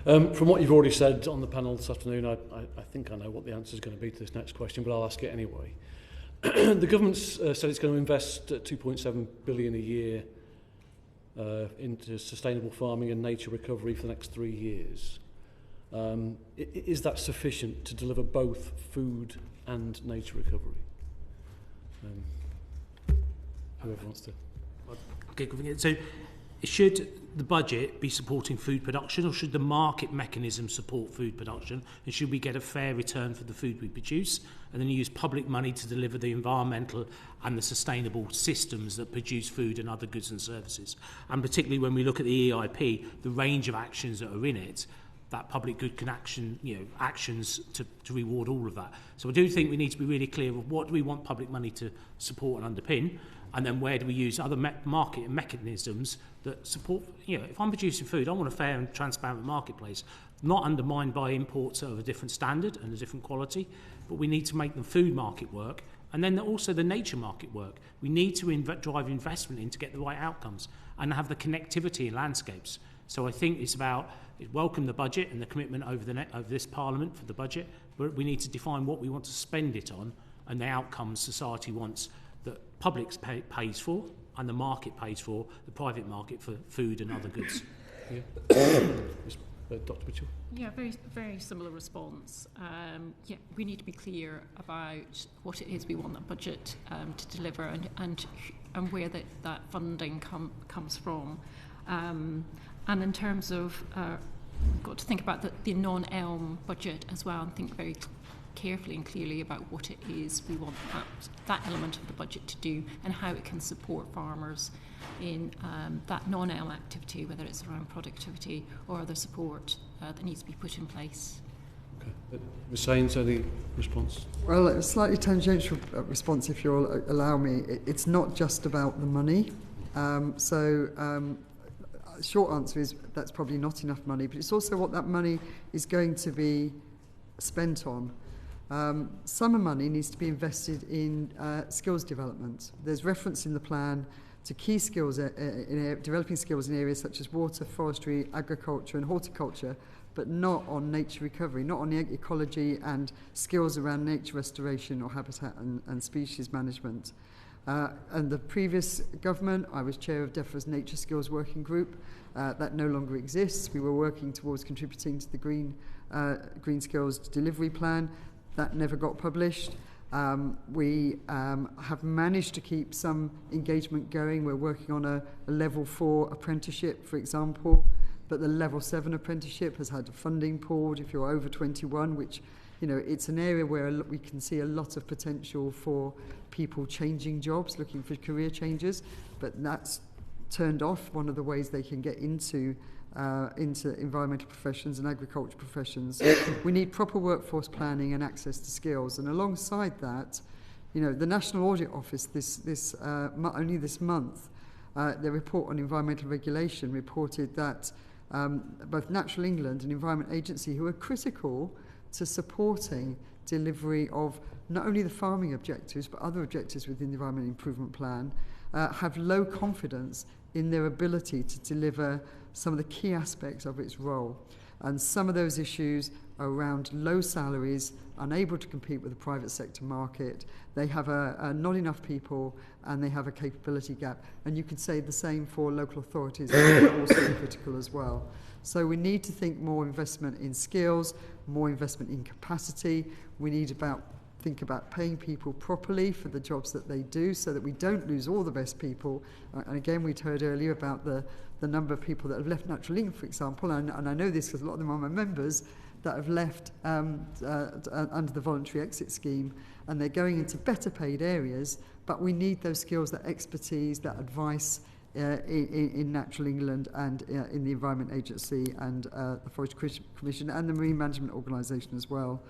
you. From what you've already said on the panel this afternoon, I think I know what the answer is going to be to this next question, but I'll ask it anyway. The government's said it's going to invest $2.7 billion a year into sustainable farming and nature recovery for the next 3 years. Is that sufficient to deliver both food and nature recovery? Whoever wants to. So should the budget be supporting food production, or should the market mechanism support food production? And should we get a fair return for the food we produce, and then use public money to deliver the environmental and the sustainable systems that produce food and other goods and services? And particularly when we look at the EIP, the range of actions that are in it, that public good can actions to reward all of that. So I do think we need to be really clear of what do we want public money to support and underpin, and then where do we use other market mechanisms that support. If I'm producing food, I want a fair and transparent marketplace, not undermined by imports of a different standard and a different quality, but we need to make the food market work, and then also the nature market work. We need to drive investment in to get the right outcomes and have the connectivity in landscapes. So I think it's about welcome the budget and the commitment over this Parliament for the budget, but we need to define what we want to spend it on and the outcomes society wants that public pays for and the market pays for, the private market for food and other goods. Dr. Mitchell? Yeah, very, very similar response. We need to be clear about what it is we want that budget to deliver and where that funding comes from. And in terms of, we've got to think about the non-ELM budget as well, and think very carefully and clearly about what it is we want that element of the budget to do and how it can support farmers in that non-ELM activity, whether it's around productivity or other support that needs to be put in place. Okay. Ms. Haynes, any response? Well, a slightly tangential response, if you'll allow me. It's not just about the money. Short answer is that's probably not enough money, but it's also what that money is going to be spent on. Some money needs to be invested in skills development. There's reference in the plan to key skills, in developing skills in areas such as water, forestry, agriculture and horticulture, but not on nature recovery, not on the ecology and skills around nature restoration or habitat and species management. And the previous government, I was chair of DEFRA's Nature Skills Working Group. That no longer exists. We were working towards contributing to the Green Skills Delivery Plan. That never got published. We have managed to keep some engagement going. We're working on a level 4 apprenticeship, for example, but the level 7 apprenticeship has had funding pulled if you're over 21, which, it's an area where we can see a lot of potential for people changing jobs, looking for career changes, but that's turned off. One of the ways they can get into environmental professions and agriculture professions. We need proper workforce planning and access to skills. And alongside that, the National Audit Office only this month, their report on environmental regulation reported that both Natural England and Environment Agency, who are critical to supporting delivery of not only the farming objectives but other objectives within the Environment Improvement Plan, have low confidence in their ability to deliver some of the key aspects of its role. And some of those issues are around low salaries, unable to compete with the private sector market. They have not enough people and they have a capability gap. And you could say the same for local authorities, which are also critical as well. So we need to think more investment in skills, more investment in capacity. We need think about paying people properly for the jobs that they do so that we don't lose all the best people. And again, we'd heard earlier about the number of people that have left Natural England, for example, and I know this because a lot of them are my members, that have left under the voluntary exit scheme, and they're going into better paid areas, but we need those skills, that expertise, that advice in Natural England and in the Environment Agency and the Forest Commission and the Marine Management Organisation as well.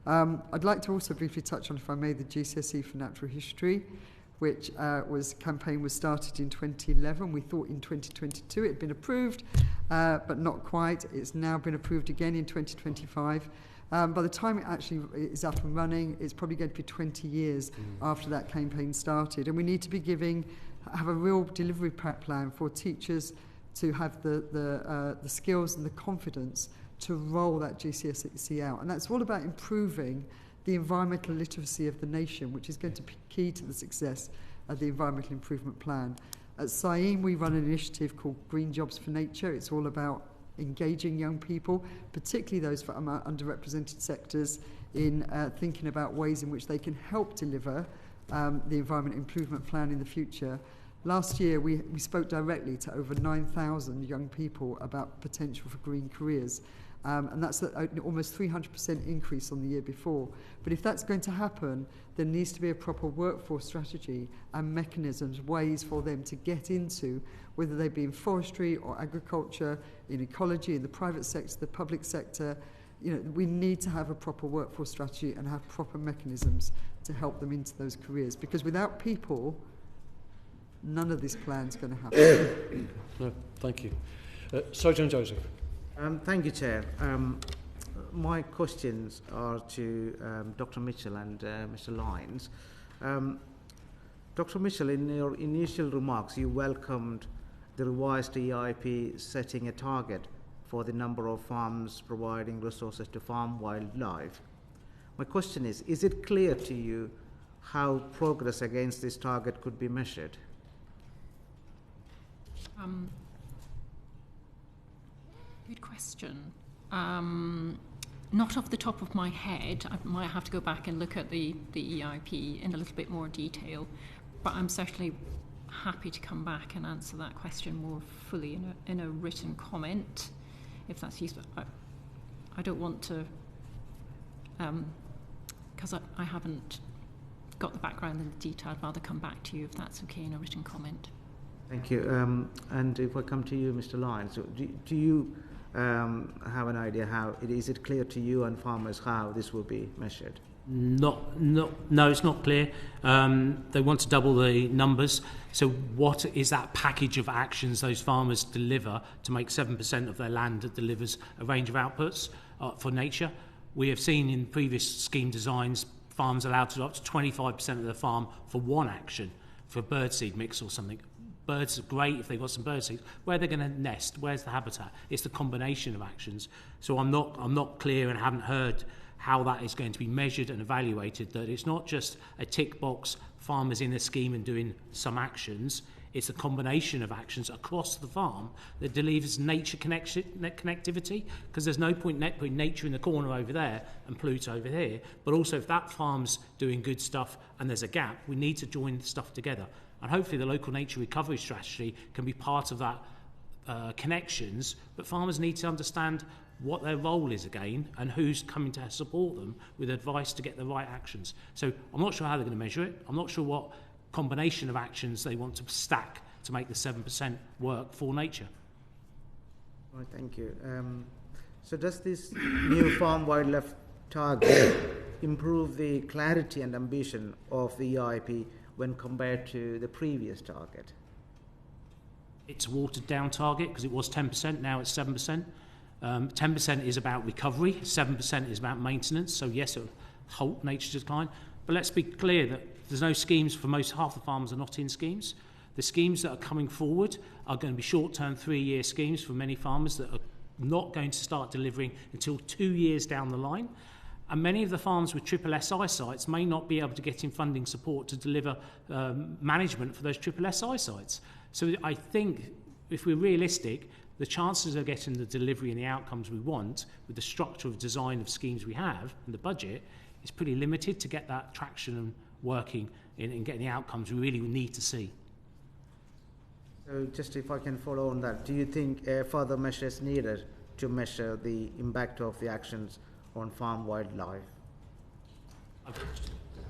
I'd like to also briefly touch on, if I may, the GCSE for Natural History, which campaign was started in 2011. We thought in 2022 it had been approved, but not quite. It's now been approved again in 2025. By the time it actually is up and running, it's probably going to be 20 years after that campaign started. And we need to be have a real delivery plan for teachers to have the skills and the confidence to roll that GCSE out. And that's all about improving the environmental literacy of the nation, which is going to be key to the success of the Environmental Improvement Plan. At CIEEM, we run an initiative called Green Jobs for Nature. It's all about engaging young people, particularly those from underrepresented sectors, in thinking about ways in which they can help deliver the Environment Improvement Plan in the future. Last year, we spoke directly to over 9,000 young people about potential for green careers. And that's almost 300% increase on the year before. But if that's going to happen, there needs to be a proper workforce strategy and mechanisms, ways for them to get into, whether they be in forestry or agriculture, in ecology, in the private sector, the public sector. We need to have a proper workforce strategy and have proper mechanisms to help them into those careers. Because without people, none of this plan's going to happen. No, thank you. Sojourn Joseph. Thank you, Chair. My questions are to Dr. Mitchell and Mr. Lyons. Dr. Mitchell, in your initial remarks, you welcomed the revised EIP setting a target for the number of farms providing resources to farm wildlife. My question is it clear to you how progress against this target could be measured? Good question. Not off the top of my head. I might have to go back and look at the EIP in a little bit more detail, but I'm certainly happy to come back and answer that question more fully in a written comment, if that's useful. I don't want to, because I haven't got the background and the detail. I'd rather come back to you if that's okay in a written comment. Thank you. And if I come to you, Mr. Lyons, do you have an idea how is it clear to you and farmers how this will be measured? No, it's not clear. They want to double the numbers. So what is that package of actions those farmers deliver to make 7% of their land that delivers a range of outputs for nature? We have seen in previous scheme designs farms allowed to do up to 25% of their farm for one action, for a birdseed mix or something. Birds are great if they've got some birdseed. Where are they going to nest? Where's the habitat? It's the combination of actions. So I'm not clear and haven't heard how that is going to be measured and evaluated, that it's not just a tick box, farmers in a scheme and doing some actions. It's a combination of actions across the farm that delivers nature connectivity, because there's no point putting nature in the corner over there and Pluto over here. But also if that farm's doing good stuff and there's a gap, we need to join the stuff together. And hopefully the local nature recovery strategy can be part of that connections, but farmers need to understand what their role is again and who's coming to support them with advice to get the right actions. So I'm not sure how they're going to measure it. I'm not sure what combination of actions they want to stack to make the 7% work for nature. Right, thank you. So does this new farm wildlife target improve the clarity and ambition of the EIP when compared to the previous target? It's a watered down target because it was 10%, now it's 7%. 10% is about recovery, 7% is about maintenance, so yes, it'll halt nature decline. But let's be clear that there's no schemes for half the farmers are not in schemes. The schemes that are coming forward are going to be short-term 3-year schemes for many farmers that are not going to start delivering until 2 years down the line. And many of the farms with triple SI sites may not be able to get in funding support to deliver management for those triple SI sites. So I think if we're realistic, the chances of getting the delivery and the outcomes we want with the structure of design of schemes we have and the budget is pretty limited to get that traction and working in getting the outcomes we really need to see. So just if I can follow on that, do you think further measures needed to measure the impact of the actions on farm wildlife?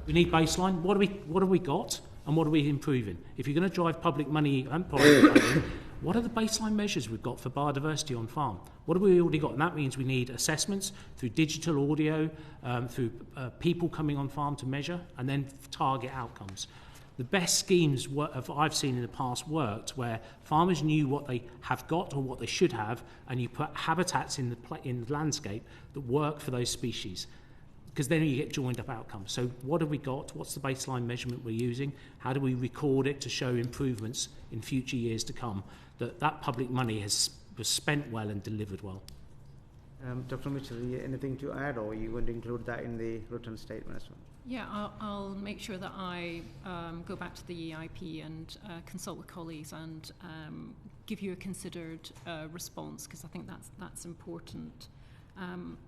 We need baseline. What have we got and what are we improving? If you're going to drive public money and private money, what are the baseline measures we've got for biodiversity on farm? What have we already got? And that means we need assessments through digital audio, through people coming on farm to measure, and then target outcomes. The best schemes I've seen in the past worked where farmers knew what they have got or what they should have, and you put habitats in the landscape that work for those species, because then you get joined up outcomes. So what have we got? What's the baseline measurement we're using? How do we record it to show improvements in future years to come? That public money was spent well and delivered well. Dr. Mitchell, anything to add, or are you going to include that in the written statement as well? Yeah, I'll make sure that I go back to the EIP and consult with colleagues and give you a considered response, because I think that's important.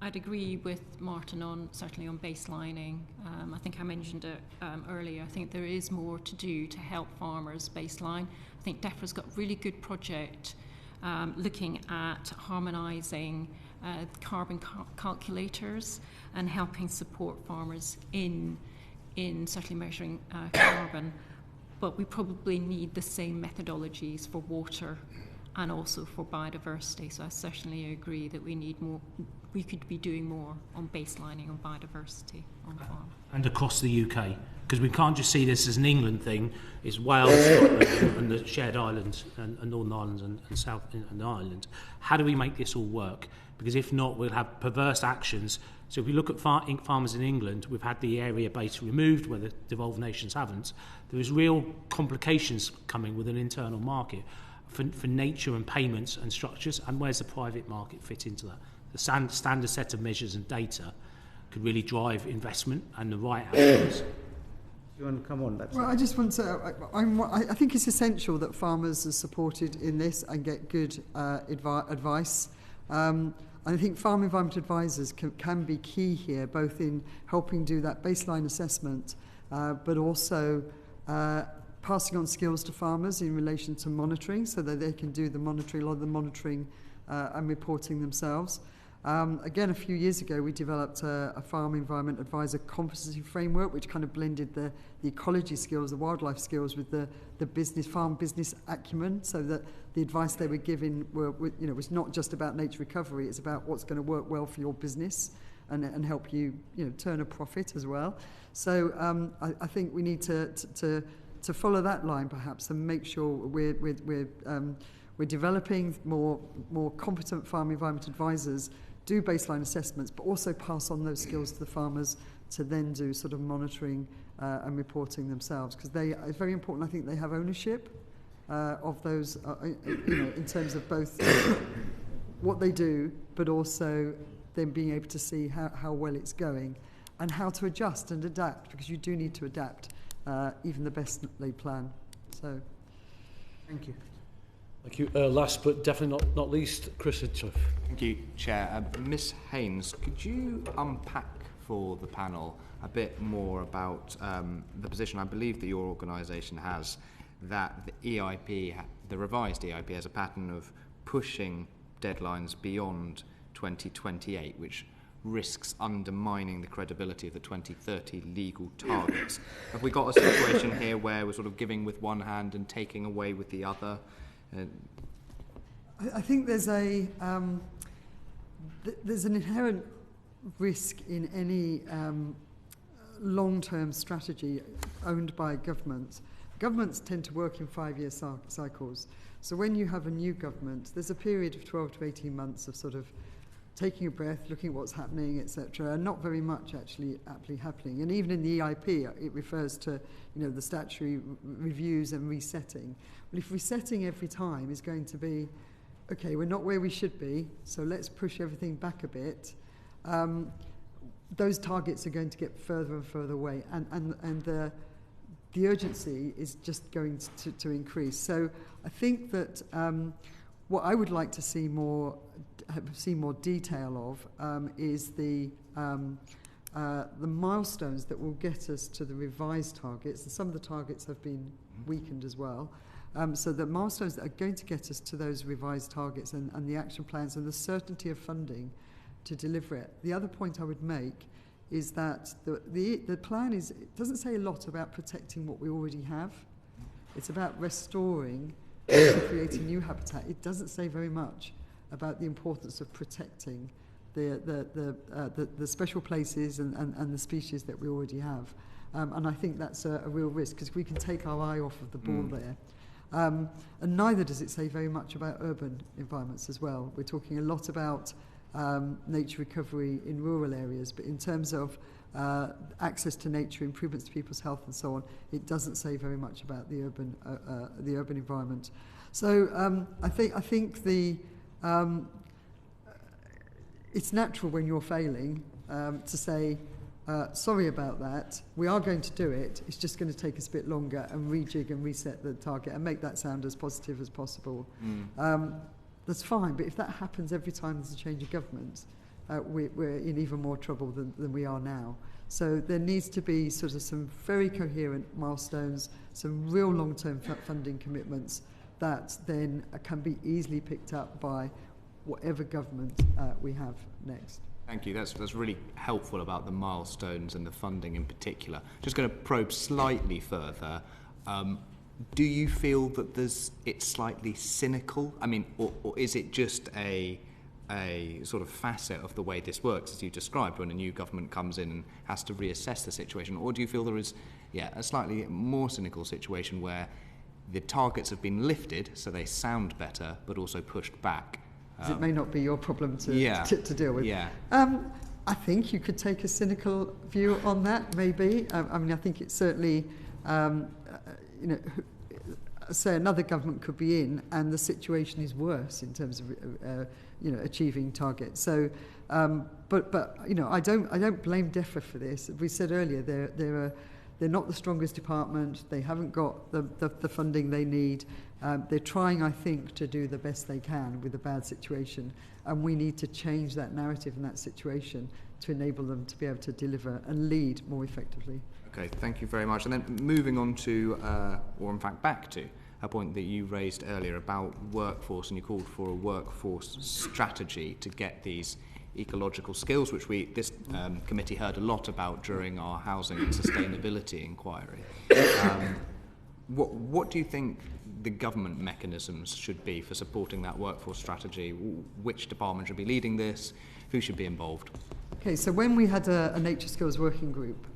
I'd agree with Martin certainly on baselining. I think I mentioned it earlier. I think there is more to do to help farmers baseline. I think DEFRA's got a really good project looking at harmonising carbon calculators and helping support farmers in certainly measuring carbon. But we probably need the same methodologies for water and also for biodiversity. So I certainly agree that we could be doing more on baselining on biodiversity on farm. And across the UK, because we can't just see this as an England thing. It's Wales, Scotland, and the shared islands, and Northern Ireland and South and Ireland. How do we make this all work? Because if not, we'll have perverse actions. So if we look at farmers in England, we've had the area base removed, where the devolved nations haven't. There is real complications coming with an internal market for nature and payments and structures, and where's the private market fit into that? The standard set of measures and data could really drive investment and the right outcomes. You want to come on that? Well, I just want to. I think it's essential that farmers are supported in this and get good advice. I think farm environment advisors can be key here, both in helping do that baseline assessment, but also passing on skills to farmers in relation to monitoring, so that they can do the monitoring, a lot of the monitoring and reporting themselves. Again, a few years ago, we developed a farm environment advisor competency framework, which kind of blended the ecology skills, the wildlife skills, with the farm business acumen, so that the advice they were giving was not just about nature recovery. It's about what's going to work well for your business and help you turn a profit as well. So I think we need to follow that line perhaps and make sure we're developing more competent farm environment advisors, do baseline assessments, but also pass on those skills to the farmers to then do sort of monitoring and reporting themselves, because it's very important. I think they have ownership of those, in terms of both what they do, but also then being able to see how well it's going and how to adjust and adapt, because you do need to adapt even the best laid plan. So, thank you. Thank you. Last but definitely not least, Chris Hitchcock. Thank you, Chair. Ms Haynes, could you unpack for the panel a bit more about the position I believe that your organisation has, that the EIP, the revised EIP, has a pattern of pushing deadlines beyond 2028, which risks undermining the credibility of the 2030 legal targets. Have we got a situation here where we're sort of giving with one hand and taking away with the other? I think there's an inherent risk in any long-term strategy owned by governments. Governments tend to work in 5-year cycles. So when you have a new government, there's a period of 12 to 18 months of sort of taking a breath, looking at what's happening, etc., and not very much actually happening. And even in the EIP, it refers to the statutory reviews and resetting. But if resetting every time is going to be, okay, we're not where we should be, so let's push everything back a bit, those targets are going to get further and further away, and the urgency is just going to increase. So I think that what I would like to see more detail of is the milestones that will get us to the revised targets, and some of the targets have been weakened as well. So the milestones that are going to get us to those revised targets and the action plans and the certainty of funding to deliver it. The other point I would make is that the plan doesn't say a lot about protecting what we already have. It's about restoring and creating new habitat. It doesn't say very much about the importance of protecting the special places and the species that we already have. And I think that's a real risk, because we can take our eye off of the ball there. And neither does it say very much about urban environments as well. We're talking a lot about nature recovery in rural areas, but in terms of access to nature, improvements to people's health and so on, it doesn't say very much about the urban environment. So I think it's natural when you're failing to say, sorry about that, we are going to do it, it's just going to take us a bit longer, and rejig and reset the target and make that sound as positive as possible. That's fine, but if that happens every time there's a change of government, we're in even more trouble than we are now. So there needs to be sort of some very coherent milestones, some real long-term funding commitments that then can be easily picked up by whatever government we have next. Thank you. That's really helpful about the milestones and the funding in particular. Just going to probe slightly further. Do you feel that it's slightly cynical? I mean, or is it just a sort of facet of the way this works, as you described, when a new government comes in and has to reassess the situation? Or do you feel there is a slightly more cynical situation where the targets have been lifted, so they sound better, but also pushed back? It may not be your problem to deal with. Yeah. I think you could take a cynical view on that, maybe. I mean, I think it's certainly, say another government could be in and the situation is worse in terms of, achieving targets. So, but I don't blame DEFRA for this. We said earlier, they're not the strongest department. They haven't got the funding they need. They're trying, I think, to do the best they can with a bad situation, and we need to change that narrative in that situation to enable them to be able to deliver and lead more effectively. Okay, thank you very much. And then moving on to, or in fact back to, a point that you raised earlier about workforce, and you called for a workforce strategy to get these ecological skills, which this committee heard a lot about during our housing and sustainability inquiry. What do you think the government mechanisms should be for supporting that workforce strategy? Which department should be leading this? Who should be involved? Okay, so when we had a nature skills working group,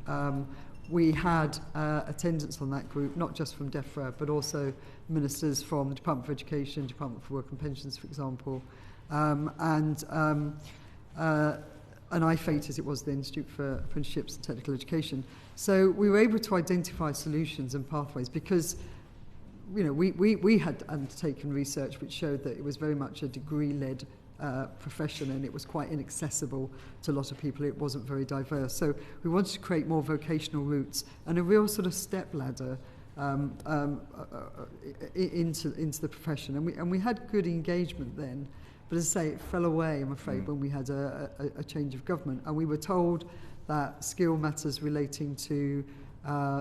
we had attendance on that group, not just from DEFRA, but also ministers from the Department for Education, Department for Work and Pensions, for example, and IFATE, as it was the Institute for Apprenticeships and Technical Education. So we were able to identify solutions and pathways because, we had undertaken research which showed that it was very much a degree-led profession, and it was quite inaccessible to a lot of people. It wasn't very diverse. So we wanted to create more vocational routes and a real sort of step ladder into the profession. And we had good engagement then. But as I say, it fell away, I'm afraid, when we had a change of government. And we were told that skill matters relating to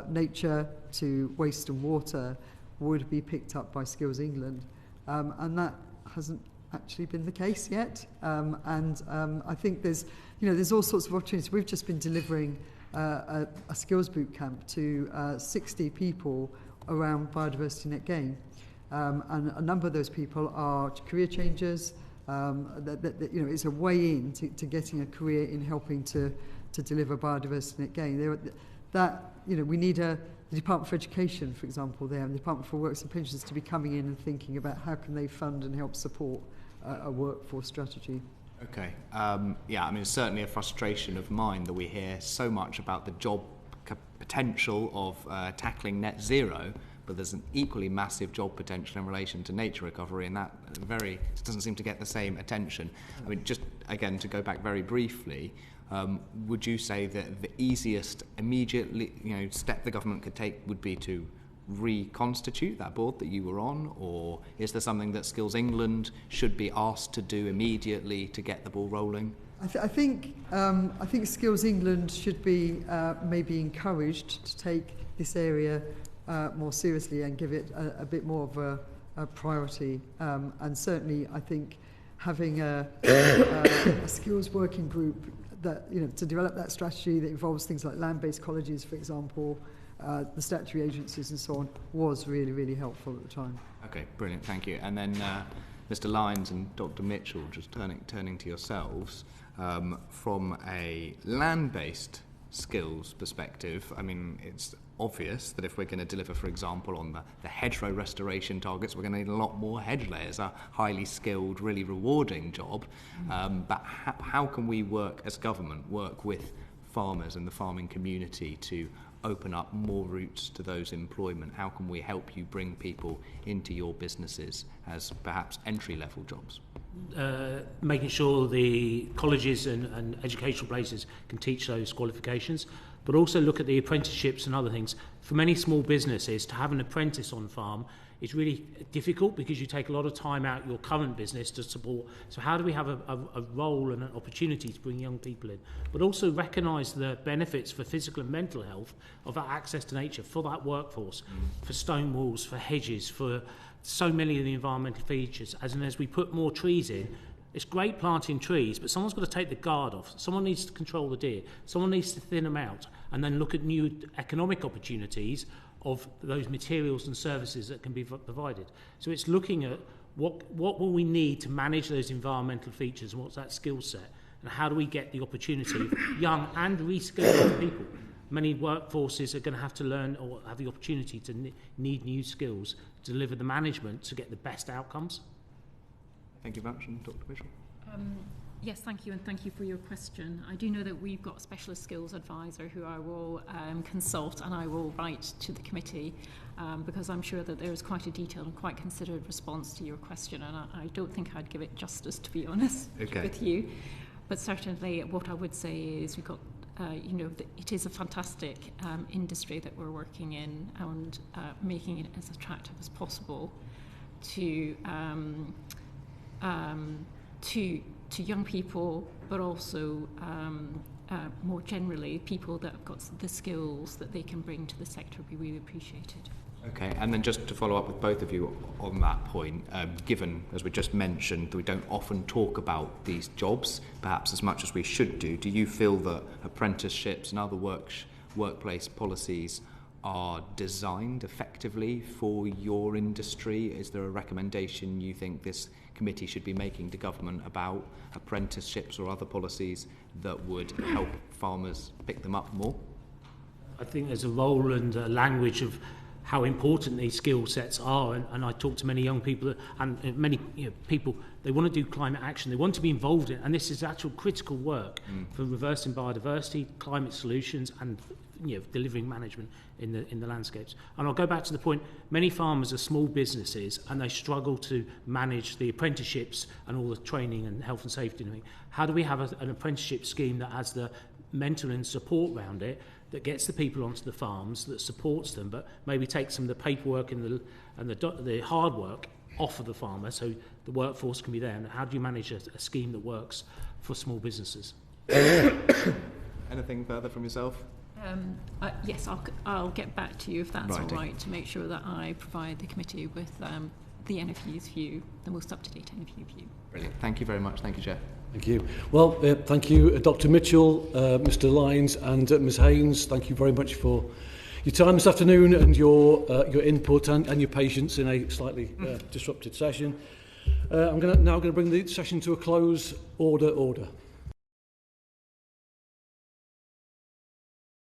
nature, to waste and water, would be picked up by Skills England. And that hasn't actually been the case yet. I think there's all sorts of opportunities. We've just been delivering a skills boot camp to 60 people around biodiversity net gain. And a number of those people are career changers. It's a way in to getting a career in helping to deliver biodiversity net gain. We need the Department for Education, for example, there, and the Department for Works and Pensions to be coming in and thinking about how can they fund and help support a workforce strategy. Okay. It's certainly a frustration of mine that we hear so much about the job potential of tackling net zero, but there's an equally massive job potential in relation to nature recovery, and that doesn't seem to get the same attention. I mean, just again to go back very briefly, would you say that the easiest immediately step the government could take would be to reconstitute that board that you were on, or is there something that Skills England should be asked to do immediately to get the ball rolling? I think Skills England should be maybe encouraged to take this area more seriously and give it a bit more of a priority. And certainly, I think having a skills working group that to develop that strategy that involves things like land-based colleges, for example, the statutory agencies and so on, was really, really helpful at the time. Okay, brilliant, thank you. And then Mr. Lyons and Dr. Mitchell, just turning to yourselves, from a land-based skills perspective, I mean, it's obvious that if we're going to deliver, for example, on the hedgerow restoration targets, we're going to need a lot more hedge layers, a highly skilled, really rewarding job. But how can we work as government, work with farmers and the farming community to open up more routes to those employment? How can we help you bring people into your businesses as perhaps entry-level jobs? Making sure the colleges and educational places can teach those qualifications, but also look at the apprenticeships and other things. For many small businesses, to have an apprentice on farm is really difficult because you take a lot of time out your current business to support. So how do we have a role and an opportunity to bring young people in, but also recognise the benefits for physical and mental health of that access to nature for that workforce, for stone walls, for hedges, for so many of the environmental features. As we put more trees in, it's great planting trees, but someone's got to take the guard off. Someone needs to control the deer. Someone needs to thin them out and then look at new economic opportunities of those materials and services that can be provided. So it's looking at what will we need to manage those environmental features and what's that skill set, and how do we get the opportunity of young and reskilled people. Many workforces are going to have to learn or have the opportunity to need new skills to deliver the management to get the best outcomes. Thank you very much. And Dr. Mitchell? Yes, thank you, and thank you for your question. I do know that we've got a specialist skills advisor who I will consult, and I will write to the committee because I'm sure that there is quite a detailed and quite considered response to your question, and I don't think I'd give it justice, to be honest, with you. But certainly what I would say is we've got, it is a fantastic industry that we're working in, and making it as attractive as possible to young people, but also more generally, people that have got the skills that they can bring to the sector would be really appreciated. Okay, and then just to follow up with both of you on that point, given, as we just mentioned, that we don't often talk about these jobs, perhaps as much as we should do you feel that apprenticeships and other workplace policies are designed effectively for your industry? Is there a recommendation you think this committee should be making to government about apprenticeships or other policies that would help farmers pick them up more? I think there's a role and a language of how important these skill sets are, and I talk to many young people and many people. They want to do climate action, they want to be involved in, and this is actual critical work for reversing biodiversity, climate solutions, and delivering management in the landscapes. And I'll go back to the point, many farmers are small businesses and they struggle to manage the apprenticeships and all the training and health and safety. How do we have an apprenticeship scheme that has the mentoring and support around it, that gets the people onto the farms, that supports them, but maybe takes some of the paperwork and the hard work off of the farmer so the workforce can be there? And how do you manage a scheme that works for small businesses? Anything further from yourself? Yes, I'll get back to you if that's all right, to make sure that I provide the committee with the NFU's view, the most up-to-date NFU view. Brilliant. Thank you very much. Thank you, Chair. Thank you. Well, thank you, Dr. Mitchell, Mr. Lyons, and Ms. Haynes. Thank you very much for your time this afternoon and your input and your patience in a slightly disrupted session. I'm now going to bring the session to a close. Order.